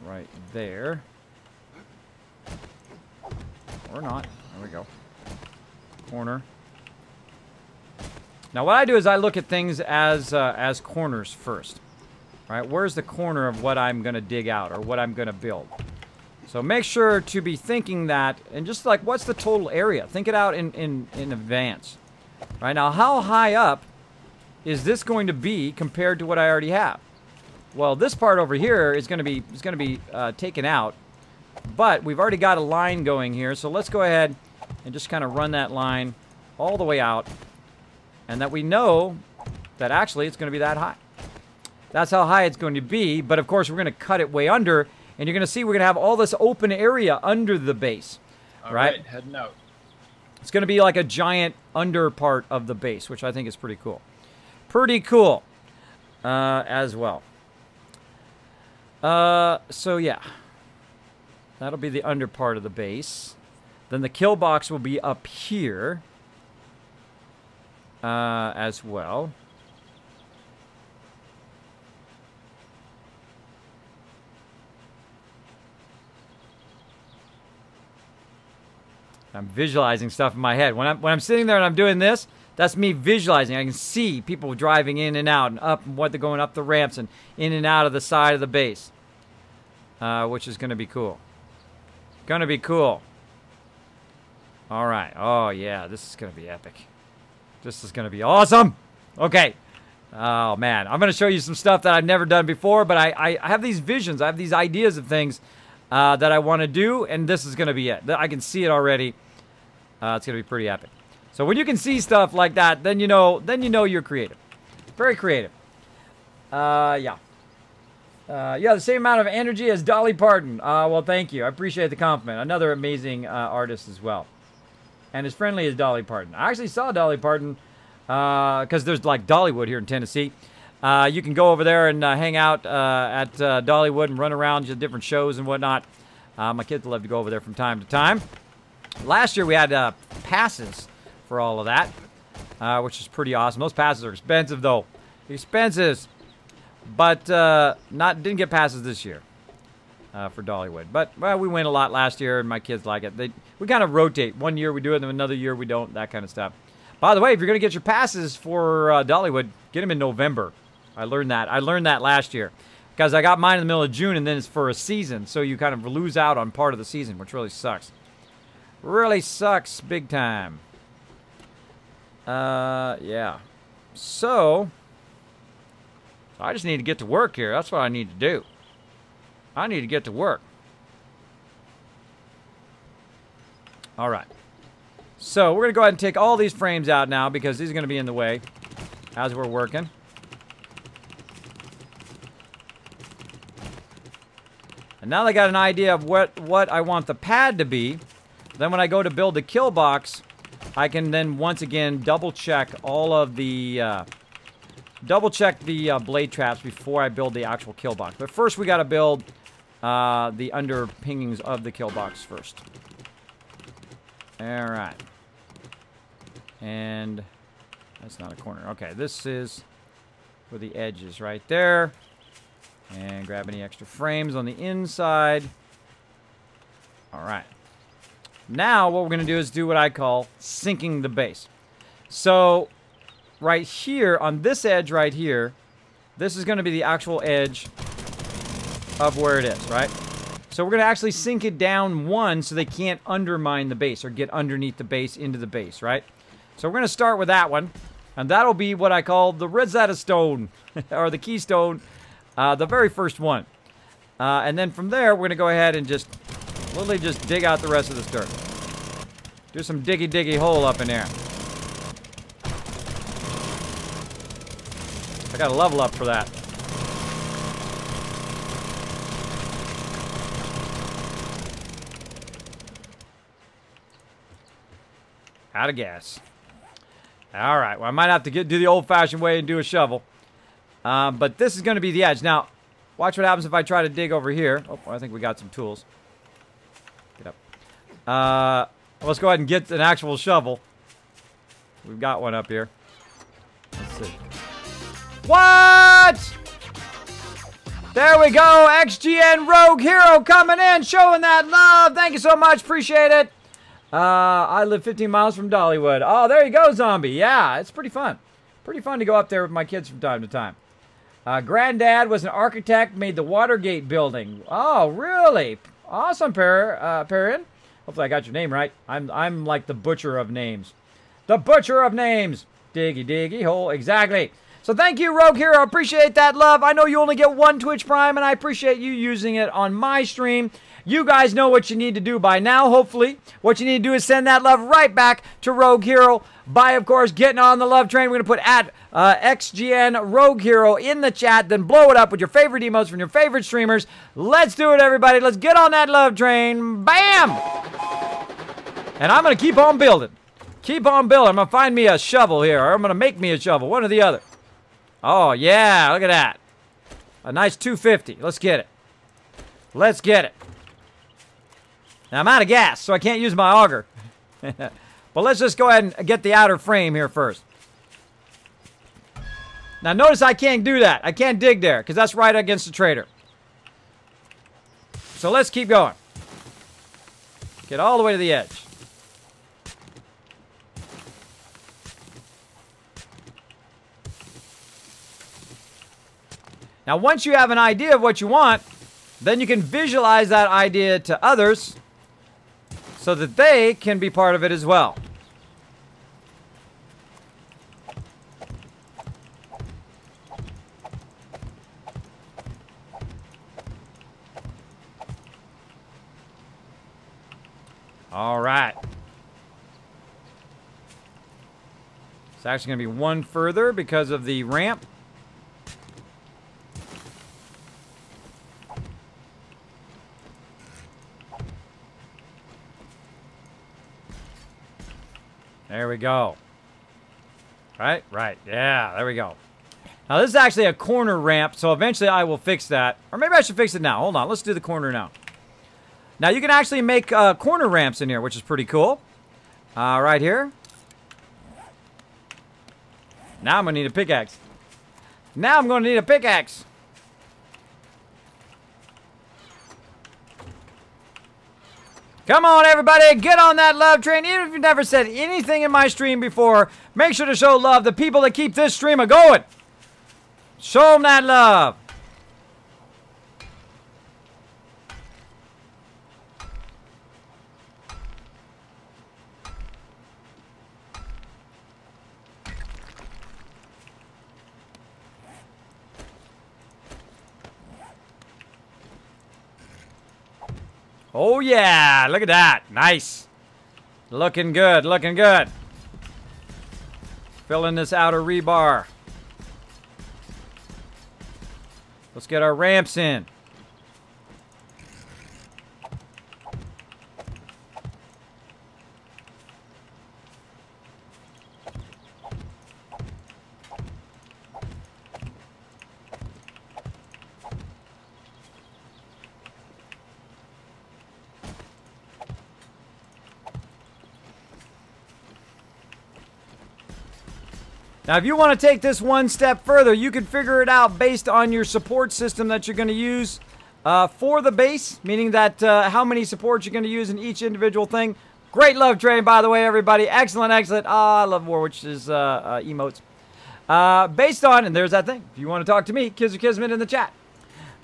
right there. Or not. There we go. Corner. Now what I do is I look at things as corners first. Right? Where's the corner of what I'm going to dig out or what I'm going to build? So make sure to be thinking that, and just like, what's the total area? Think it out in advance. Right? Now, how high up is this going to be compared to what I already have? Well, this part over here is going to be taken out, but we've already got a line going here. So let's go ahead and just kind of run that line all the way out, and that we know that actually it's going to be that high. That's how high it's going to be, but of course we're going to cut it way under, and you're going to see we're going to have all this open area under the base. All right, heading out. It's going to be like a giant under part of the base, which I think is pretty cool. Pretty cool as well. So yeah, that'll be the under part of the base. Then the kill box will be up here as well. I'm visualizing stuff in my head. When I'm sitting there and I'm doing this, that's me visualizing. I can see people driving in and out and up, and what they're going up the ramps and in and out of the side of the base, which is going to be cool. Going to be cool. All right. Oh, yeah. This is going to be epic. This is going to be awesome. Okay. Oh, man. I'm going to show you some stuff that I've never done before, but I have these visions. I have these ideas of things that I want to do, and this is going to be it. I can see it already. It's going to be pretty epic. So when you can see stuff like that, then you know you're creative. Very creative. Yeah. Yeah, the same amount of energy as Dolly Parton. Well, thank you. I appreciate the compliment. Another amazing artist as well. And as friendly as Dolly Parton. I actually saw Dolly Parton because there's like Dollywood here in Tennessee. You can go over there and hang out at Dollywood and run around to different shows and whatnot. My kids love to go over there from time to time. Last year we had passes for all of that, which is pretty awesome. Those passes are expensive, though. Expensive. But didn't get passes this year for Dollywood. But well, we went a lot last year, and my kids like it. We kind of rotate. One year we do it, and another year we don't, that kind of stuff. By the way, if you're going to get your passes for Dollywood, get them in November. I learned that last year. Because I got mine in the middle of June, and then it's for a season. So you kind of lose out on part of the season, which really sucks. Really sucks big time. Yeah. So I just need to get to work here. That's what I need to do. I need to get to work. All right. So we're going to go ahead and take all these frames out now because these are going to be in the way as we're working. And now that I got an idea of what I want the pad to be, then when I go to build the kill box, I can then once again double check all of the blade traps before I build the actual kill box. But first we got to build the underpinnings of the kill box first. All right. And that's not a corner. Okay, this is for the edges right there. And grab any extra frames on the inside. All right. Now what we're going to do is do what I call sinking the base. So right here on this edge right here, this is going to be the actual edge of where it is, right? So we're going to actually sink it down one so they can't undermine the base or get underneath the base into the base, right? So we're going to start with that one, and that'll be what I call the Rosetta Stone or the keystone, the very first one. And then from there, we're going to go ahead and just literally just dig out the rest of this dirt. Do some diggy hole up in there. I got to level up for that. Out of gas. All right. Well, I might have to do the old-fashioned way and do a shovel. But this is going to be the edge. Now, Watch what happens if I try to dig over here. Oh, I think we got some tools. Get up. Let's go ahead and get an actual shovel. We've got one up here. Let's see. What? There we go. XGN Rogue Hero coming in, showing that love. Thank you so much. Appreciate it. I live 15 miles from Dollywood. Oh, there you go, Zombie. Yeah, it's pretty fun. Pretty fun to go up there with my kids from time to time. Granddad was an architect, made the Watergate building. Oh, really? Awesome, Perrin. Hopefully I got your name right. I'm like the butcher of names. The butcher of names. Diggy, diggy, hole. Exactly. So thank you, Rogue Hero. Appreciate that love. I know you only get one Twitch Prime, and I appreciate you using it on my stream. You guys know what you need to do by now, hopefully. What you need to do is send that love right back to Rogue Hero by, of course, getting on the love train. We're going to put at XGN Rogue Hero in the chat, then blow it up with your favorite emotes from your favorite streamers. Let's do it, everybody. Let's get on that love train. Bam! And I'm going to keep on building. Keep on building. I'm going to find me a shovel here, or I'm going to make me a shovel, one or the other. Oh, yeah, look at that. A nice 250. Let's get it. Let's get it. Now, I'm out of gas, so I can't use my auger. But let's just go ahead and get the outer frame here first. Now, notice I can't do that. I can't dig there, because that's right against the trader. So let's keep going. Get all the way to the edge. Now, once you have an idea of what you want, then you can visualize that idea to others so that they can be part of it as well. All right. It's actually going to be one further because of the ramp. There we go. Right? Right. Yeah, there we go. Now, this is actually a corner ramp, so eventually I will fix that. Or maybe I should fix it now. Hold on. Let's do the corner now. Now, you can actually make corner ramps in here, which is pretty cool. Right here. Now I'm going to need a pickaxe. Now I'm going to need a pickaxe. Come on, everybody. Get on that love train. Even if you've never said anything in my stream before, make sure to show love to the people that keep this stream a-going. Show them that love. Oh, yeah. Look at that. Nice. Looking good. Looking good. Fill in this outer rebar. Let's get our ramps in. Now, if you want to take this one step further, you can figure it out based on your support system that you're going to use for the base, meaning that how many supports you're going to use in each individual thing. Great love train, by the way, everybody. Excellent, excellent. I love Warwich's emotes. Based on, and there's that thing. If you want to talk to me, Kiz or Kismet in the chat.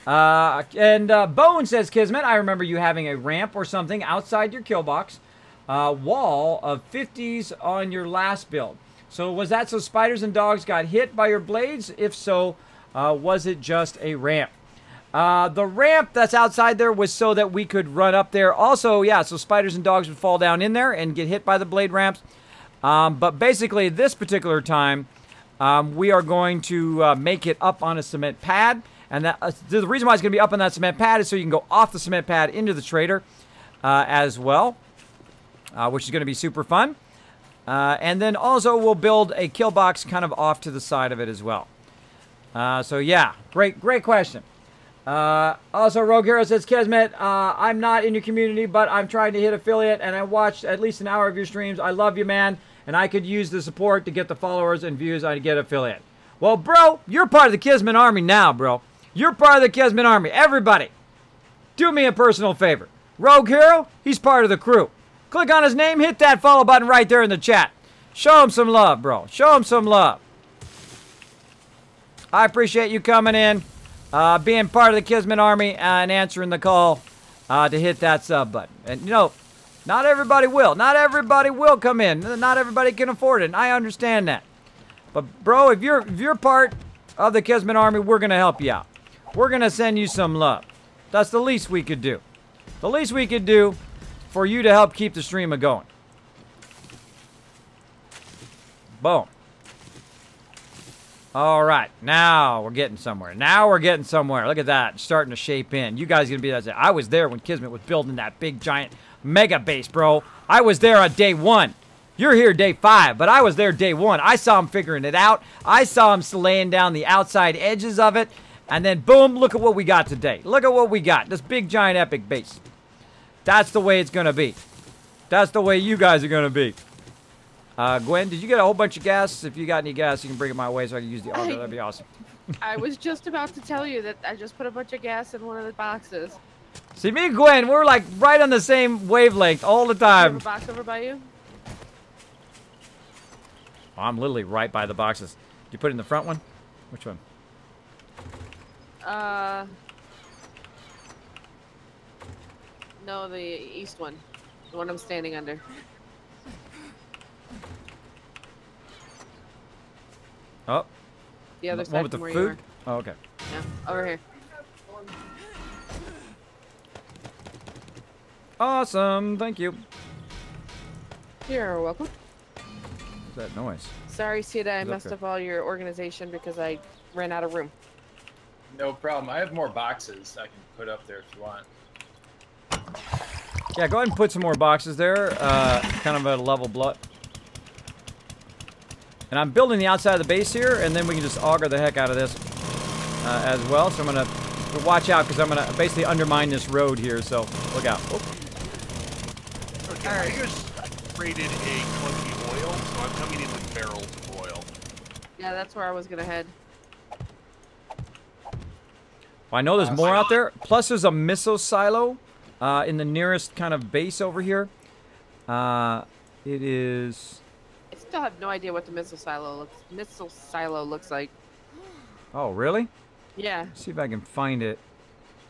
Bone says, Kismet, I remember you having a ramp or something outside your kill box wall of 50s on your last build. So was that so spiders and dogs got hit by your blades? If so, was it just a ramp? The ramp that's outside there was so that we could run up there. Also, yeah, so spiders and dogs would fall down in there and get hit by the blade ramps. But basically, this particular time, we are going to make it up on a cement pad. And that, the reason why it's going to be up on that cement pad is so you can go off the cement pad into the trader as well, which is going to be super fun. And then also we'll build a kill box kind of off to the side of it as well. So yeah, great question. Also, Rogue Hero says, Kismet, I'm not in your community, but I'm trying to hit affiliate, and I watched at least an hour of your streams. I love you, man, and I could use the support to get the followers and views I get affiliate. Well, bro, you're part of the Kismet Army now, bro. You're part of the Kismet Army. Everybody, do me a personal favor. Rogue Hero, he's part of the crew. Click on his name, hit that follow button right there in the chat. Show him some love, bro. Show him some love. I appreciate you coming in, being part of the Kismet Army, and answering the call to hit that sub button. And, you know, not everybody will. Not everybody will come in. Not everybody can afford it, and I understand that. But, bro, if you're part of the Kismet Army, we're going to help you out. We're going to send you some love. That's the least we could do. The least we could do for you to help keep the stream going. Boom. All right, now we're getting somewhere. Now we're getting somewhere. Look at that, starting to shape in. You guys are gonna be that. I was there when Kismet was building that big giant mega base, bro. I was there on day 1. You're here day 5, but I was there day 1. I saw him figuring it out. I saw him laying down the outside edges of it, and then boom, look at what we got today. Look at what we got. This big giant epic base. That's the way it's gonna be. That's the way you guys are gonna be. Gwen, did you get a whole bunch of gas? If you got any gas, you can bring it my way so I can use the auto. That'd be awesome. I was just about to tell you that I just put a bunch of gas in one of the boxes. See, me and Gwen, we're like right on the same wavelength all the Do you time. have a box over by you? Oh, I'm literally right by the boxes. Did you put it in the front one? Which one? No, the east one. The one I'm standing under. Oh. The other One side with the from where food? you are. Oh, okay. Yeah, over here. Awesome. Thank you. You're welcome. What's that noise? Sorry, Sita, I It's messed okay. up all your organization because I ran out of room. No problem. I have more boxes I can put up there if you want. Yeah, go ahead and put some more boxes there. Kind of at a level blood. And I'm building the outside of the base here, and then we can just auger the heck out of this as well. So I'm going to watch out because I'm going to basically undermine this road here, so look out. Oh. Okay, I just raided a clunky oil, so I'm coming in with barrels of oil. Yeah, that's where I was gonna head. Well, I know there's more out there. Plus, there's a missile silo in the nearest kind of base over here. It is... I still have no idea what the missile silo looks like. Oh, really? Yeah. Let's see if I can find it.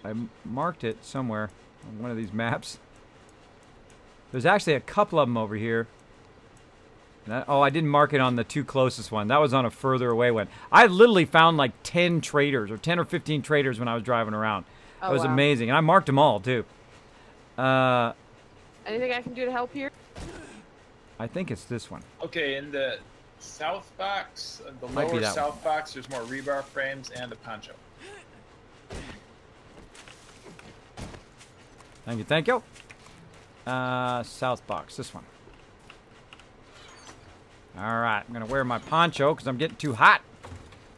I marked it somewhere on one of these maps. There's actually a couple of them over here. And I didn't mark it on the 2 closest one. That was on a further away one. I literally found like 10 traders, or 10 or 15 traders when I was driving around. Oh, It was wow. amazing. And I marked them all, too. Anything I can do to help here? I think it's this one. Okay, in the south box, the Might be lower that south box, there's more rebar frames and a poncho. Thank you, thank you. South box, this one. Alright, I'm going to wear my poncho because I'm getting too hot.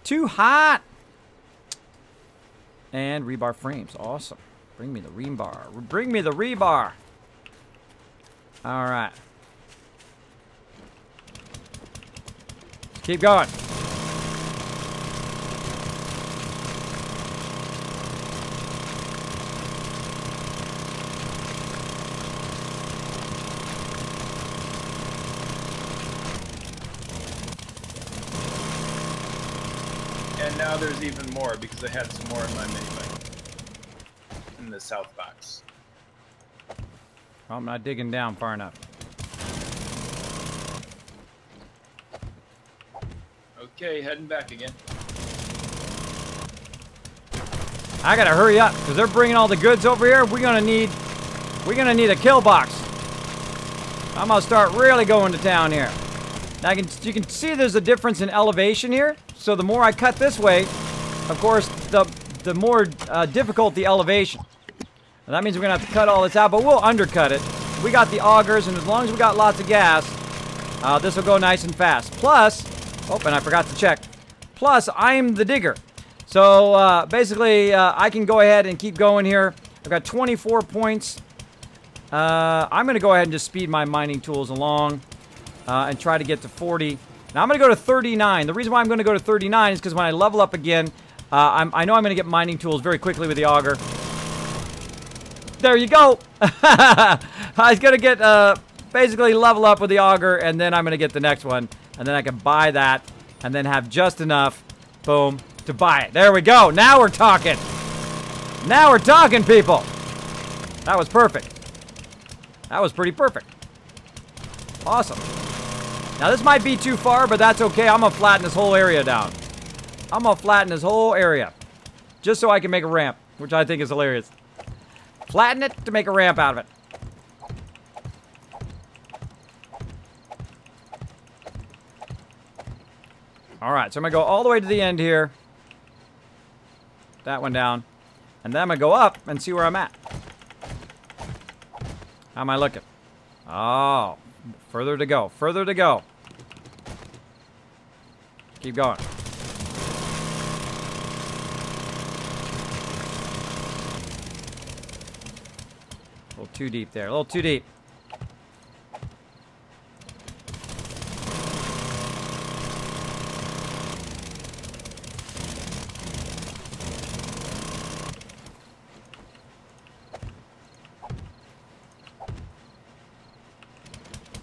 Too hot! And rebar frames, awesome. Bring me the rebar. Bring me the rebar! Alright. Keep going. And now there's even more because I had some more in my minibike. In the south box. I'm not digging down far enough. Okay, heading back again. I gotta hurry up because they're bringing all the goods over here. We're gonna need a kill box. I'm gonna start really going to town here. Now you can see there's a difference in elevation here. So the more I cut this way, of course, the more difficult the elevation. And that means we're gonna have to cut all this out, but we'll undercut it. We got the augers, and as long as we got lots of gas, this will go nice and fast. Plus, oh, and I forgot to check. Plus, I'm the digger. So basically, I can go ahead and keep going here. I've got 24 points. I'm going to go ahead and just speed my mining tools along and try to get to 40. Now I'm going to go to 39. The reason why I'm going to go to 39 is because when I level up again, I know I'm going to get mining tools very quickly with the auger. There you go. I was going to get basically level up with the auger, and then I'm going to get the next one. And then I can buy that, and then have just enough, boom, to buy it. There we go. Now we're talking. Now we're talking, people. That was perfect. That was pretty perfect. Awesome. Now this might be too far, but that's okay. I'm going to flatten this whole area down. I'm going to flatten this whole area. Just so I can make a ramp, which I think is hilarious. Flatten it to make a ramp out of it. Alright, so I'm going to go all the way to the end here. That one down. And then I'm going to go up and see where I'm at. How am I looking? Oh, further to go. Further to go. Keep going. A little too deep there. A little too deep.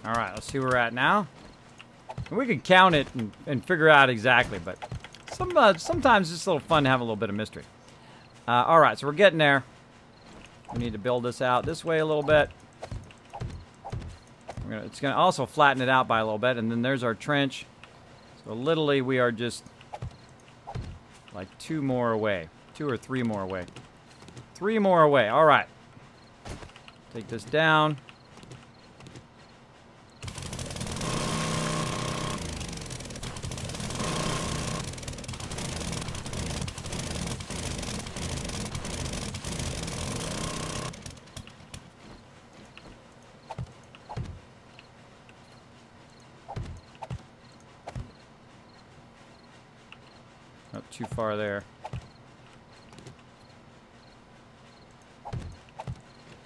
All right, let's see where we're at now. And we can count it and figure out exactly, but sometimes it's a little fun to have a little bit of mystery. All right, so we're getting there. We need to build this out this way a little bit. It's going to also flatten it out by a little bit, and then there's our trench. So literally we are just like 2 more away. 2 or 3 more away. 3 more away. All right. Take this down. Not too far there.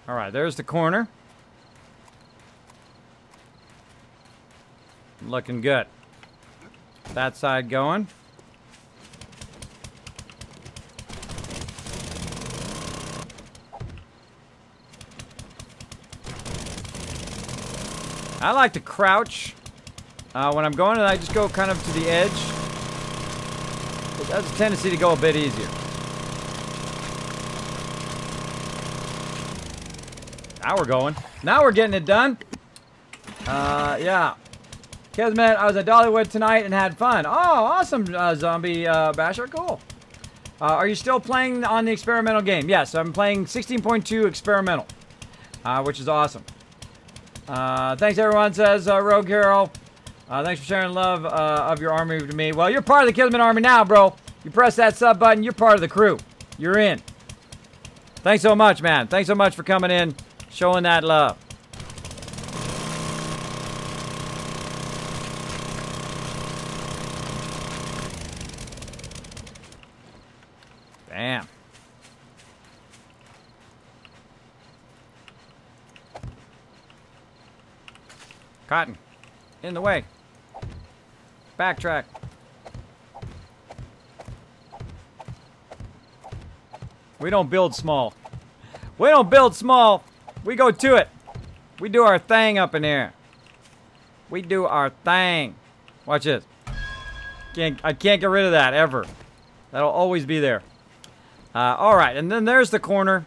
All right, there's the corner. Looking good. That side going. I like to crouch when I'm going, and I just go kind of to the edge. It has a tendency to go a bit easier. Now we're going. Now we're getting it done. Yeah. Kismet, I was at Dollywood tonight and had fun. Oh, awesome, Zombie Basher. Cool. Are you still playing on the experimental game? Yes, I'm playing 16.2 experimental, which is awesome. Thanks, everyone, says Rogue Hero. Thanks for sharing love of your army with me. Well, you're part of the Kismet army now, bro. You press that sub button, you're part of the crew. You're in. Thanks so much, man. Thanks so much for coming in, showing that love. Bam. Cotton. In the way. Backtrack. We don't build small. We don't build small. We go to it. We do our thing up in here. We do our thing. Watch this. I can't get rid of that ever. That'll always be there. All right, and then there's the corner.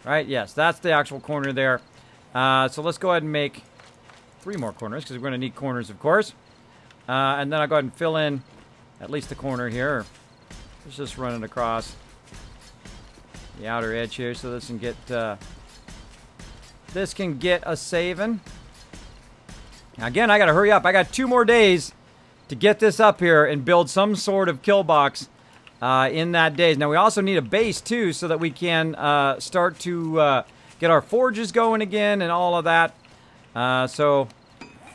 Right? Yes, that's the actual corner there. So let's go ahead and make 3 more corners, because we're going to need corners, of course. And then I'll go ahead and fill in at least the corner here. Let's just run it across the outer edge here, so this can get a saving. Now again, I got to hurry up. I got 2 more days to get this up here and build some sort of kill box in that days. Now we also need a base too, so that we can start to get our forges going again and all of that. So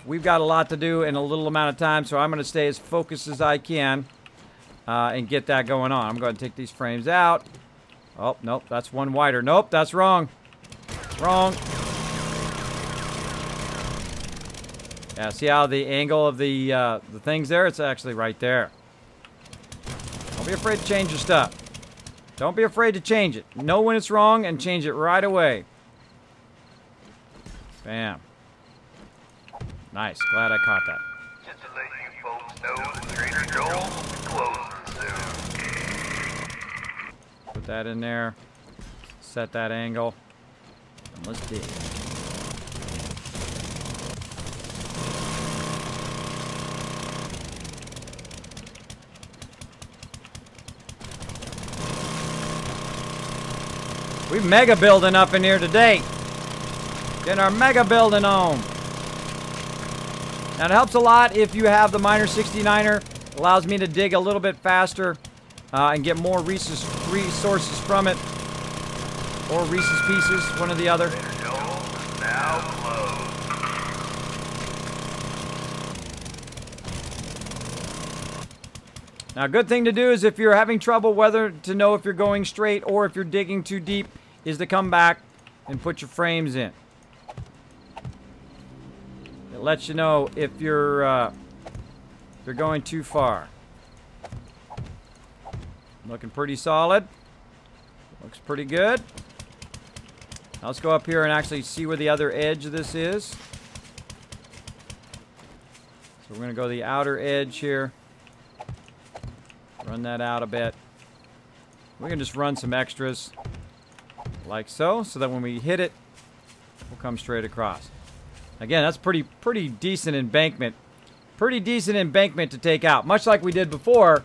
we've got a lot to do in a little amount of time, so I'm going to stay as focused as I can. and get that going on. I'm going to take these frames out. Oh, nope, that's one wider. Nope, that's wrong. Wrong. Yeah, see how the angle of the thing's there? It's actually right there. Don't be afraid to change your stuff. Don't be afraid to change it. Know when it's wrong and change it right away. Bam. Nice. Glad I caught that. Just to let you folks know, the Trader Joel's will be closing soon. Put that in there. Set that angle. And let's dig. We mega building up in here today. Getting our mega building on. Now it helps a lot if you have the Miner 69er. Allows me to dig a little bit faster and get more resources from it. Or Reese's Pieces, one or the other. Trader Joel's is now closed. Now a good thing to do is if you're having trouble whether to know if you're going straight or if you're digging too deep is to come back and put your frames in. It lets you know if you're going too far. Looking pretty solid. Looks pretty good. Now let's go up here and actually see where the other edge of this is. So we're going to go to the outer edge here. Run that out a bit. We can just run some extras like so that when we hit it, we'll come straight across. Again, that's pretty decent embankment. Pretty decent embankment to take out. Much like we did before,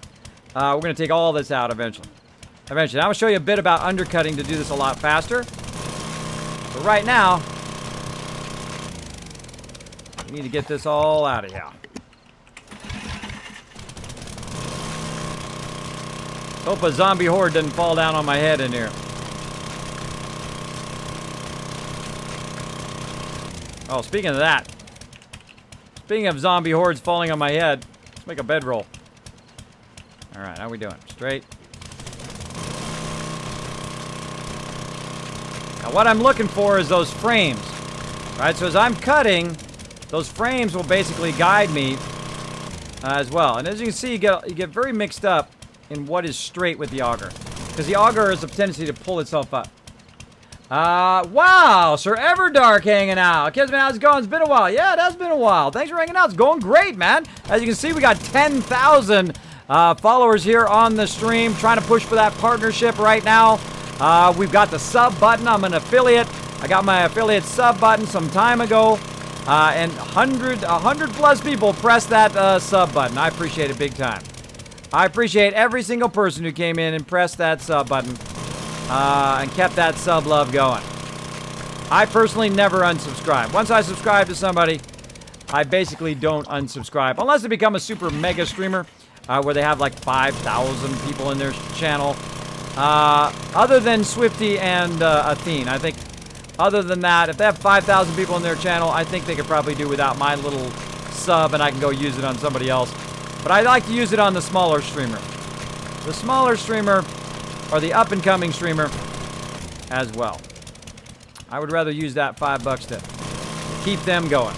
we're going to take all this out eventually. Now, I'm going to show you a bit about undercutting to do this a lot faster. But right now, we need to get this all out of here. Hope a zombie horde doesn't fall down on my head in here. Oh, speaking of that. Speaking of zombie hordes falling on my head, let's make a bedroll. Alright, how we doing? Straight. Now what I'm looking for is those frames. Right, so as I'm cutting, those frames will basically guide me as well. And as you can see, you get very mixed up in what is straight with the auger. Because the auger has a tendency to pull itself up. Wow, Sir Everdark hanging out. Kismet, how's it going? It's been a while. Yeah, it has been a while. Thanks for hanging out. It's going great, man. As you can see, we got 10,000 followers here on the stream. Trying to push for that partnership right now. We've got the sub button. I'm an affiliate. I got my affiliate sub button some time ago. And 100 plus people pressed that sub button. I appreciate it big time. I appreciate every single person who came in and pressed that sub button. And kept that sub love going. I personally never unsubscribe. Once I subscribe to somebody, I basically don't unsubscribe. Unless they become a super mega streamer, where they have like 5,000 people in their channel. Other than Swifty and Athene. I think, other than that, if they have 5,000 people in their channel, I think they could probably do without my little sub and I can go use it on somebody else. But I like to use it on the smaller streamer. The smaller streamer, or the up-and-coming streamer as well. I would rather use that $5 to keep them going.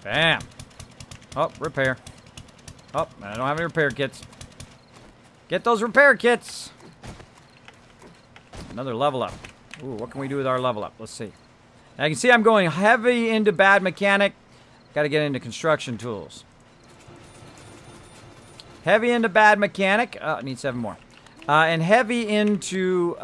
Bam. Oh, repair. Oh, I don't have any repair kits. Get those repair kits. Another level up. Ooh, what can we do with our level up? Let's see. Now you can see I'm going heavy into bad mechanic. Got to get into construction tools. Heavy into bad mechanic. I need 7 more. And heavy into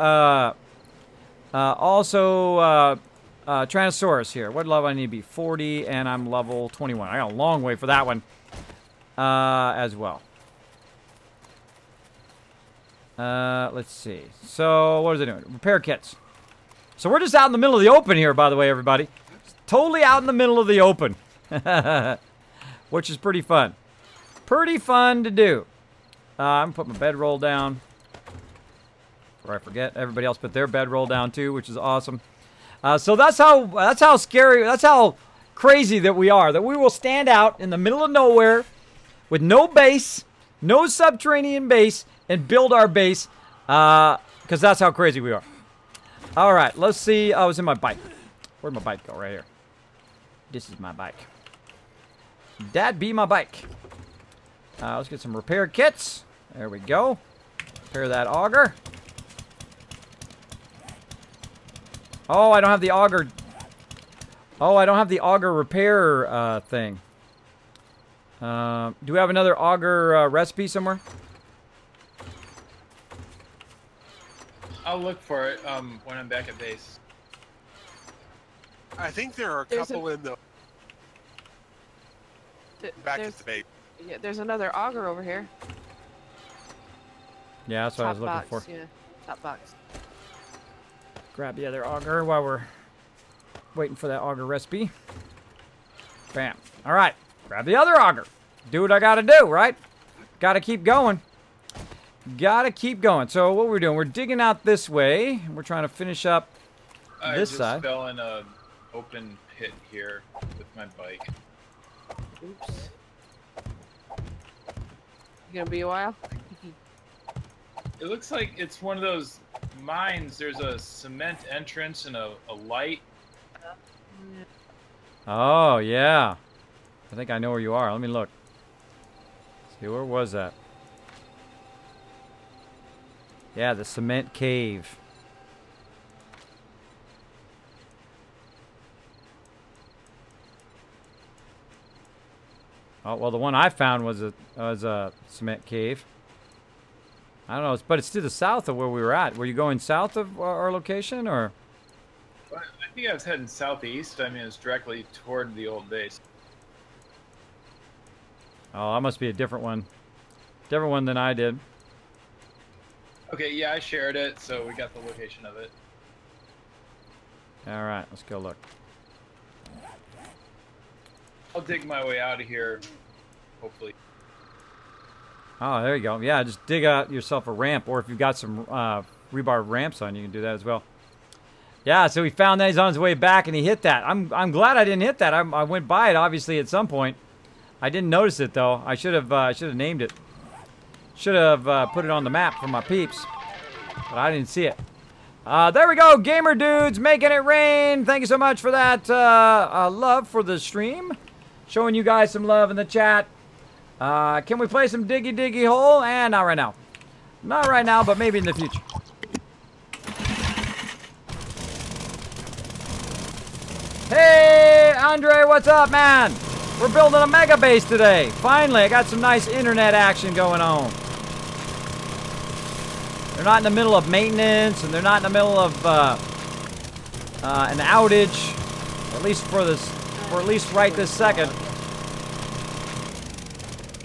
also Tyrannosaurus here. What level I need to be? 40, and I'm level 21. I got a long way for that one as well. Let's see. So, what is it doing? Repair kits. So, we're just out in the middle of the open here, by the way, everybody. Totally out in the middle of the open. Which is pretty fun. Pretty fun to do. I'm going to put my bedroll down. before I forget. Everybody else put their bedroll down too, which is awesome. So that's how scary, that's how crazy that we are. That we will stand out in the middle of nowhere with no base, no subterranean base, and build our base, because that's how crazy we are. All right, let's see. I was in my bike. Where'd my bike go? Right here. This is my bike. That be my bike. Let's get some repair kits. There we go. Repair that auger. Oh, I don't have the auger. Oh, I don't have the auger repair thing. Do we have another auger recipe somewhere? I'll look for it when I'm back at base. I think there are a couple in the back at the base. Yeah, there's another auger over here. Yeah, that's what I was looking box, for. Yeah, top box. Grab the other auger while we're waiting for that auger recipe. Bam. All right. Grab the other auger. Do what I got to do, right? Got to keep going. Got to keep going. So what we're doing, we're digging out this way. We're trying to finish up this side. I just fell in a open pit here with my bike. Oops. You gonna be a while? It looks like it's one of those mines. There's a cement entrance and a light. Oh, yeah. I think I know where you are. Let me look. See, where was that? Yeah, the cement cave. Oh, well, the one I found was a cement cave. I don't know, but it's to the south of where we were at. Were you going south of our location, or? I think I was heading southeast. I mean, it's directly toward the old base. Oh, that must be a different one. Different one than I did. Okay, yeah, I shared it, so we got the location of it. All right, let's go look. I'll dig my way out of here, hopefully. Oh, there you go. Yeah, just dig out yourself a ramp, or if you've got some rebar ramps on, you can do that as well. Yeah, so he found that. He's on his way back, and he hit that. I'm glad I didn't hit that. I went by it, obviously, at some point. I didn't notice it, though. I should have named it. Should have put it on the map for my peeps, but I didn't see it. There we go, Gamer Dudes, making it rain. Thank you so much for that love for the stream. Showing you guys some love in the chat. Can we play some Diggy Diggy Hole? And not right now. Not right now, but maybe in the future. Hey, Andre, what's up, man? We're building a mega base today. Finally, I got some nice internet action going on. They're not in the middle of maintenance, and they're not in the middle of an outage. At least for this, or at least right this second.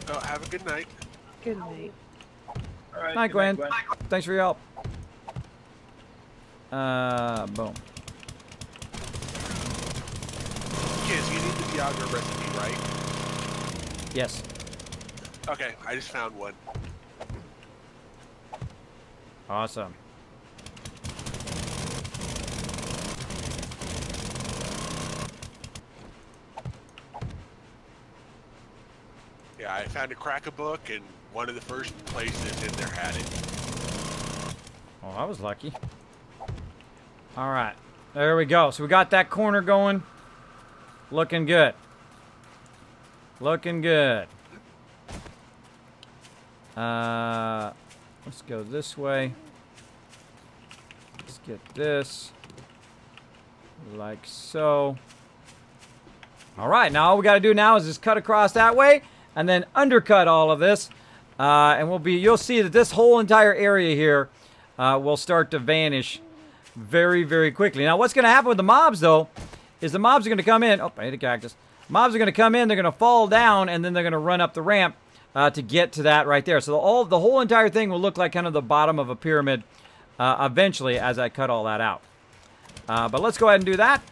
Oh, have a good night. Good night. All right. Hi, good Gwen. night, Thanks for your help. Boom. Kids, you need the Viagra recipe, right? Yes. Okay, I just found one. Awesome. Yeah, I found a crack-a-book, and one of the first places in there had it. Oh, I was lucky. All right. There we go. So we got that corner going. Looking good. Looking good. Let's go this way. Let's get this. Like so. All right. Now all we got to do now is just cut across that way and then undercut all of this. And you'll see that this whole entire area here will start to vanish very, very quickly. Now, what's going to happen with the mobs, though, is the mobs are going to come in. Oh, I hit a cactus. Mobs are going to come in, they're going to fall down, and then they're going to run up the ramp to get to that right there. So the whole entire thing will look like kind of the bottom of a pyramid eventually as I cut all that out. But let's go ahead and do that.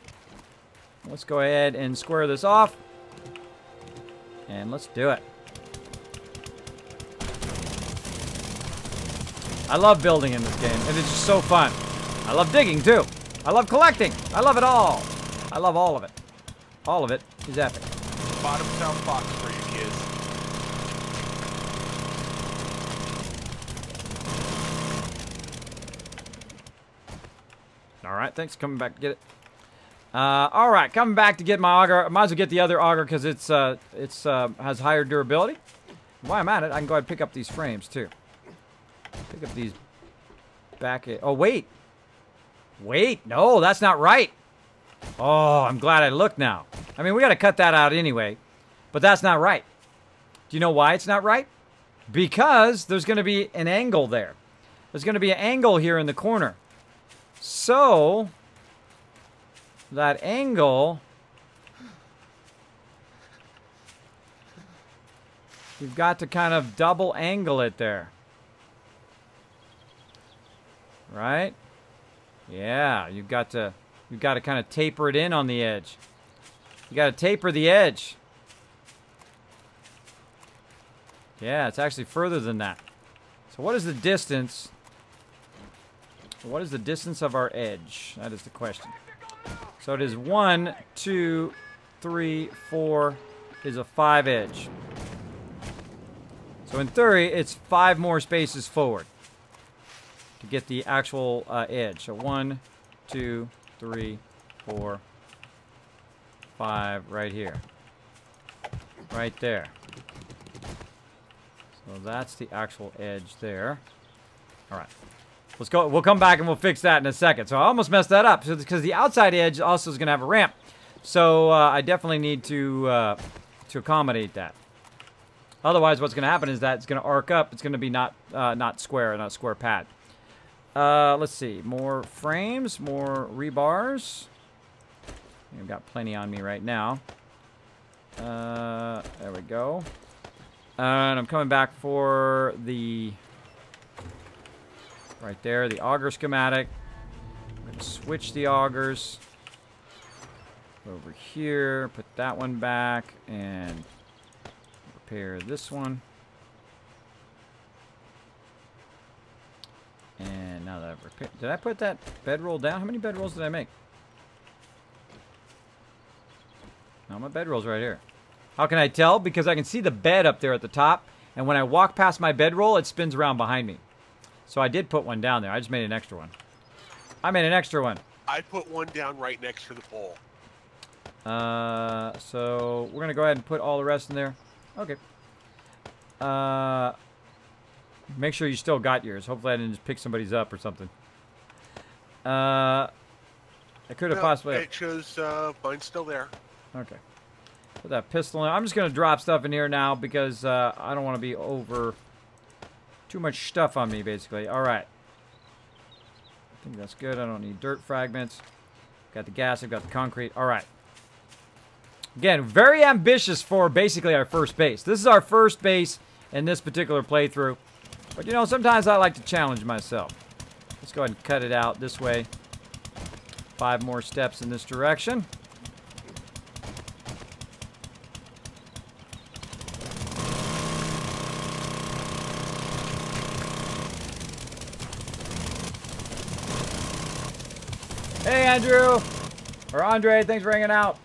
Let's go ahead and square this off. And let's do it. I love building in this game, and it's just so fun. I love digging, too. I love collecting. I love it all. I love all of it. All of it is epic. Bottom south box for you kids. All right, thanks for coming back to get it. All right, coming back to get my auger. I might as well get the other auger because it's has higher durability. While I'm at it, I can go ahead and pick up these frames too. Pick up these back. Oh wait, no, that's not right. Oh, I'm glad I looked now. I mean, we got to cut that out anyway, but that's not right. Do you know why it's not right? Because there's going to be an angle there. There's going to be an angle here in the corner. So that angle, you've got to kind of double angle it there. Right? Yeah, you've got to kind of taper it in on the edge. You got to taper the edge. Yeah, it's actually further than that. So what is the distance? What is the distance of our edge? That is the question. So it is 1, 2, 3, 4 is a 5 edge. So in theory, it's 5 more spaces forward to get the actual edge. So 1, 2, 3, 4, 5 right here. Right there. So that's the actual edge there. All right. Let's go. We'll come back and we'll fix that in a second. So I almost messed that up because the outside edge also is going to have a ramp. So I definitely need to accommodate that. Otherwise, what's going to happen is that it's going to arc up. It's going to be not square, not square pad. Let's see. More frames, more rebars. I've got plenty on me right now. There we go. And I'm coming back for the... Right there, the auger schematic. I'm going to switch the augers over here, put that one back, and repair this one. And now that I've repaired... Did I put that bedroll down? How many bedrolls did I make? No, my bedroll's right here. How can I tell? Because I can see the bed up there at the top, and when I walk past my bedroll, it spins around behind me. So I did put one down there. I just made an extra one. I made an extra one. I put one down right next to the pole. So we're going to go ahead and put all the rest in there. Okay. Make sure you still got yours. Hopefully I didn't just pick somebody's up or something. I could have possibly... It shows mine's still there. Okay. Put that pistol in. I'm just going to drop stuff in here now because I don't want to be over... Too much stuff on me, basically. All right. I think that's good. I don't need dirt fragments. Got the gas. I've got the concrete. All right. Again, very ambitious for basically our first base. This is our first base in this particular playthrough. But, you know, sometimes I like to challenge myself. Let's go ahead and cut it out this way. 5 more steps in this direction. Hey, Andrew! Or Andre, thanks for hanging out.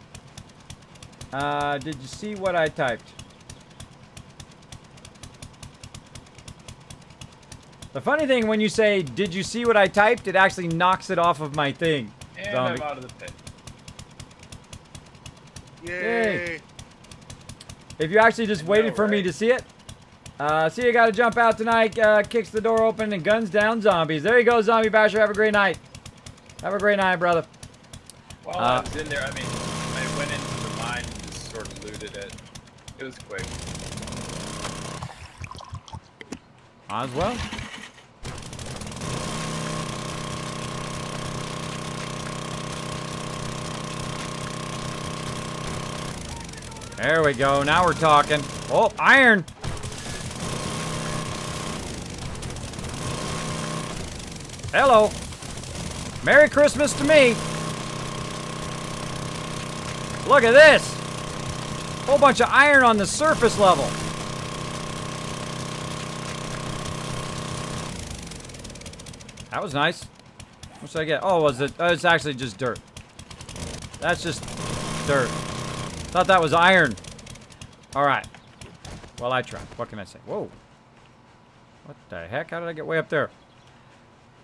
Did you see what I typed? The funny thing, when you say, did you see what I typed, it actually knocks it off of my thing. And Zombie. I'm out of the pit. Yay! Yay. If you actually just waited for me to see it. See, you gotta jump out tonight, kicks the door open, and guns down zombies. There you go, Zombie Basher. Have a great night. Have a great night, brother. While I was in there, I mean, I went into the mine and just sort of looted it. It was quick. As well. There we go. Now we're talking. Oh, iron. Hello. Merry Christmas to me. Look at this. Whole bunch of iron on the surface level. That was nice. What should I get? Oh, was it? Oh, it's actually just dirt. That's just dirt. Thought that was iron. All right. Well, I tried. What can I say? Whoa. What the heck? How did I get way up there?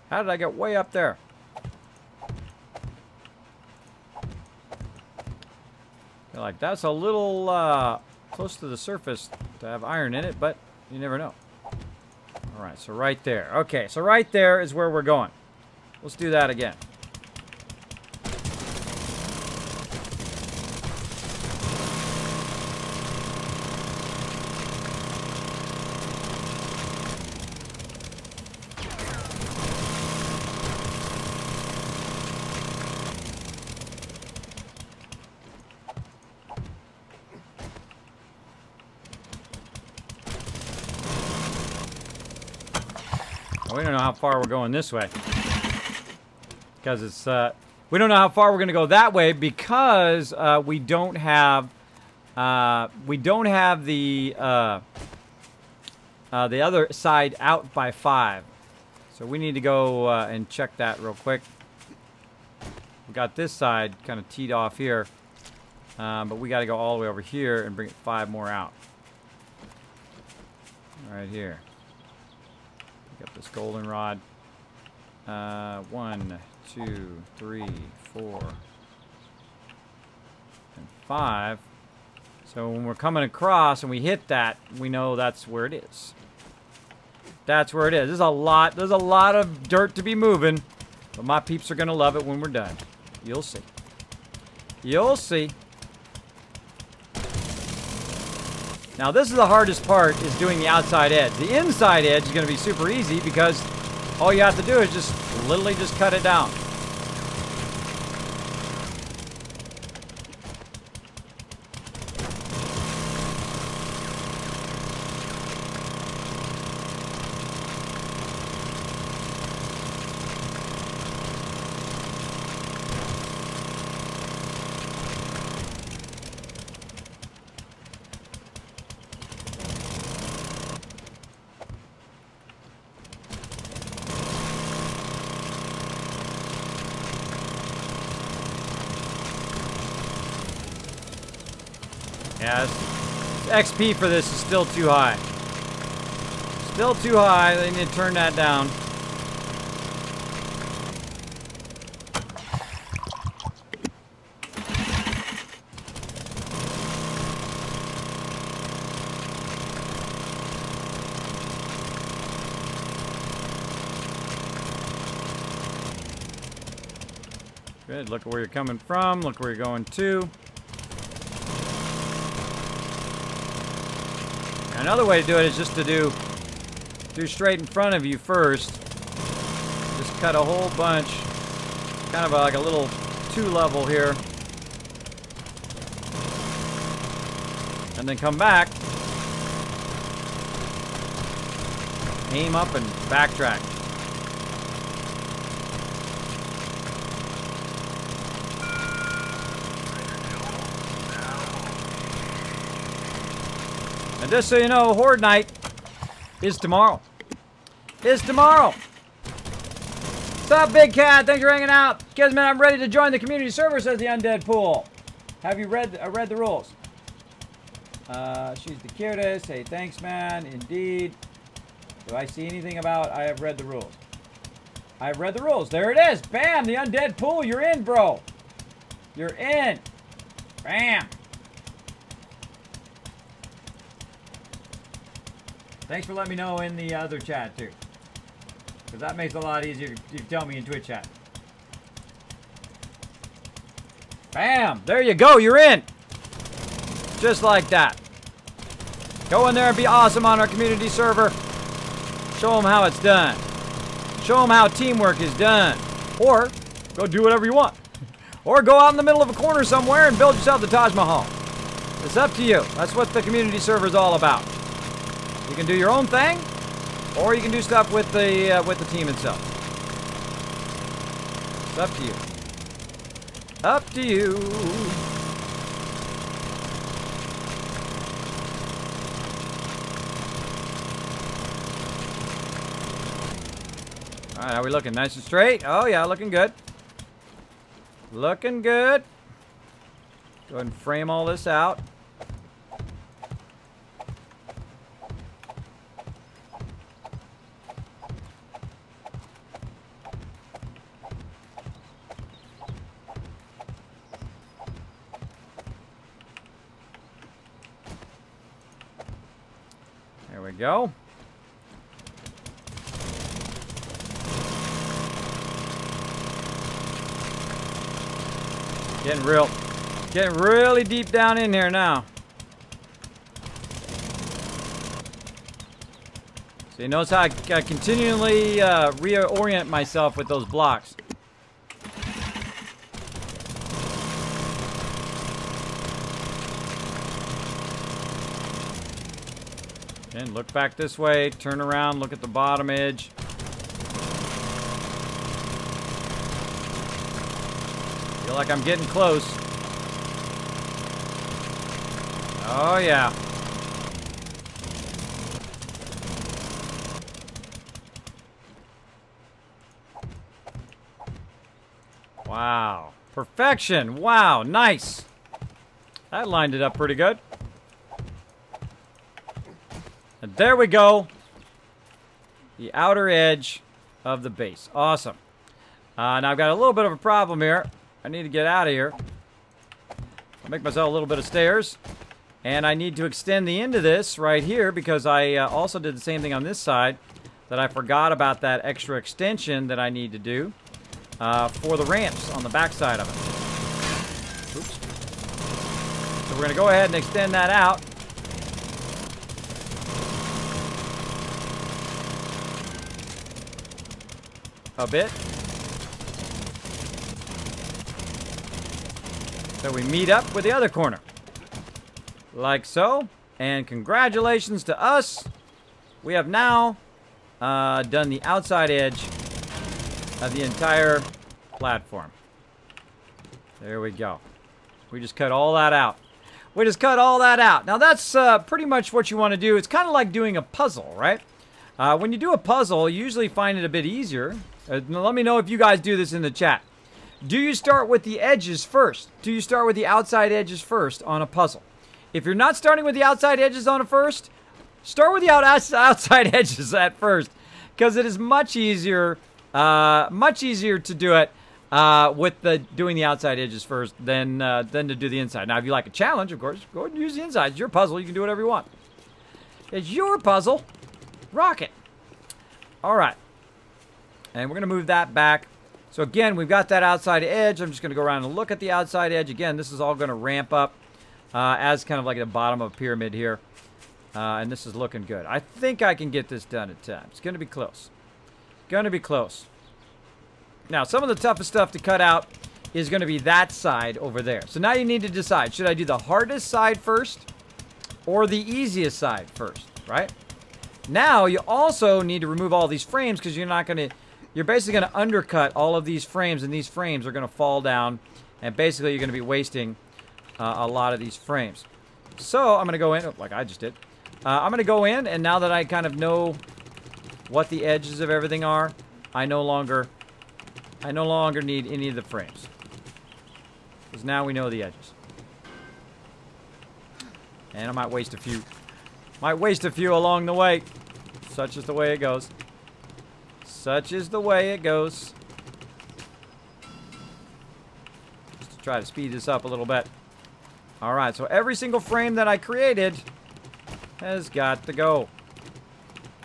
How did I get way up there? Feel like that's a little close to the surface to have iron in it, but you never know. All right, so right there. Okay, so right there is where we're going. Let's do that again. We don't know how far we're going this way. Because it's, we don't know how far we're going to go that way because we don't have the other side out by 5. So we need to go and check that real quick. We got this side kind of teed off here, but we got to go all the way over here and bring it 5 more out. Right here. Pick up this goldenrod. 1, 2, 3, 4, and 5. So when we're coming across and we hit that, we know that's where it is. That's where it is. There's a lot of dirt to be moving, but my peeps are gonna love it when we're done. You'll see. You'll see. Now this is the hardest part, is doing the outside edge. The inside edge is gonna be super easy because all you have to do is just literally just cut it down. Yeah, XP for this is still too high. Still too high. They need to turn that down. Good. Look at where you're coming from. Look where you're going to. Another way to do it is just to do straight in front of you first. Just cut a whole bunch, kind of like a little 2-level here. And then come back, aim up and backtrack. And just so you know, Horde Night is tomorrow. Is tomorrow. What's up, Big Cat? Thanks for hanging out. Kismet, I'm ready to join the community server, says the Undead Pool. Have you read the rules? She's the cutest. Hey, thanks, man. Indeed. Do I see anything about I have read the rules? I have read the rules. There it is. Bam, the Undead Pool. You're in, bro. You're in. Bam. Thanks for letting me know in the other chat, too. Because that makes it a lot easier to tell me in Twitch chat. Bam! There you go, you're in! Just like that. Go in there and be awesome on our community server. Show them how it's done. Show them how teamwork is done. Or, go do whatever you want. Or go out in the middle of a corner somewhere and build yourself the Taj Mahal. It's up to you. That's what the community server is all about. You can do your own thing, or you can do stuff with the team itself. It's up to you. Up to you. All right, how are we looking? Nice and straight? Oh, yeah, looking good. Looking good. Go ahead and frame all this out. There we go. Getting really deep down in here now. So you notice how I continually reorient myself with those blocks. And look back this way, turn around, look at the bottom edge. Feel like I'm getting close. Oh, yeah. Wow. Perfection. Wow. Nice. That lined it up pretty good. And there we go. The outer edge of the base. Awesome. Now I've got a little bit of a problem here. I need to get out of here. I'll make myself a little bit of stairs. And I need to extend the end of this right here because I also did the same thing on this side that I forgot about that extra extension that I need to do for the ramps on the back side of it. Oops. So we're going to go ahead and extend that out. A bit. So we meet up with the other corner. Like so. And congratulations to us. We have now done the outside edge of the entire platform. There we go. We just cut all that out. We just cut all that out. Now that's pretty much what you want to do. It's kind of like doing a puzzle, right? When you do a puzzle, you usually find it a bit easier. Let me know if you guys do this in the chat. Do you start with the edges first? Do you start with the outside edges first on a puzzle? If you're not starting with the outside edges on a first, start with the outside edges at first, because it is much easier to do it with doing the outside edges first than to do the inside. Now, if you like a challenge, of course, go ahead and use the inside. It's your puzzle. You can do whatever you want. It's your puzzle. Rock it. All right. And we're going to move that back. So again, we've got that outside edge. I'm just going to go around and look at the outside edge. Again, this is all going to ramp up as kind of like the bottom of a pyramid here. And this is looking good. I think I can get this done in time. It's going to be close. Going to be close. Now, some of the toughest stuff to cut out is going to be that side over there. So now you need to decide, should I do the hardest side first or the easiest side first, right? Now, you also need to remove all these frames because you're basically going to undercut all of these frames, and these frames are going to fall down, and basically you're going to be wasting a lot of these frames. So I'm going to go in, like I just did. I'm going to go in, and now that I kind of know what the edges of everything are, I no longer need any of the frames. Because now we know the edges. And I might waste a few. Might waste a few along the way. Such is the way it goes. Such is the way it goes. Just to try to speed this up a little bit. Alright, so every single frame that I created has got to go.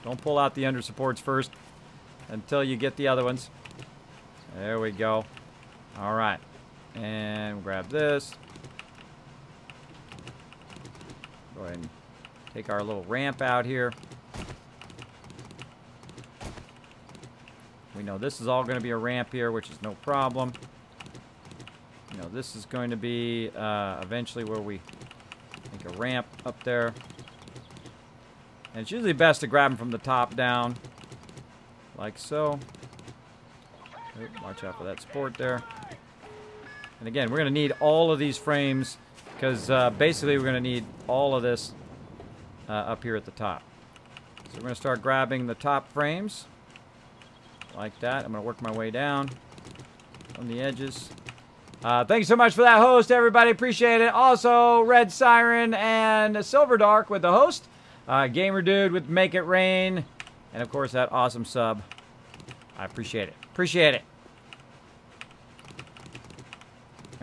Don't pull out the under supports first until you get the other ones. There we go. Alright. And grab this. Go ahead and take our little ramp out here. We know this is all going to be a ramp here, which is no problem. You know, this is going to be eventually where we make a ramp up there. And it's usually best to grab them from the top down, like so. Oop, watch out for that support there. And again, we're going to need all of these frames because basically we're going to need all of this up here at the top. So we're going to start grabbing the top frames like that. I'm going to work my way down on the edges. Thank you so much for that host, everybody. Appreciate it. Also, Red Siren and Silver Dark with the host. Gamer Dude with Make It Rain. And, of course, that awesome sub. I appreciate it. Appreciate it.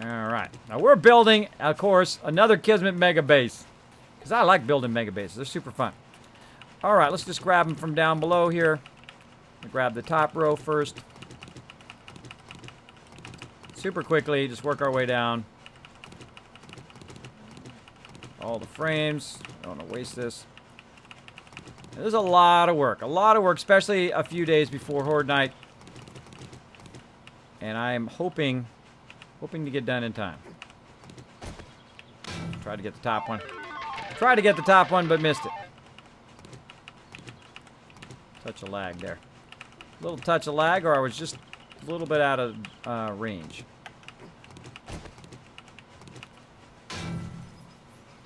All right. Now, we're building, of course, another Kismet mega base. Because I like building mega bases. They're super fun. All right. Let's just grab them from down below here. Grab the top row first. Super quickly. Just work our way down. All the frames. I don't want to waste this. There's a lot of work. A lot of work, especially a few days before Horde Night. And I'm hoping to get done in time. Tried to get the top one. Tried to get the top one, but missed it. Touch of lag there. A little touch of lag, or I was just a little bit out of range.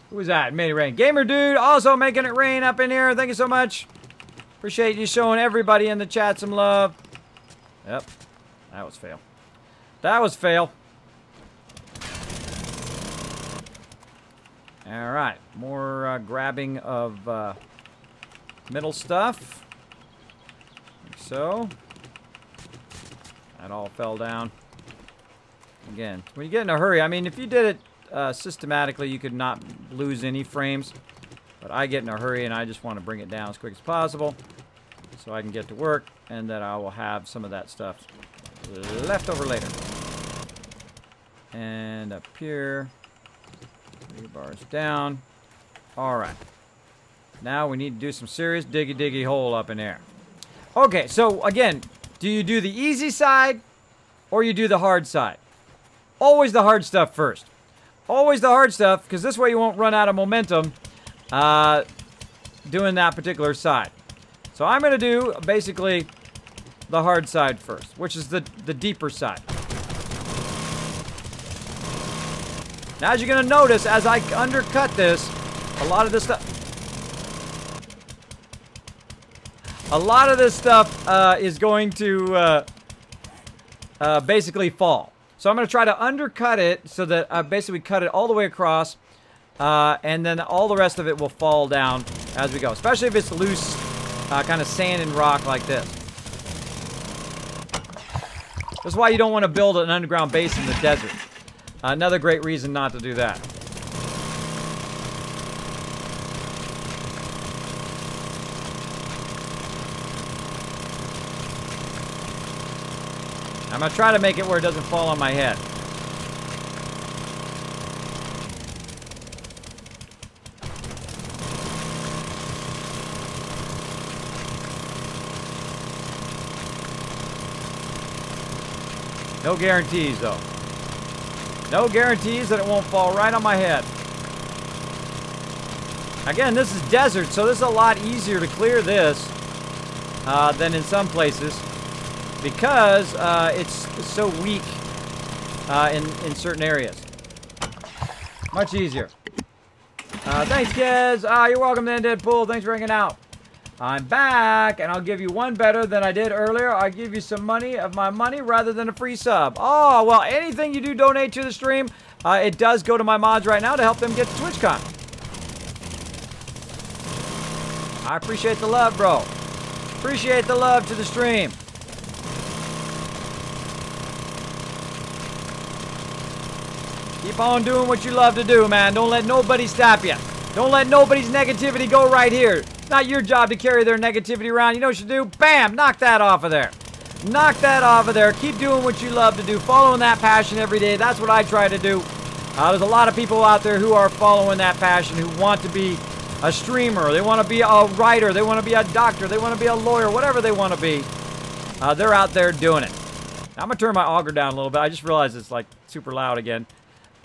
Who was that? Made it rain. Gamer Dude also making it rain up in here. Thank you so much. Appreciate you showing everybody in the chat some love. Yep. That was fail. That was fail. All right. More grabbing of middle stuff. Like so. That all fell down. Again, when you get in a hurry, I mean, if you did it systematically, you could not lose any frames. But I get in a hurry, and I just want to bring it down as quick as possible so I can get to work, and then I will have some of that stuff left over later. And up here, 3 bars down. All right. Now we need to do some serious diggy hole up in there. Okay, so again, do you do the easy side or you do the hard side? Always the hard stuff first. Always the hard stuff, because this way you won't run out of momentum doing that particular side. So I'm going to do basically the hard side first, which is the deeper side. Now, as you're going to notice, as I undercut this, a lot of this stuff is going to basically fall. So I'm going to try to undercut it so that I basically cut it all the way across, and then all the rest of it will fall down as we go, especially if it's loose, kind of sand and rock like this. That's why you don't want to build an underground base in the desert. Another great reason not to do that. I'm going to try to make it where it doesn't fall on my head. No guarantees, though. No guarantees that it won't fall right on my head. Again, this is desert, so this is a lot easier to clear this than in some places, because it's so weak in certain areas. Much easier. Thanks, kids. You're welcome then, Deadpool. Thanks for hanging out. I'm back, and I'll give you one better than I did earlier. I'll give you some money of my money rather than a free sub. Oh, well, anything you do donate to the stream, it does go to my mods right now to help them get to TwitchCon. I appreciate the love, bro. Appreciate the love to the stream. Keep on doing what you love to do, man. Don't let nobody stop you. Don't let nobody's negativity go right here. It's not your job to carry their negativity around. You know what you do? Bam! Knock that off of there. Knock that off of there. Keep doing what you love to do. Following that passion every day. That's what I try to do. There's a lot of people out there who are following that passion, who want to be a streamer. They want to be a writer. They want to be a doctor. They want to be a lawyer. Whatever they want to be. They're out there doing it. Now, I'm going to turn my auger down a little bit. I just realized it's like super loud again.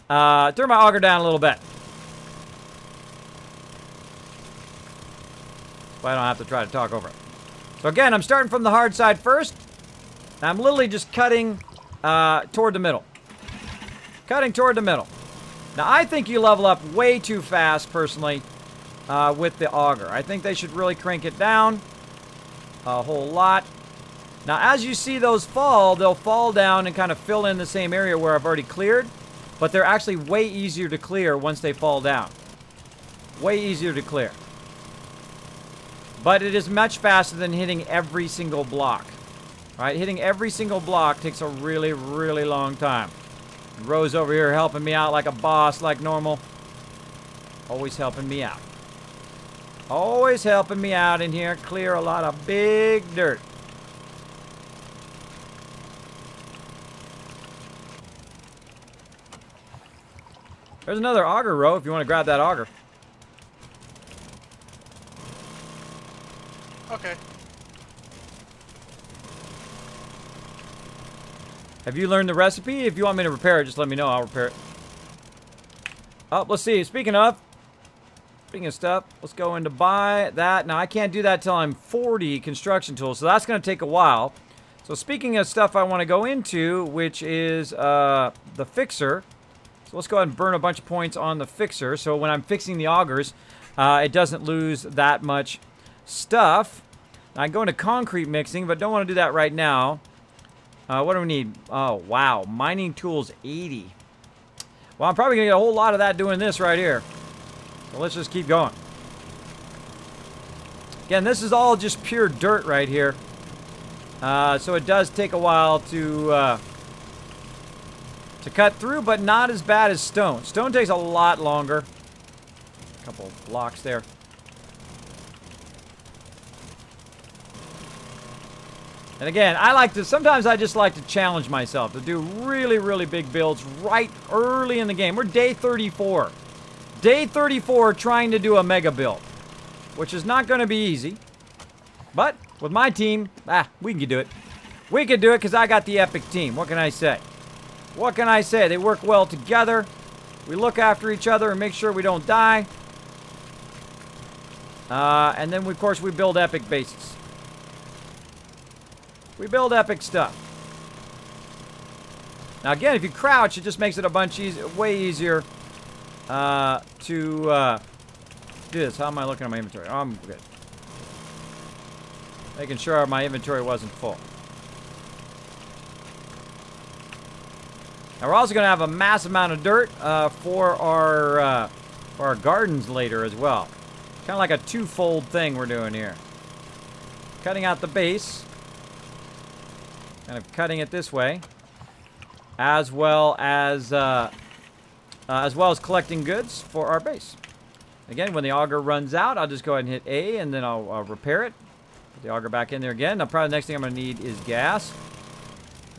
Turn my auger down a little bit. So I don't have to try to talk over it. So again, I'm starting from the hard side first. And I'm literally just cutting toward the middle. Cutting toward the middle. Now, I think you level up way too fast, personally, with the auger. I think they should really crank it down a whole lot. Now, as you see those fall, they'll fall down and kind of fill in the same area where I've already cleared. But they're actually way easier to clear once they fall down. Way easier to clear. But it is much faster than hitting every single block. Right? Hitting every single block takes a really, really long time. Rose over here helping me out like a boss, like normal. Always helping me out. Always helping me out in here. Clear a lot of big dirt. There's another auger row if you want to grab that auger. Okay. Have you learned the recipe? If you want me to repair it, just let me know. I'll repair it. Oh, let's see. Speaking of stuff, let's go into buy that. Now, I can't do that till I'm 40 construction tools, so that's going to take a while. So, speaking of stuff I want to go into, which is the fixer. So, let's go ahead and burn a bunch of points on the fixer. So, when I'm fixing the augers, it doesn't lose that much stuff. Now, I go into concrete mixing, but don't want to do that right now. What do we need? Oh, wow. Mining tools 80. Well, I'm probably going to get a whole lot of that doing this right here. So let's just keep going. Again, this is all just pure dirt right here. So it does take a while to cut through, but not as bad as stone. Stone takes a lot longer. A couple of blocks there. And again, sometimes I just like to challenge myself to do really, really big builds right early in the game. We're day 34. Day 34 trying to do a mega build, which is not going to be easy. But with my team, we can do it. We can do it because I got the epic team. What can I say? What can I say? They work well together. We look after each other and make sure we don't die. And then, of course, we build epic bases. We build epic stuff. Now, again, if you crouch, it just makes it a bunch way easier to do this. How am I looking at my inventory? Oh, I'm good. Making sure my inventory wasn't full. Now, we're also going to have a massive amount of dirt for our gardens later as well. Kind of like a twofold thing we're doing here. Cutting out the base. Kind of cutting it this way, as well as collecting goods for our base. Again, when the auger runs out, I'll just go ahead and hit A, and then I'll repair it. Put the auger back in there again. Now, probably the next thing I'm going to need is gas.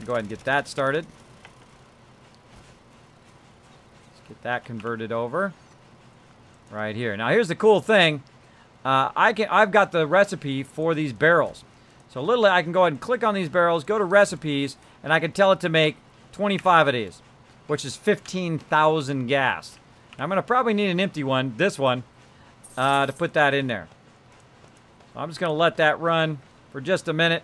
Go ahead and get that started. Let's get that converted over right here. Now, here's the cool thing. I've got the recipe for these barrels. So literally, I can go ahead and click on these barrels, go to recipes, and I can tell it to make 25 of these, which is 15,000 gas. Now, I'm going to probably need an empty one, this one, to put that in there. So I'm just going to let that run for just a minute.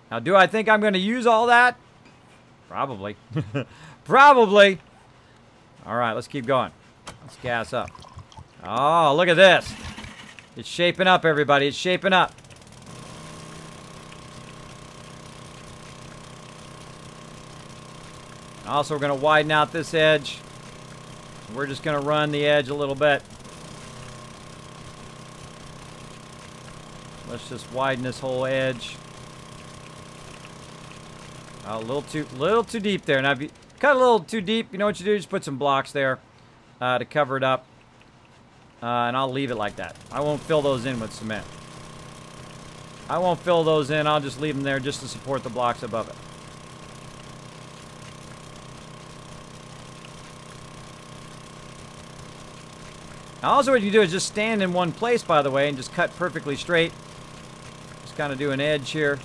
Now, do I think I'm going to use all that? Probably. Probably. All right, let's keep going. Let's gas up. Oh, look at this. It's shaping up, everybody. It's shaping up. Also, we're going to widen out this edge. We're just going to run the edge a little bit. Let's just widen this whole edge. A little too deep there. Now, if you cut a little too deep, you know what you do? Just put some blocks there to cover it up. And I'll leave it like that. I won't fill those in with cement. I won't fill those in. I'll just leave them there just to support the blocks above it. Now, also what you do is just stand in one place, by the way, and just cut perfectly straight. Just kind of do an edge here.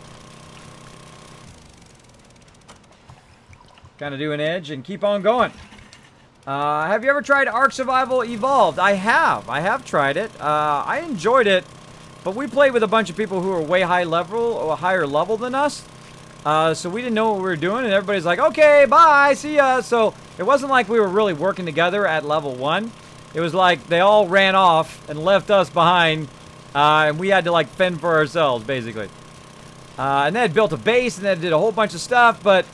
Kind of do an edge and keep on going. Have you ever tried Ark Survival Evolved? I have. I have tried it. I enjoyed it, but we played with a bunch of people who are way high level or higher level than us. So we didn't know what we were doing, and everybody's like, okay, bye, see ya. So it wasn't like we were really working together at level 1. It was like they all ran off and left us behind, and we had to like fend for ourselves, basically. And they had built a base, and they did a whole bunch of stuff, but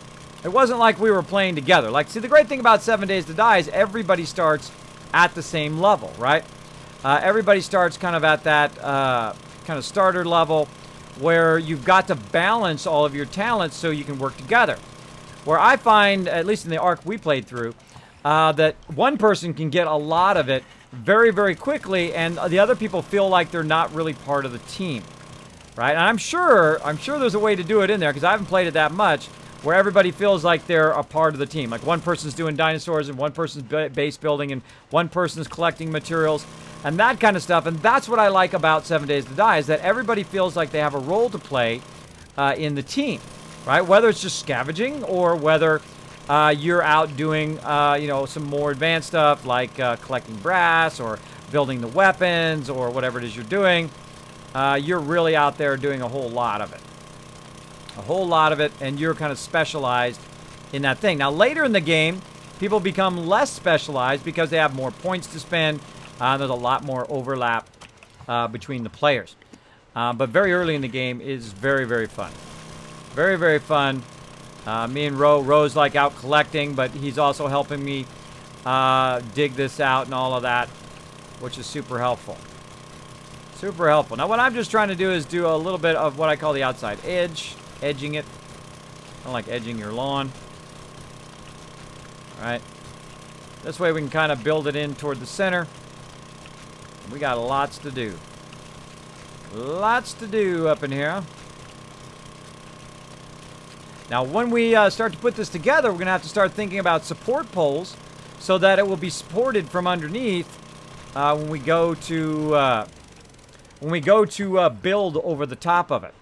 it wasn't like we were playing together. Like, see, the great thing about 7 Days to Die is everybody starts at the same level, right? Everybody starts kind of at that kind of starter level, where you've got to balance all of your talents so you can work together. Where I find, at least in the arc we played through, that one person can get a lot of it very, very quickly, and the other people feel like they're not really part of the team, right? And I'm sure there's a way to do it in there, because I haven't played it that much, where everybody feels like they're a part of the team. Like one person's doing dinosaurs, and one person's base building, and one person's collecting materials, and that kind of stuff. And that's what I like about 7 Days to Die, is that everybody feels like they have a role to play in the team, right? Whether it's just scavenging, or whether you're out doing, you know, some more advanced stuff like collecting brass, or building the weapons, or whatever it is you're doing. You're really out there doing a whole lot of it. A whole lot of it, and you're kind of specialized in that thing. Now, later in the game, people become less specialized because they have more points to spend. There's a lot more overlap between the players. But very early in the game is very, very fun. Very, very fun. Me and Ro's like out collecting, but he's also helping me dig this out and all of that, which is super helpful. Super helpful. Now, what I'm just trying to do is do a little bit of what I call the outside edge. Edging it. Kind of like edging your lawn. Alright. This way we can kind of build it in toward the center. We got lots to do. Lots to do up in here. Now, when we start to put this together, we're going to have to start thinking about support poles so that it will be supported from underneath when we go to build over the top of it.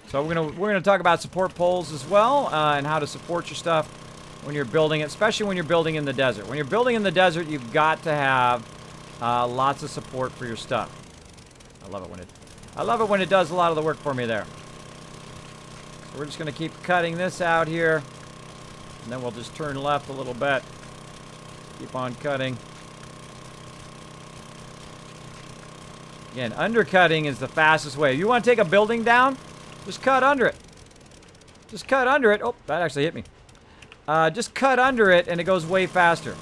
So we're gonna talk about support poles as well, and how to support your stuff when you're building it, especially when you're building in the desert. When you're building in the desert, you've got to have lots of support for your stuff. I love it when it does a lot of the work for me there. So we're just gonna keep cutting this out here, and then we'll just turn left a little bit. Keep on cutting. Again, undercutting is the fastest way. You want to take a building down? Just cut under it. Just cut under it. Oh, that actually hit me. Just cut under it, and it goes way faster. It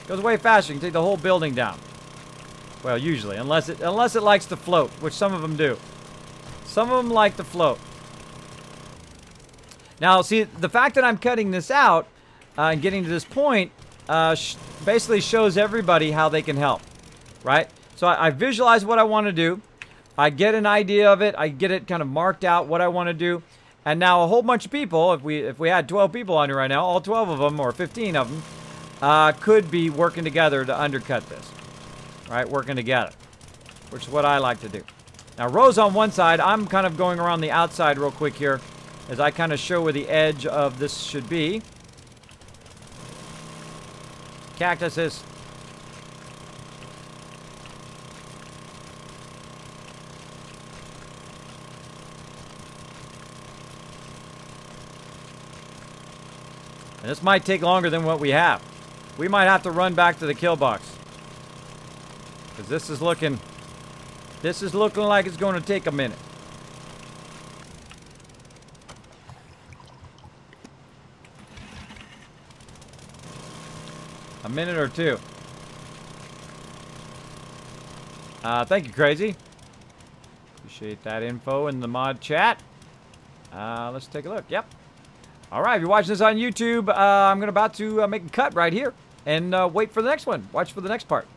goes way faster. You can take the whole building down. Well, usually, unless it likes to float, which some of them do. Some of them like to float. Now, see, the fact that I'm cutting this out and getting to this point basically shows everybody how they can help, right? So I visualize what I want to do. I get an idea of it. I get it kind of marked out what I want to do. And now a whole bunch of people, if we had 12 people on here right now, all 12 of them or 15 of them could be working together to undercut this. Right? Working together, which is what I like to do. Now, Rose on one side. I'm kind of going around the outside real quick here as I kind of show where the edge of this should be. Cactuses. And this might take longer than what we have. We might have to run back to the kill box. Because this is looking like it's going to take a minute. A minute or two. Thank you, Crazy. Appreciate that info in the mod chat. Let's take a look. Yep. All right, if you're watching this on YouTube, I'm about to make a cut right here and wait for the next one. Watch for the next part.